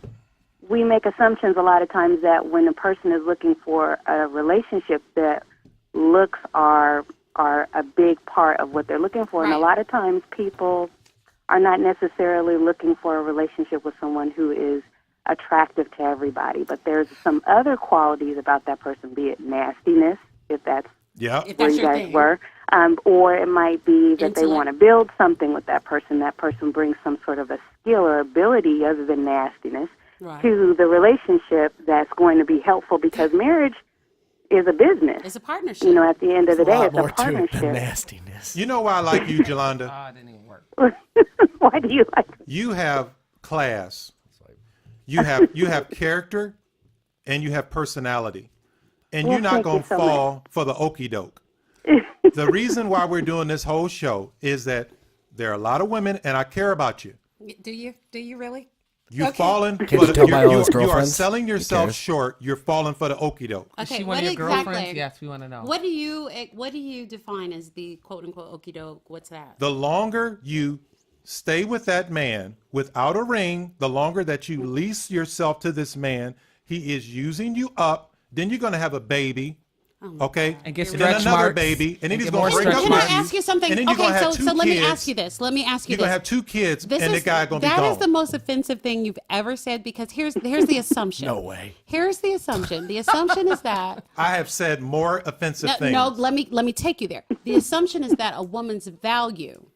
we make assumptions a lot of times that when a person is looking for a relationship, that looks are a big part of what they're looking for. And a lot of times people are not necessarily looking for a relationship with someone who is attractive to everybody, but there's some other qualities about that person, be it nastiness, if that's where you guys were, or it might be that they want to build something with that person. That person brings some sort of a skill or ability other than nastiness to the relationship that's going to be helpful, because marriage is a business. It's a partnership. You know, at the end of the day, it's a More to it partnership. than nastiness. You know why I like you, Yolanda? It didn't even work. Why do you like it? You have class. You have character, and you have personality, and you're not thank gonna you so fall for the okie doke. The reason why we're doing this whole show is that there are a lot of women, and I care about you. Do you really? You've fallen. Can't you tell by all his you are girlfriends? selling yourself short. You're falling for the okie doke. Is Okay, she one of what your exactly? girlfriends? Yes, we want to know. What do you define as the quote unquote okie doke? What's that? The longer you stay with that man without a ring, the longer that you lease yourself to this man, he is using you up. Then you're going to have a baby. Okay, And get then stretch another marks. baby, and then And he's get going to more break stretch up Can I with you. ask you something? And then you're Okay, gonna have so two let me kids. ask you this. Let me ask you You're going to this. have two kids, and the guy going to be That gone. is the most offensive thing you've ever said, because here's the assumption. No way. Here's the assumption. The assumption is that I have said more offensive things. no. Let me take you there. The assumption is that a woman's value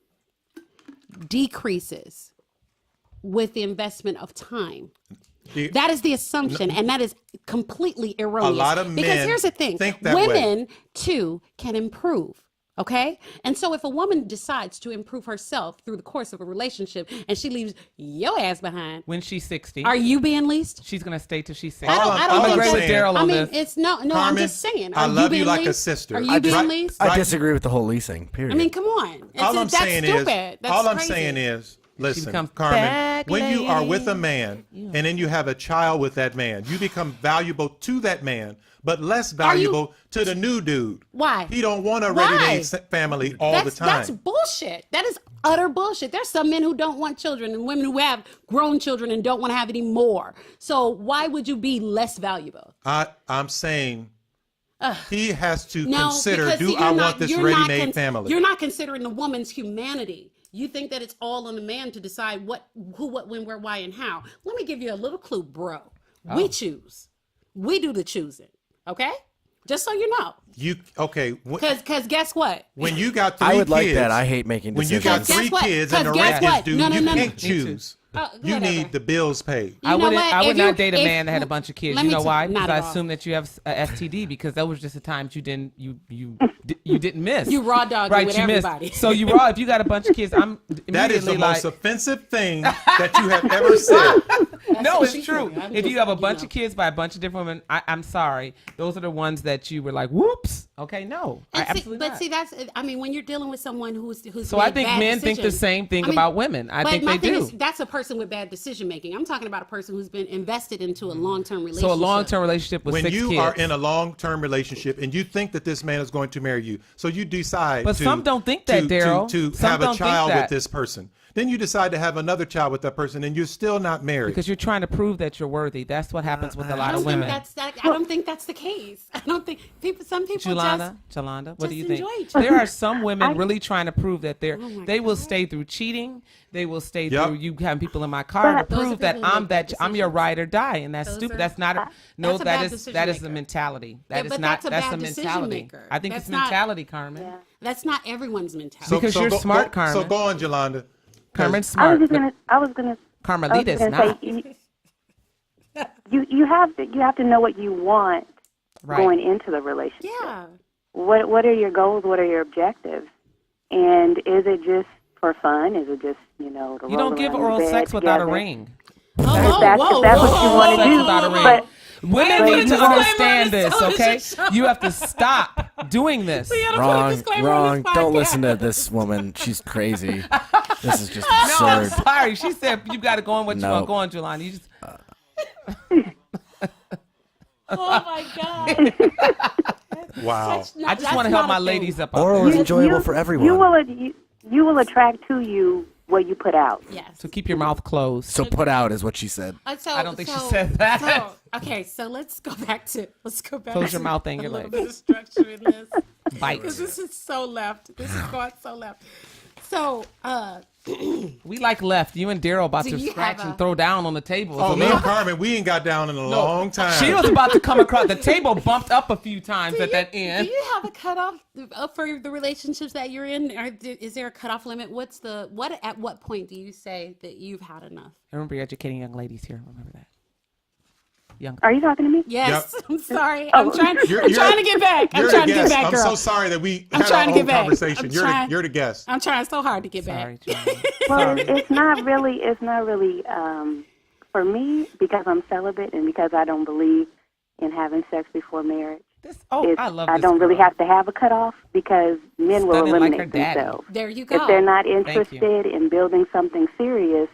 decreases with the investment of time. That is the assumption, and that is completely erroneous. A lot of because men here's the thing: think that way. women too can improve. Okay, and so if a woman decides to improve herself through the course of a relationship, and she leaves your ass behind, When she's 60, are you being leased? she's going to stay till she's 60. I don't all think I'm agree with saying- Darryl I on mean, this. it's no. I'm Carmen, just saying. I Are love you you being like a leased? sister. Are you being Right- leased? I Right. disagree with the whole leasing, period. I mean, come on. All I'm That's saying stupid. is, That's all I'm crazy. saying is, listen, becomes Carmen, back when you are with a lady. man and then you have a child with that man, you become valuable to that man, but less valuable to the new dude. Why? He don't want a Why? ready-made family all the time. That's bullshit. That is utter bullshit. There's some men who don't want children and women who have grown children and don't want to have any more. So why would you be less valuable? I'm saying he has to No, consider, because do you're I not- want this you're not ready-made family? You're not considering the woman's humanity. You think that it's all on the man to decide who, what, when, where, why, and how. Let me give you a little clue, bro. We choose. We do the choosing. Okay? Just so you know. Because guess what? When you got 3 I would kids, like that. I hate making when you decisions. got Guess 3 what? kids and the 'Cause guess rent is what? due, No, you no, no, can't no. choose. You Whatever. need the bills paid. You know what? I would If not you- date a if- man that had a bunch of kids. let You me know t- why? not Because I at all. assume that you have a STD, because that was just the times you didn't miss. You raw dogging right, with you missed. everybody. So you raw. If you got a bunch of kids, I'm That is the immediately most like, offensive thing that you have ever said. no, what it's she true. said. I'm If just, you have a you bunch know. of kids by a bunch of different women, I'm sorry. Those are the ones that you were like, whoops. Okay, no, And absolutely not. see, that's. I mean, when you're dealing with someone who's So I made think bad men think the decisions- same thing I mean, about women. I but think my they thing do. is, that's a person with bad decision making. I'm talking about a person who's been invested into a long-term relationship. So a long-term relationship with When 6 you kids. are in a long-term relationship and you think that this man is going to marry you, so you decide But to, some don't think that, to- Darryl. to Some have don't a think child with that. this person. Then you decide to have another child with that person and you're still not married. Because you're trying to prove that you're worthy. That's what happens with a lot I of don't women. think I don't think that's the case. I don't think some people Jolanda, just. what just do you think? enjoy each other. There are some women really trying to prove that Oh my they will God. stay through cheating. They will stay Yep. through you having people in my car to Those are prove that people who make bad I'm your decisions. ride or die, and that's Those stupid. are- That's not no. that's a bad That is decision the maker. mentality. Yeah, That is but not that's a bad the decision mentality. maker. I think That's it's not- mentality, Carmen. That's not everyone's mentality. Because you're smart, So Carmen. go on, Yolanda. Carmen's I smart. was just but gonna. I was gonna Carmelita is say, not. you have to know what you want Right. going into the relationship. Yeah. what are your goals? What are your objectives? And is it just for fun? Is it just, to You don't give oral sex without a ring. If that's what you want to do. Without a ring. But Women need to understand this, okay? You have to stop doing this. Wrong. Don't listen to this woman. She's crazy. This is just No, I'm absurd. sorry. She said you got to go on what you want to go on, Jelani. You just... Oh my God. Wow. I just want to help my ladies up. Oral is enjoyable for everyone. You will attract to you what you put out. Yes. So keep your mouth closed. So put out is what she said. I don't think she said that. So let's go back to Close your mouth and your a little legs. bit of structure in this. Bite. Because this is so left. This is going so left. So, We like left. You and Darryl about Do to you scratch have and a- throw down on the table. Oh, So me now- and Carmen, we ain't got down in a long time. She was about to come across. The table bumped up a few times at that do end. you have a cutoff for the relationships that you're in? Or is there a cutoff limit? At what point do you say that you've had enough? Remember, you're educating young ladies here. Remember that. Young. Are you talking to me? Yes. Yep. I'm sorry. Oh. I'm trying to get back. I'm You're trying the to get guest. back, girl. I'm so sorry that we I'm had trying our to own get back. conversation. I'm You're trying- the guest. I'm trying so hard to get Sorry, back. Jelani. Well, it's not really for me, because I'm celibate and because I don't believe in having sex before marriage. I love this I don't really girl. have to have a cutoff because men will Stunning like her eliminate daddy. themselves. There you go. If they're not you. interested in building something serious,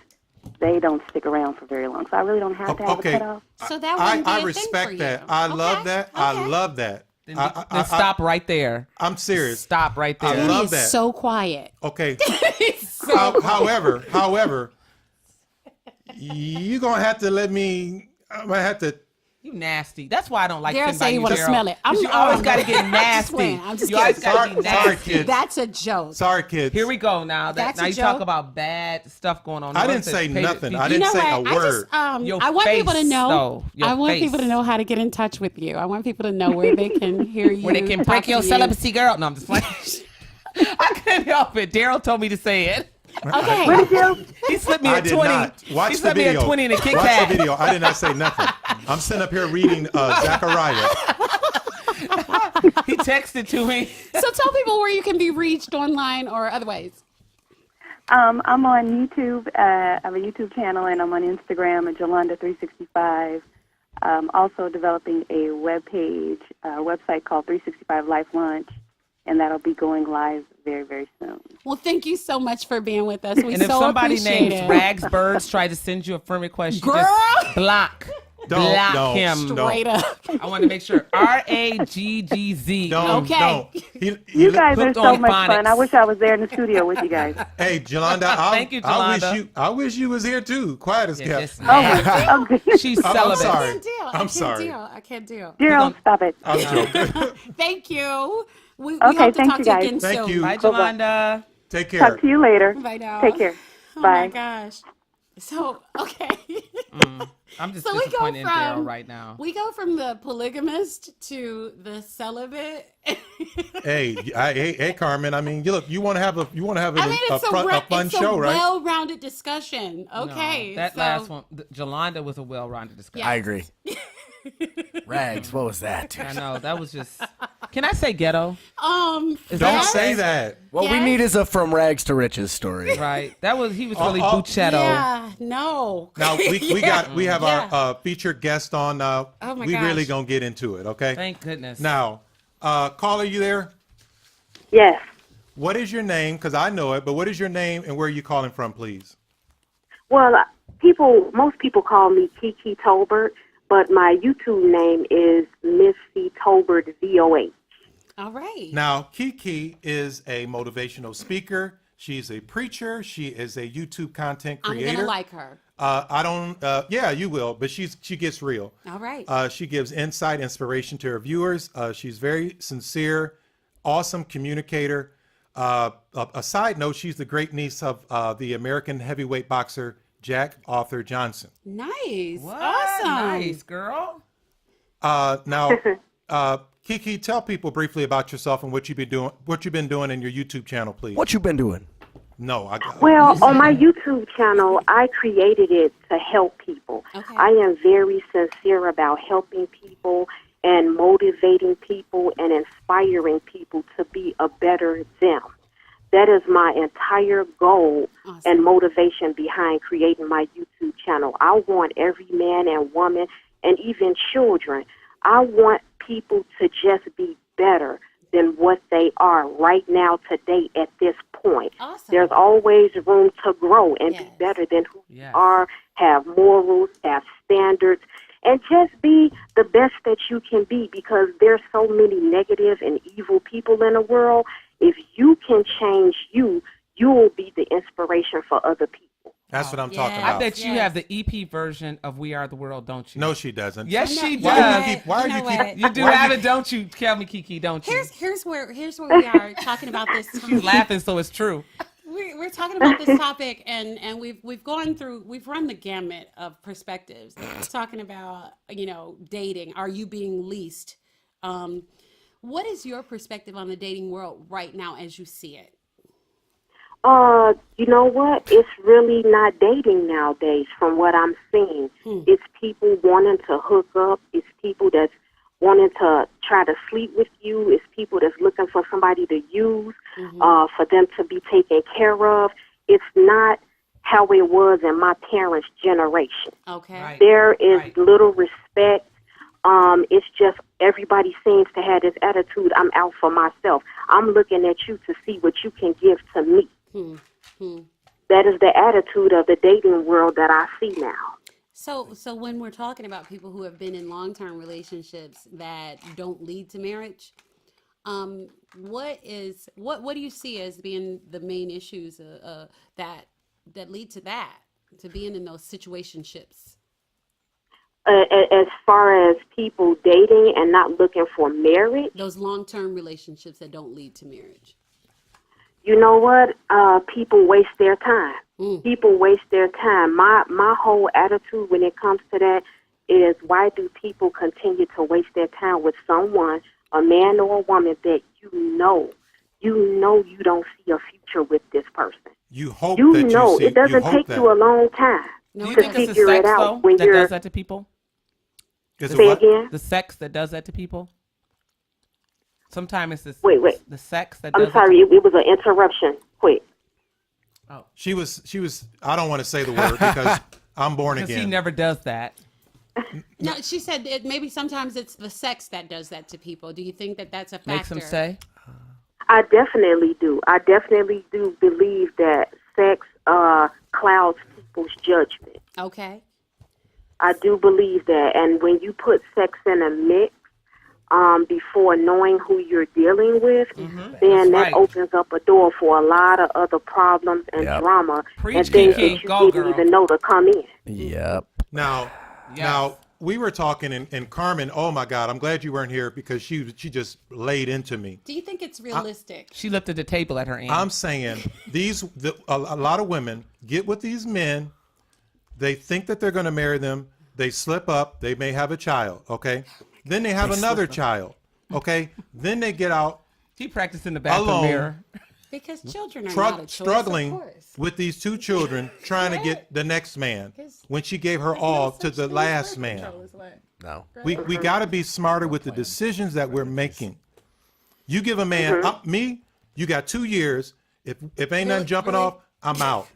they don't stick around for very long. So I really don't have to have a cutoff. So that wouldn't be a I thing respect for that. you. I Okay, love that. I okay. love that. Then stop right there. I'm serious. Stop right there. I He love is that. so quiet. Okay. So However, you're gonna have to let me. I'm gonna have to. You nasty. That's why I don't like Darryl sitting say by you you, wanna Darryl. smell it. 'Cause you always got to get nasty. playing. I'm just you always kidding. got to be Sorry, nasty. kids. that's a joke. Sorry, kids. Here we go now. That's Now a you talk joke. about bad stuff going on. I The didn't ones that say pay nothing. the- I You didn't know say what? a word. Your I want people to face, know. though. Your I want face. people to know how to get in touch with you. I want people to know where they can hear you. Where they can talk break to your you. celibacy, girl. No, I'm just playing. I couldn't help it. Darryl told me to say it. Okay. Where did you? He slipped me I a did 20. not. Watch he the slipped video. me a 20 and a Kit Watch Kat. the video. I did not say nothing. I'm sitting up here reading Zachariah. He texted to me. So tell people where you can be reached online or otherwise. I'm on YouTube. I have a YouTube channel, and I'm on Instagram at Jolanda365. Also developing a website called 365 Life Lunch, and that'll be going live very, very soon. Well, thank you so much for being with us. We And if so somebody appreciate named it. Rags Birds try to send you a friend request, you Girl! just block. Block Don't. him. Straight up. I want to make sure. RAGGZ. Don't. Okay. Don't. You guys are hooked so on much phonics. fun. I wish I was there in the studio with you guys. Hey, Jolanda. Thank you, Jolanda. I wish you was here too. Quiet as Yeah, kept. just Oh, my nasty. oh goodness. She's I'm celibate. sorry. I can't deal. I'm sorry. I can't deal. Daryl, stop it. I'm joking. Thank you. We Okay, hope to thank talk you, to you guys. again Thank soon. you. Bye, Jolanda. Take care. Talk to you later. Bye now. Take care. Oh Bye. my gosh. So, okay. I'm just So we go disappointed in Darryl from- right now. We go from the polygamist to the celibate. Hey, Carmen. I mean, you want to have a It's fun it's show, a right? well-rounded discussion. No, Okay. that so- last one, Jolanda was a well-rounded discussion. Yeah. I agree. Rags, what was that? I know that was just. Can I say ghetto? Is Don't yes. say that. What we Yes. need is a from rags to riches story. Right. That was. He was really Oh, Bucchetto. Yeah, no. Now we have Yeah. our featured guest on. Oh my we really gosh. gonna get into it, okay? Thank goodness. Now, caller, you there? Yes. What is your name? Because I know it, but what is your name and where are you calling from, please? Well, most people call me Kiki Tolbert, but my YouTube name is Miss C Tolbert VOH. All right. Now, Kiki is a motivational speaker. She's a preacher. She is a YouTube content I'm creator. going to like her. I don't. Yeah, you will. But she gets real. All right. She gives insight, inspiration to her viewers. She's very sincere, awesome communicator. A side note: she's the great niece of the American heavyweight boxer Jack Arthur Johnson. Nice. What? Awesome. Nice, girl. Now, Kiki, tell people briefly about yourself and what you've been doing. What you've been doing in your YouTube channel, please. What you been doing? No, Well, on my YouTube channel, I created it to help people. Okay. I am very sincere about helping people and motivating people and inspiring people to be a better them. That is my entire goal and motivation behind creating my YouTube channel. I want every man and woman and even children, I want people to just be better than what they are right now today at this point. Awesome. There's always room to grow and be better than who you are, have morals, have standards, and just be the best that you can be, because there's so many negative and evil people in the world. If you can change you, you'll be the inspiration for other people. That's what I'm talking about. I bet you have the EP version of We Are the World, don't you? No, she doesn't. Yes, she Why does. You do have it, don't you? Tell me, Kiki, don't you? Here's where we are talking about this. She's laughing, so it's true. We're talking about this topic, and we've run the gamut of perspectives. Talking about dating. Are you being leased? What is your perspective on the dating world right now as you see it? You know what? It's really not dating nowadays from what I'm seeing. It's people wanting to hook up. It's people that's wanting to try to sleep with you. It's people that's looking for somebody to use, for them to be taken care of. It's not how it was in my parents' generation. Okay. Right. There is little respect. It's just everybody seems to have this attitude, I'm out for myself. I'm looking at you to see what you can give to me. That is the attitude of the dating world that I see now. So when we're talking about people who have been in long-term relationships that don't lead to marriage, what do you see as being the main issues that lead to that, to being in those situationships? As far as people dating and not looking for marriage, those long-term relationships that don't lead to marriage. You know what? People waste their time. People waste their time. My whole attitude when it comes to that is, why do people continue to waste their time with someone, a man or a woman, that you know you don't see a future with this person? You hope you that know you see, it doesn't you take you a long time Do you to think it's the figure it sex, out though, when that you're. does that to people? Is it Say what? again? The sex that does that to people? Sometimes it's this. Wait. The sex that I'm does sorry, it was an interruption. Quick. She was. I don't want to say the word because I'm born Because again. he never does that. No, she said maybe sometimes it's the sex that does that to people. Do you think that that's a factor? Makes him say? I definitely do. I definitely do believe that sex clouds people's judgment. Okay. I do believe that. And when you put sex in a mix, before knowing who you're dealing with, then that opens up a door for a lot of other problems and drama and things that you didn't even know to come in. Yep. Now, we were talking, and Carmen, oh my God, I'm glad you weren't here because she just laid into me. Do you think it's realistic? She lifted the table at her end. I'm saying a lot of women get with these men. They think that they're going to marry them. They slip up. They may have a child. Okay. Then they have another child. Okay. Then they get out. He practiced in the bathroom mirror. Because children are not a choice, struggling of course. with these two children, trying to get the next man when she gave her all to the last man. No. We got to be smarter with the decisions that we're making. You give a man me. You got 2 years. If ain't nothing jumping off, I'm out.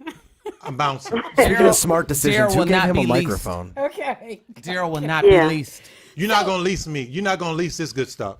I'm bouncing. Speaking of smart decisions, Darryl who will gave not him a be leased. microphone? Okay. Darryl will not be leased. You're not gonna lease me. You're not gonna lease this good stuff.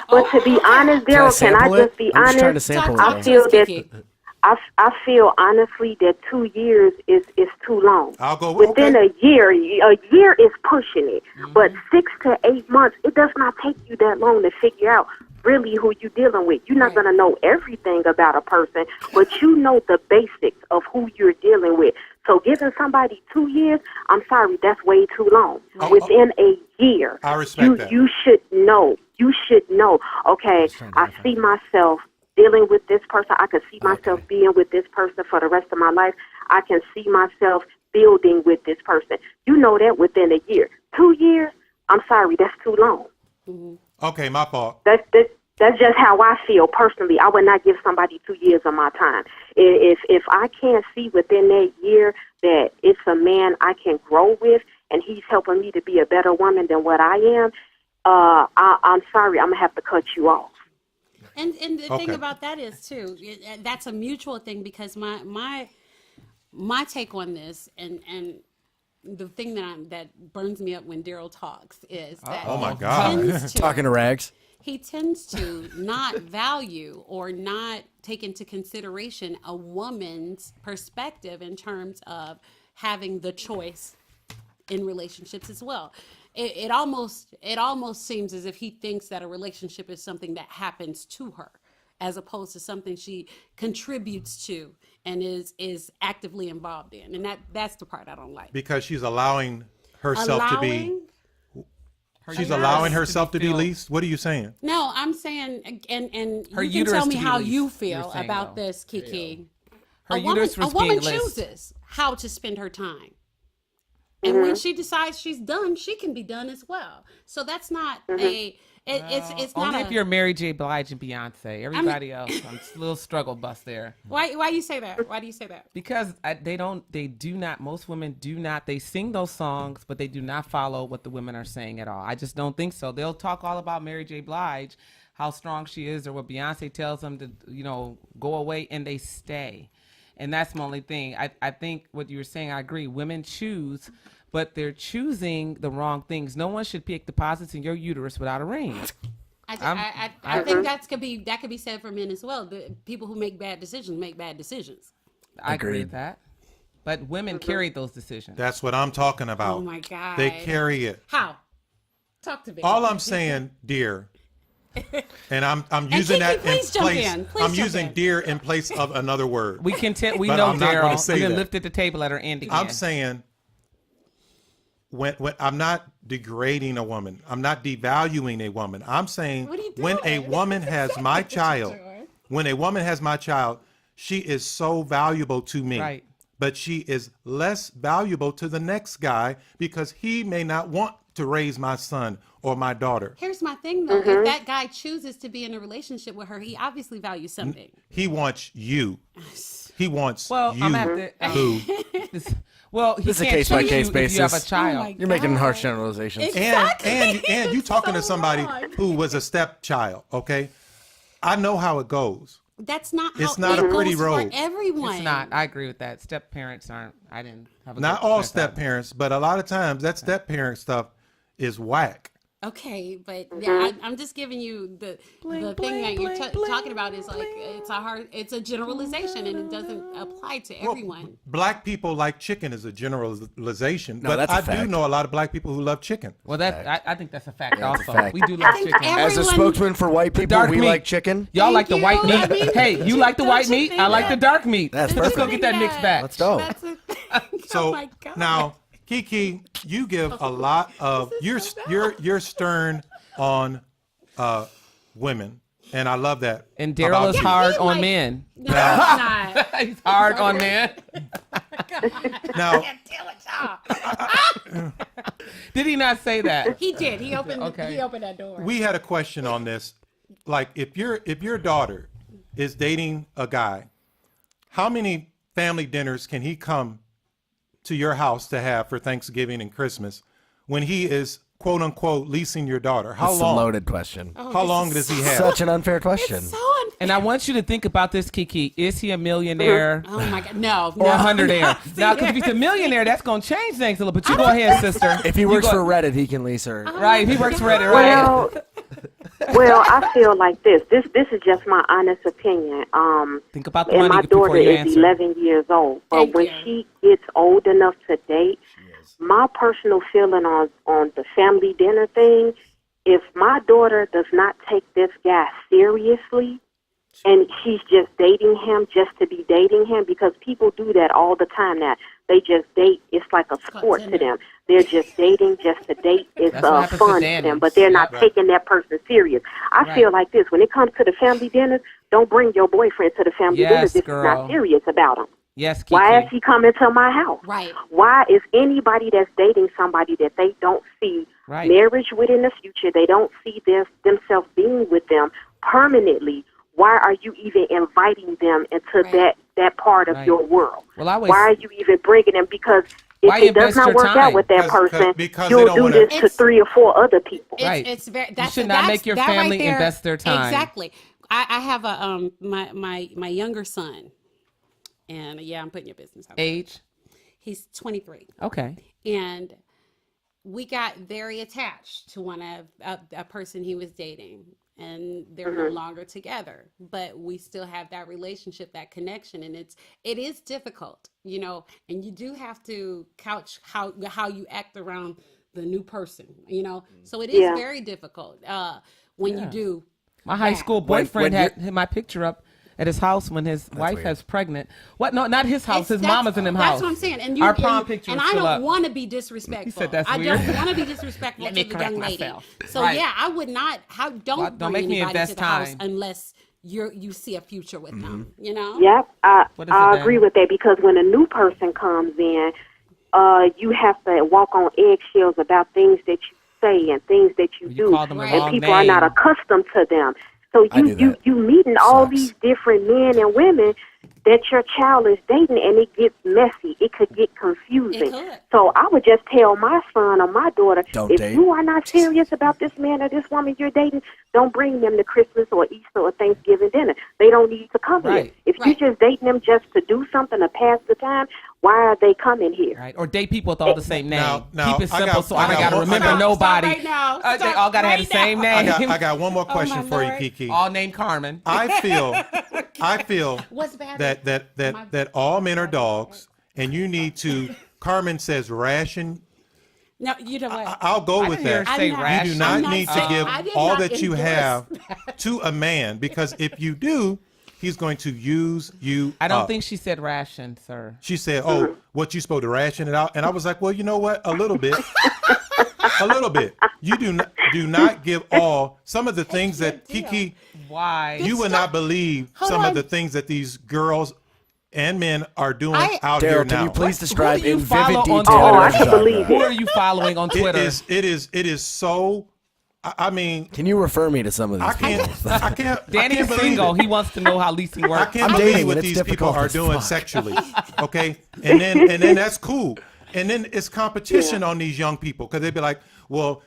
But to be honest, Darryl, can I just be I'm just trying to honest? sample I it. feel that I feel honestly that 2 years is too long. I'll go Within a year is pushing it. But 6 to 8 months, it does not take you that long to figure out really who you're dealing with. You're not going to know everything about a person, but you know the basics of who you're dealing with. So giving somebody 2 years, I'm sorry, that's way too long. Within a year, I respect that. You should know. You should know. Okay, I see myself dealing with this person. I can see myself being with this person for the rest of my life. I can see myself building with this person. You know that within a year. 2 years, I'm sorry, that's too long. Okay, my fault. That's just how I feel personally. I would not give somebody 2 years of my time. If I can't see within that year that it's a man I can grow with and he's helping me to be a better woman than what I am, I'm sorry, I'm gonna have to cut you off. And the thing Okay. about that is too, that's a mutual thing, because my take on this, and the thing that burns me up when Darryl talks is that Oh my he God. tends to- Talking to Rags. he tends to not value or not take into consideration a woman's perspective in terms of having the choice in relationships as well. It almost seems as if he thinks that a relationship is something that happens to her, as opposed to something she contributes to and is actively involved in. And that's the part I don't like. Because she's allowing herself to be. She's allowing herself to be leased. What are you saying? No, I'm saying, and Her you can uterus tell me to be how leased, you you're feel saying, about though. this, Kiki. Her a uterus was woman being leased. chooses how to spend her time. And when she decides she's done, she can be done as well. So that's not it's not Only if you're Mary J. Blige and Beyonce. Everybody else, I'm a little struggle bus there. Why you say that? Why do you say that? Because most women do not, they sing those songs, but they do not follow what the women are saying at all. I just don't think so. They'll talk all about Mary J. Blige, how strong she is, or what Beyonce tells them to, go away, and they stay. And that's my only thing. I think what you were saying, I agree. Women choose, but they're choosing the wrong things. No one should pick deposits in your uterus without a ring. I think that could be said for men as well. The people who make bad decisions make bad decisions. I agree with that. But women carry those decisions. That's what I'm talking about. Oh my God. They carry it. How? Talk to me. All I'm saying, dear, and I'm using Kiki, that in please jump place. in. Please I'm jump using in. dear in place of another word. We But know I'm not gonna Darryl. say We then that. lifted the table at her end again. I'm saying when I'm not degrading a woman, I'm not devaluing a woman. I'm saying What are you when a doing? woman has my child, doing? when a woman has my child, she is so valuable to me. Right. But she is less valuable to the next guy because he may not want to raise my son or my daughter. Here's my thing though. If that guy chooses to be in a relationship with her, he obviously values something. He wants you. He wants Well, you. I'm gonna have Boo. Well, he This is a can't case-by-case choose you if you have a basis. child. Oh my You're making God. harsh generalizations. Exactly. And you talking to So somebody wrong. who was a stepchild, okay? I know how it goes. That's not how It's not it a pretty goes road. for everyone. It's not. I agree with that. Step parents aren't. I didn't have a Not good all step step parents, but a lot of times that step parent stuff is whack. Okay, but yeah, I'm just giving you the thing that you're talking about is like it's a generalization and it doesn't apply to everyone. Black people like chicken is a generalization, No, but that's a I do fact. know a lot of black people who love chicken. Well, that I think that's a fact. that's a Also, fact. we do love think chicken. As a everyone- spokesman for white people, dark we meat. like chicken. Y'all like the Thank white you. I meat. mean, Hey, you like the don't white you meat? think I like the that- dark meat. That's Let's go perfect. get that mix back. Let's go. That's a, So oh my God. now, Kiki, you give a lot of you're stern on women, and I love that. And Darryl about is you. hard he on like- men. No, it's not. He's hard on men. Now, Did he not say that? He did. He opened. Okay. He opened that door. we had a question on this. Like, if your daughter is dating a guy, how many family dinners can he come to your house to have for Thanksgiving and Christmas when he is quote unquote leasing your daughter? How That's a long? loaded question. How long does he have? Such an unfair question. so unfair. And I want you to think about this, Kiki. Is he a millionaire Oh my God. No. or a no. hundredaire? Now, because if he's a millionaire, that's going to change things a little bit. You go ahead, sister. If he You works go- for Reddit, he can lease her. Right, if he works for Reddit, right? Well, I feel like this. This is just my honest opinion. Think about the And money my before daughter you is answer. 11 years old. But Thank when you. she gets old enough to date, my personal feeling on the family dinner thing, if my daughter does not take this guy seriously and she's just dating him just to be dating him, because people do that all the time now. They just date. It's like a sport to them. They're just dating just to date. It's That's what happens to fun to Danny. them, but they're not Right. taking that person serious. I Right. feel like this. When it comes to the family dinners, don't bring your boyfriend to the family Yes, dinners if girl. you're not serious about him. Yes, Kiki. Why is he coming to my house? Right. Why is anybody that's dating somebody that they don't see Right. marriage with in the future, they don't see themselves being with them permanently, why are you even inviting them into Right. that part of Right. your world? Well, I always- Why are you even bringing them? Because Why if it does invest not your work time? out with that person, because they you'll don't do wanna- this to 3 or 4 other people. Right. It's very. You That's, should not make your that right family there- invest their time. Exactly. I have a my younger son, and yeah, I'm putting your business out. Age? He's 23, Okay. and we got very attached to one of a person he was dating, and they're no longer together, but we still have that relationship, that connection, and it is difficult, you know, and you do have to couch how you act around the new person, you know, so it is Yeah. very difficult when you do. My high that. school boyfriend when had my picture up at his house when his wife weird. has pregnant. What? No, not his house. His That's- mama's in him house. That's what I'm saying. And Our prom picture and is I still don't up. want to be disrespectful. He said that's I weird. don't want to be disrespectful Let to me the correct young lady. myself. So Right. yeah, I would not. Don't Well, don't bring make me anybody invest to the house time. unless you see a future with them. You know. Yep, What is I it, agree Dan? with that because when a new person comes in, you have to walk on eggshells about things that you say and things that you You do, called them the Right. and wrong people are not name. accustomed to them. So I do that. you meeting all Sucks. these different men and women that your child is dating, and it gets messy. It could get confusing. It could. So I would just tell my son or my daughter, Don't if date. you are not serious about this man or this woman you're dating, don't bring them to Christmas or Easter or Thanksgiving dinner. They don't need to come Right. here. If Right. you're just dating them just to do something to pass the time, why are they coming here? Right, or date people with all the same name. Now, Keep it I simple, got- so I I don't got got to one- remember I got- nobody. Stop right now. They Stop all got to have right the same now. name. I got one more question my for you, Lord. Kiki. all named Carmen. I feel What's bad? that all men are dogs, and you need to. Carmen says ration. No, you know what? I'll go I with didn't hear that. her say I'm not- ration. You do not I'm not need to saying- give I did all not that you endorse have to a man, because if you do, he's going to use you. I don't up. think she said ration, sir. She said, "Oh, what, you supposed to ration it out?" And I was like, "Well, you know what? A little bit, a little bit. You do not give all. Some of the things that Kiki, Why? you would not believe some of the things that these girls and men are doing out here Daryl, now. can you please describe Who do you in vivid follow on detail? Twitter? Oh, what I you're can talking believe about? Who are you following on Twitter? It is so. I mean, Can you refer me to some of these I can't. people? I can't. Danny I can't is believe single. it. He wants to know how leasing I works. can't I'm believe dating, what and it's these people difficult are as doing fuck. sexually. Okay, and then that's cool. And then it's competition on these young people, because they'd be like, well,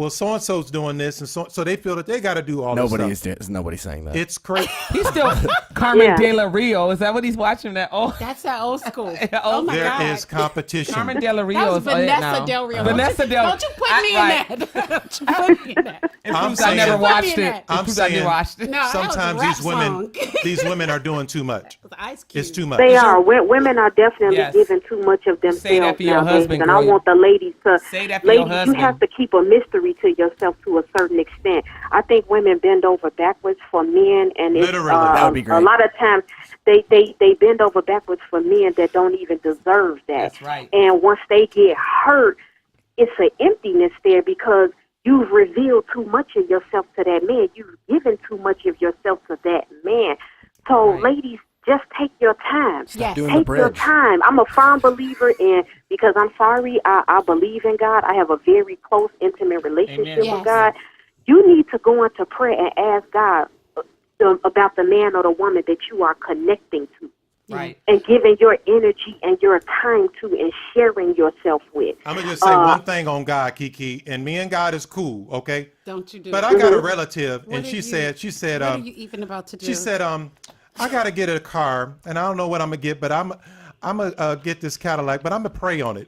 so and so's doing this, and so they feel that they got to do all this stuff. Nobody's saying that. It's It's crazy. He's still Carmen Yeah. De La Rio. Is that what he's watching? That That's that old school. Oh my There God. is competition. Carmen De La Rio That was is it Vanessa now. Del Rio. Vanessa Del. Don't you put me right. in that. Don't you put me in that. It I'm proves I never saying- watched Put me in it. that. It I'm proves I never saying watched it. No, that was a sometimes rap these women, song. these women are doing too much. Ice Cube. It's too much. They are. Women are definitely Yes. giving too much of themselves Say that for your nowadays, husband, and I girl. want the ladies to. Say that for your Ladies, husband. you have to keep a mystery to yourself to a certain extent. I think women bend over backwards for men, and it's, Literally. That would be great. a lot of times they bend over backwards for men that don't even deserve that. That's right. And once they get hurt, it's an emptiness there because you've revealed too much of yourself to that man. You've given too much of yourself to that man. So, Right. ladies, just take your time. Yes. doing the Take your bridge. time. I'm a firm believer in, because I'm sorry, I believe in God. I have a very close, intimate relationship Amen. with Yes. God. You need to go into prayer and ask God about the man or the woman that you are connecting to Right. and giving your energy and your time to and sharing yourself with. I'm gonna just say one thing on God, Kiki, and me and God is cool, okay? Don't you do But it. I got a relative, What and are she you- said, What are you even about to do? she said, I gotta get a car, and I don't know what I'm gonna get, but I'm gonna get this Cadillac, but I'm gonna pray on it.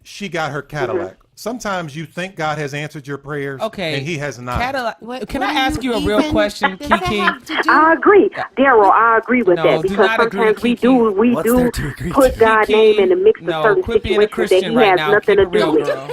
She got her Cadillac. Sometimes you think God has answered your prayers, Okay. and He has not. Cadillac. What- Can what I do ask you a real even- question, does that Kiki? have to do- I agree, Daryl. I agree with No, that do because not agree, sometimes we Kiki. do What's there to agree put to? God's name in the mix of No, certain quit being a situations that Christian He right has now. nothing Keep to it do real, with. girl.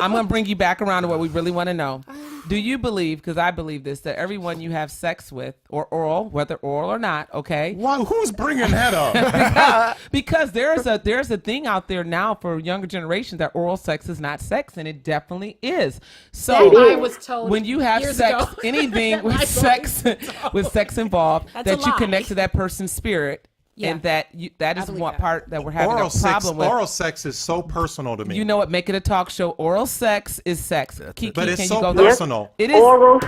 I'm going to bring you back around to what we really want to know. Do you believe, because I believe this, that everyone you have sex with, or oral, whether oral or not, okay? Why? Who's bringing that up? Because there's a thing out there now for younger generations that oral sex is not sex, and it definitely is. So It is. I was told when you have years sex, ago. anything with I sex, was told. with sex involved, That's a that you lie. connect to that person's spirit, Yeah. and that is believe one that. part that we're having oral a sex. problem with. Oral sex is so personal to me. You know what? Make it a talk show. Oral sex is sex. Kiki, But it's can so you go there? personal. It is. Oral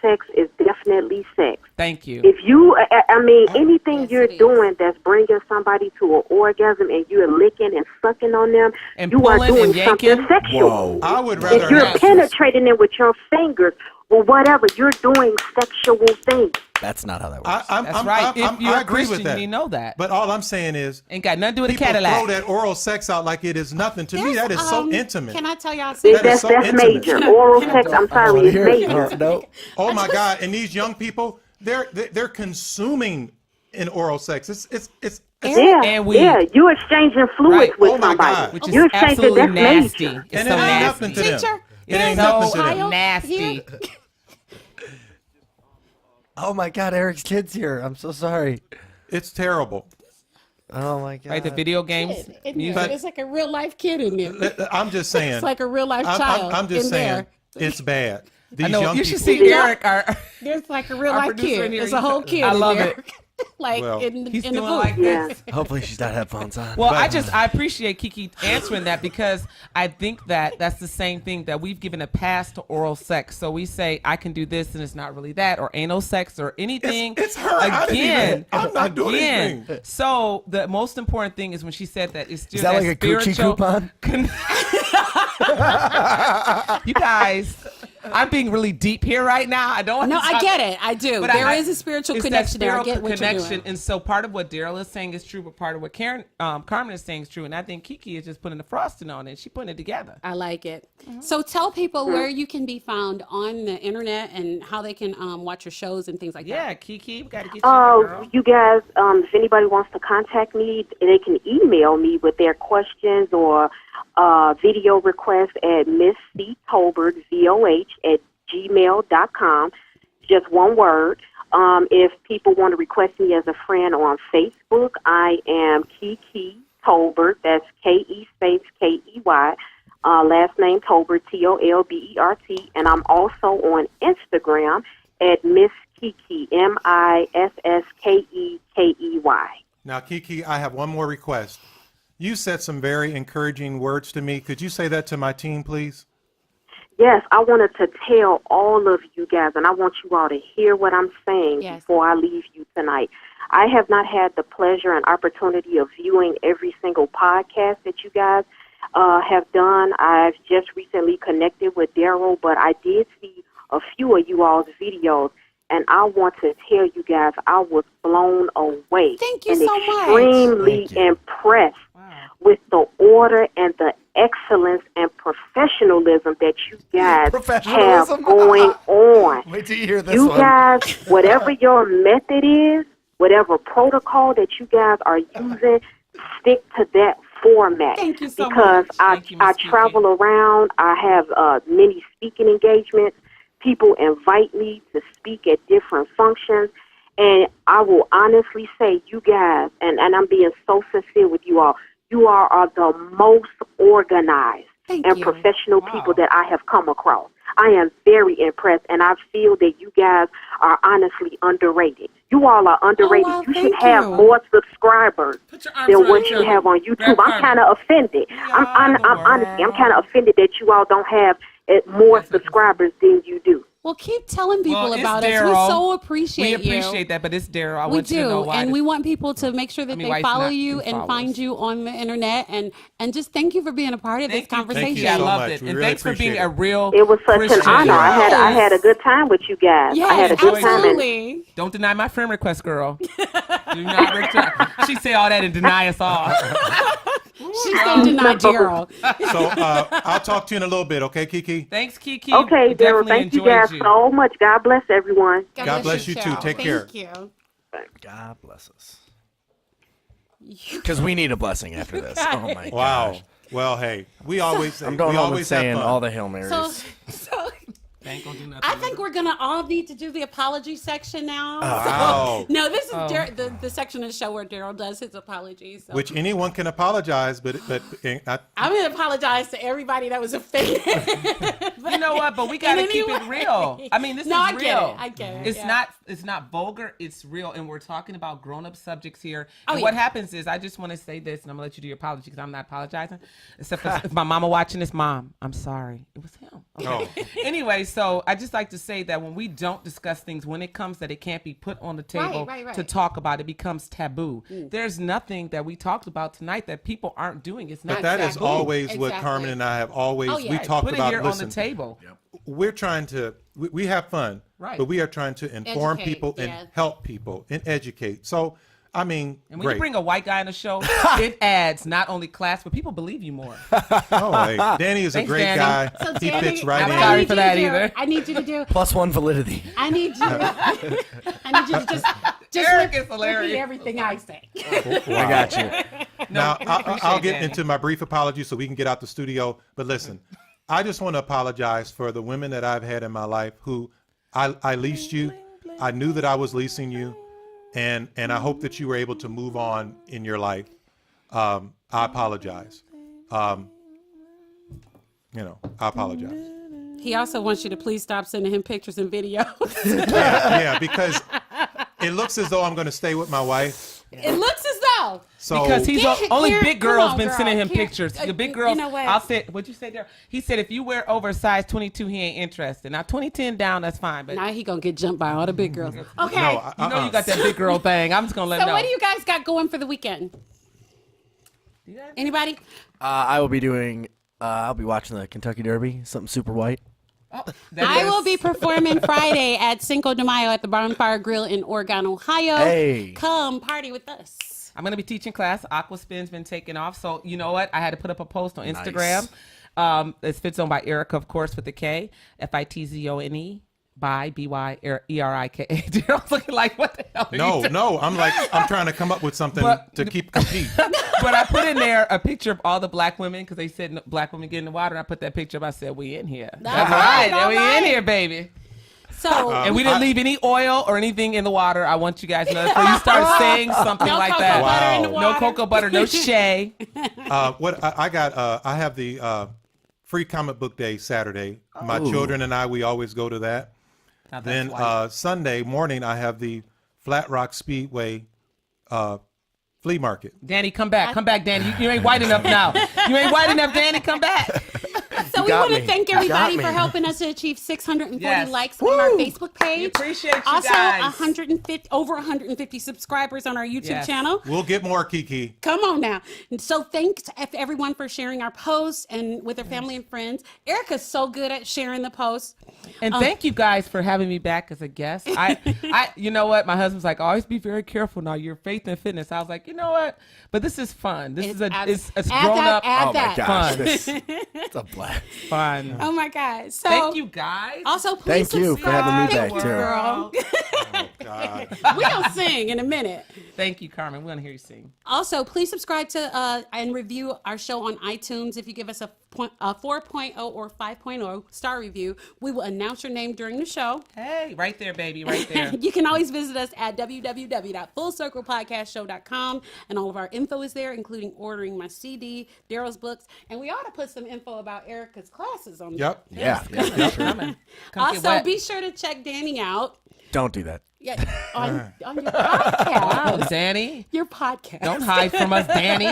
sex is definitely definitely sex. Thank you. If you, I mean, anything Yes, you're it is. doing that's bringing somebody to an orgasm and you're licking and sucking on them, And you are pulling doing and yanking. something sexual. I would If rather you're have. penetrating them with your fingers or whatever, you're doing sexual things. That's not how that works. That's right. If you're I a agree Christian, with that. you know that. But all I'm saying is, Ain't got nothing to do with a people Cadillac. throw that oral sex out like it is nothing. To me, that is so intimate. Can I tell y'all That something? is so That's intimate. major. Oral sex, I'm sorry, is major. No. Oh my God! And these young people, they're consuming in oral sex. It's Yeah, And weed. yeah, you're exchanging fluids Right. with Oh my somebody. God. Which is You're exchanging, absolutely that's nasty. major. It's and so it ain't nasty. nothing to them. Teacher, It ain't there's nothing a to them. child nasty. here. Oh my God, Eric's kid's here. I'm so sorry. It's terrible. Oh my God. Right, the video games, Kid in music. there. There's like a real life kid in there. I'm just saying. It's like a real life I'm- child. I'm just in saying. there. It's bad. These I know. young You should people. see Eric. Our There's like a real Our life producer in kid. here, There's a whole kid. I in love there. it. Like Well, in he's the doing booth. like Yeah. this. Hopefully she's got headphones on. Well, I appreciate Kiki answering that because I think that that's the same thing that we've given a pass to oral sex. So we say I can do this and it's not really that, or anal sex or anything. It's her. I didn't even- I'm not doing anything. So the most important thing is when she said that it's still Is that like a Gucci spiritual coupon? You guys, I'm being really deep here right now. I don't want No, to I talk- get it. I do. But There is a spiritual it's that connection there. I get spiritual what you're connection. doing. And so part of what Darryl is saying is true, but part of what Carmen is saying is true. And I think Kiki is just putting the frosting on it. She's putting it together. I like it. So tell people where you can be found on the internet and how they can watch your shows and things like Yeah, that. Kiki, we got to get you, Oh, girl. you guys, if anybody wants to contact me, they can email me with their questions or video requests at missctolbert@gmail.com. Just one word. If people want to request me as a friend on Facebook, I am Kiki Tolbert. That's Ke space Key. Last name Tolbert, Tolbert. And I'm also on Instagram at Miss Kiki, MISSKEKEY. Now, Kiki, I have one more request. You said some very encouraging words to me. Could you say that to my team, please? Yes, I wanted to tell all of you guys, and I want you all to hear what I'm saying Yes. before I leave you tonight. I have not had the pleasure and opportunity of viewing every single podcast that you guys have done. I've just recently connected with Darryl, but I did see a few of you all's videos, and I want to tell you guys I was blown away. Thank you and so much. extremely Thank you. impressed with the order and the excellence and professionalism that you guys have Professionalism? going on. Wait till you hear this You one. guys, whatever your method is, whatever protocol that you guys are using, stick to that format. Thank you so because much. Thank you, Miss I Kiki. travel around. I have many speaking engagements. People invite me to speak at different functions. And I will honestly say, you guys, and I'm being so sincere with you all are the most organized Thank and you. professional people that I have come across. I am very impressed, and I feel that you guys are honestly underrated. You all are underrated. wow, You should thank have you. more subscribers Put your arms than around what each you other. have on YouTube. Grab I'm Carmen. kind of offended. I'm honestly, I'm kind of offended that you all don't have more subscribers than you do. Well, keep telling people Well, it's about us. We Darryl. so We appreciate you. appreciate that, but it's Darryl. I We want you to know do, why. and this- we want people to make sure that I mean, why they it's follow not you in and followers. find you on the internet, and just thank you for being a part of this Thank you, conversation. Thank you I so loved much. it, We and really thanks for being appreciate a real. It was such Christian. an honor. I had a good time with you guys. I had a Yes, good time. And absolutely. Don't deny my friend request, girl. Do not return. She say all that and deny us all. She's gonna deny Darryl. So I'll talk to you in a little bit, okay, Kiki? Thanks, Kiki. okay, We Darryl, definitely thank you enjoyed guys so much. God bless everyone. God bless you too. child. Take care. Thank you. God bless us. Because we need a blessing after this. Oh my Wow. gosh. Well, hey, we always I'm going we home and always have saying fun. all the Hail Marys. So They ain't gonna do nothing. I think we're gonna all need to do the apology section now. Wow. No, this is the section of the show where Darryl does his apologies. So. Which anyone can apologize, but I'm gonna apologize to everybody that was offended. You know what? But we gotta In any keep it way. real. I mean, this No, is I real. get it. I get it, It's yeah. not vulgar. It's real, and we're talking about grown-up subjects here. Oh, And what yeah. happens is, I just want to say this, and I'm gonna let you do your apology because I'm not apologizing. Except for if my mama watching this, Mom, I'm sorry. It was him. Oh. Anyway, so I just like to say that when we don't discuss things, when it comes that it can't be put on the table Right. to talk about, it becomes taboo. There's nothing that we talked about tonight that people aren't doing. It's not But that is taboo. always what Exactly. Carmen and I have always, Oh, yeah. we talked Put it about, here listen, on the table. we're trying to, we have fun, Right. but we are trying to inform Educate, people and yeah. help people and educate. So, I mean, And when great. you bring a white guy in the show, it adds not only class, but people believe you more. Oh, hey, Danny is a Thanks, great Danny. guy. So He Danny, fits right I'm in. sorry need for you to that do- either. I need you to do. +1 validity. I need you. I need you to just Eric is repeat hilarious. everything I say. I got you. Now, we I'll appreciate get Danny. into my brief apology so we can get out the studio. But listen, I just want to apologize for the women that I've had in my life who I leased you. I knew that I was leasing you. And I hope that you were able to move on in your life. I apologize. I apologize. He also wants you to please stop sending him pictures and videos. Yeah, because it looks as though I'm going to stay with my wife. It looks as though. So Because he's Here- only here- big come girls on, been girl. sending him Here- pictures. The you big girls. know what? I'll say. What'd you say there? He said if you wear oversized 22, he ain't interested. Now 2010 down, that's fine. But Now he gonna get jumped by all the big girls. Okay. no, you know you got that big girl thing. I'm just gonna let so him know. what do you guys got going for the weekend? Anybody? I will be doing. I'll be watching the Kentucky Derby. Something super white. That I is- will be performing Friday at Cinco de Mayo at the Bonfire Grill in Oregon, Ohio. Hey. Come party with us. I'm going to be teaching class. Aqua Spin's been taken off. So, you know what? I had to put up a post on Instagram. It's Fits On by Erica, of course, with the K. Fitzone by Byrika. I was looking like, what the hell are you doing? no, I'm trying to come up with something to compete. But I put in there a picture of all the black women because they said black women get in the water. And I put that picture up. I said, we in here. That's right, right. all We right. in here, baby. So And we didn't leave any oil or anything in the water. I want you guys to know. So you start saying something no like cocoa that. butter in the Wow. water. No cocoa butter, no shea. What I got, I have the free comic book day Saturday. My Ooh. children and I, we always go to that. Now, that's Then white. Sunday morning, I have the Flat Rock Speedway flea market. Danny, come back. Come back, Danny. You ain't white enough now. You ain't white enough, Danny. Come back. So we got want to me. thank You got everybody me. for helping us to achieve 640 Yes. likes on our Facebook page. We appreciate you also, guys. 150 over 150 subscribers on our YouTube Yes. channel. We'll get more, Kiki. Come on now. And so thanks to everyone for sharing our posts and with their family and friends. Erica's so good at sharing the posts. And thank you guys for having me back as a guest. You know what? My husband's like, always be very careful now. Your faith and fitness. I was like, you know what? But this is fun. This is it's add grown that, up. add Oh that. my gosh, Fun. it's a blast. Fun. Oh my God. So Thank you guys. Also, please Thank you for having me subscribe. back, too. Girl. Oh, God. We're going to sing in a minute. Thank you, Carmen. We want to hear you sing. Also, please subscribe to and review our show on iTunes. If you give us a 4.0 or 5.0 star review, we will announce your name during the show. Hey, right there, baby, right there. You can always visit us at www.fullcirclepodcastshow.com, and all of our info is there, including ordering my CD, Darryl's books, and we ought to put some info about Erica's classes on there. Yep. Yeah. Coming. Come get Also, wet. be sure to check Danny out. Don't do that. Yeah, on your podcast. Oh, Danny, Your podcast. don't hide from us, Danny.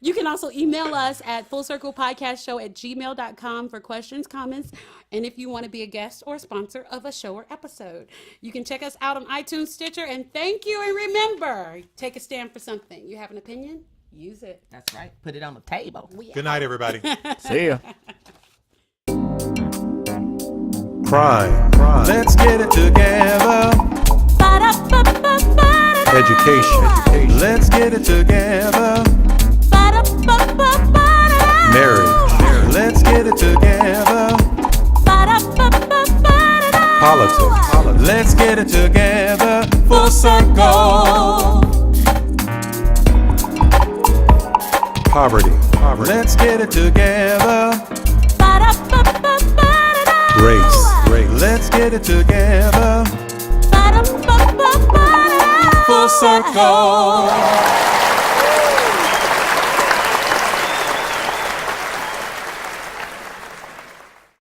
You can also email us at fullcirclepodcastshow@gmail.com for questions, comments, and if you want to be a guest or sponsor of a show or episode. You can check us out on iTunes, Stitcher, and thank you. And remember, take a stand for something. You have an opinion? Use it. That's right. Put it on the table. Good night, everybody. See ya. Crime. Let's get it together. Education. Let's get it together. Marriage. Let's get it together. Politics. Let's get it together. Full circle. Poverty. Let's get it together. Race. Let's get it together. Full circle.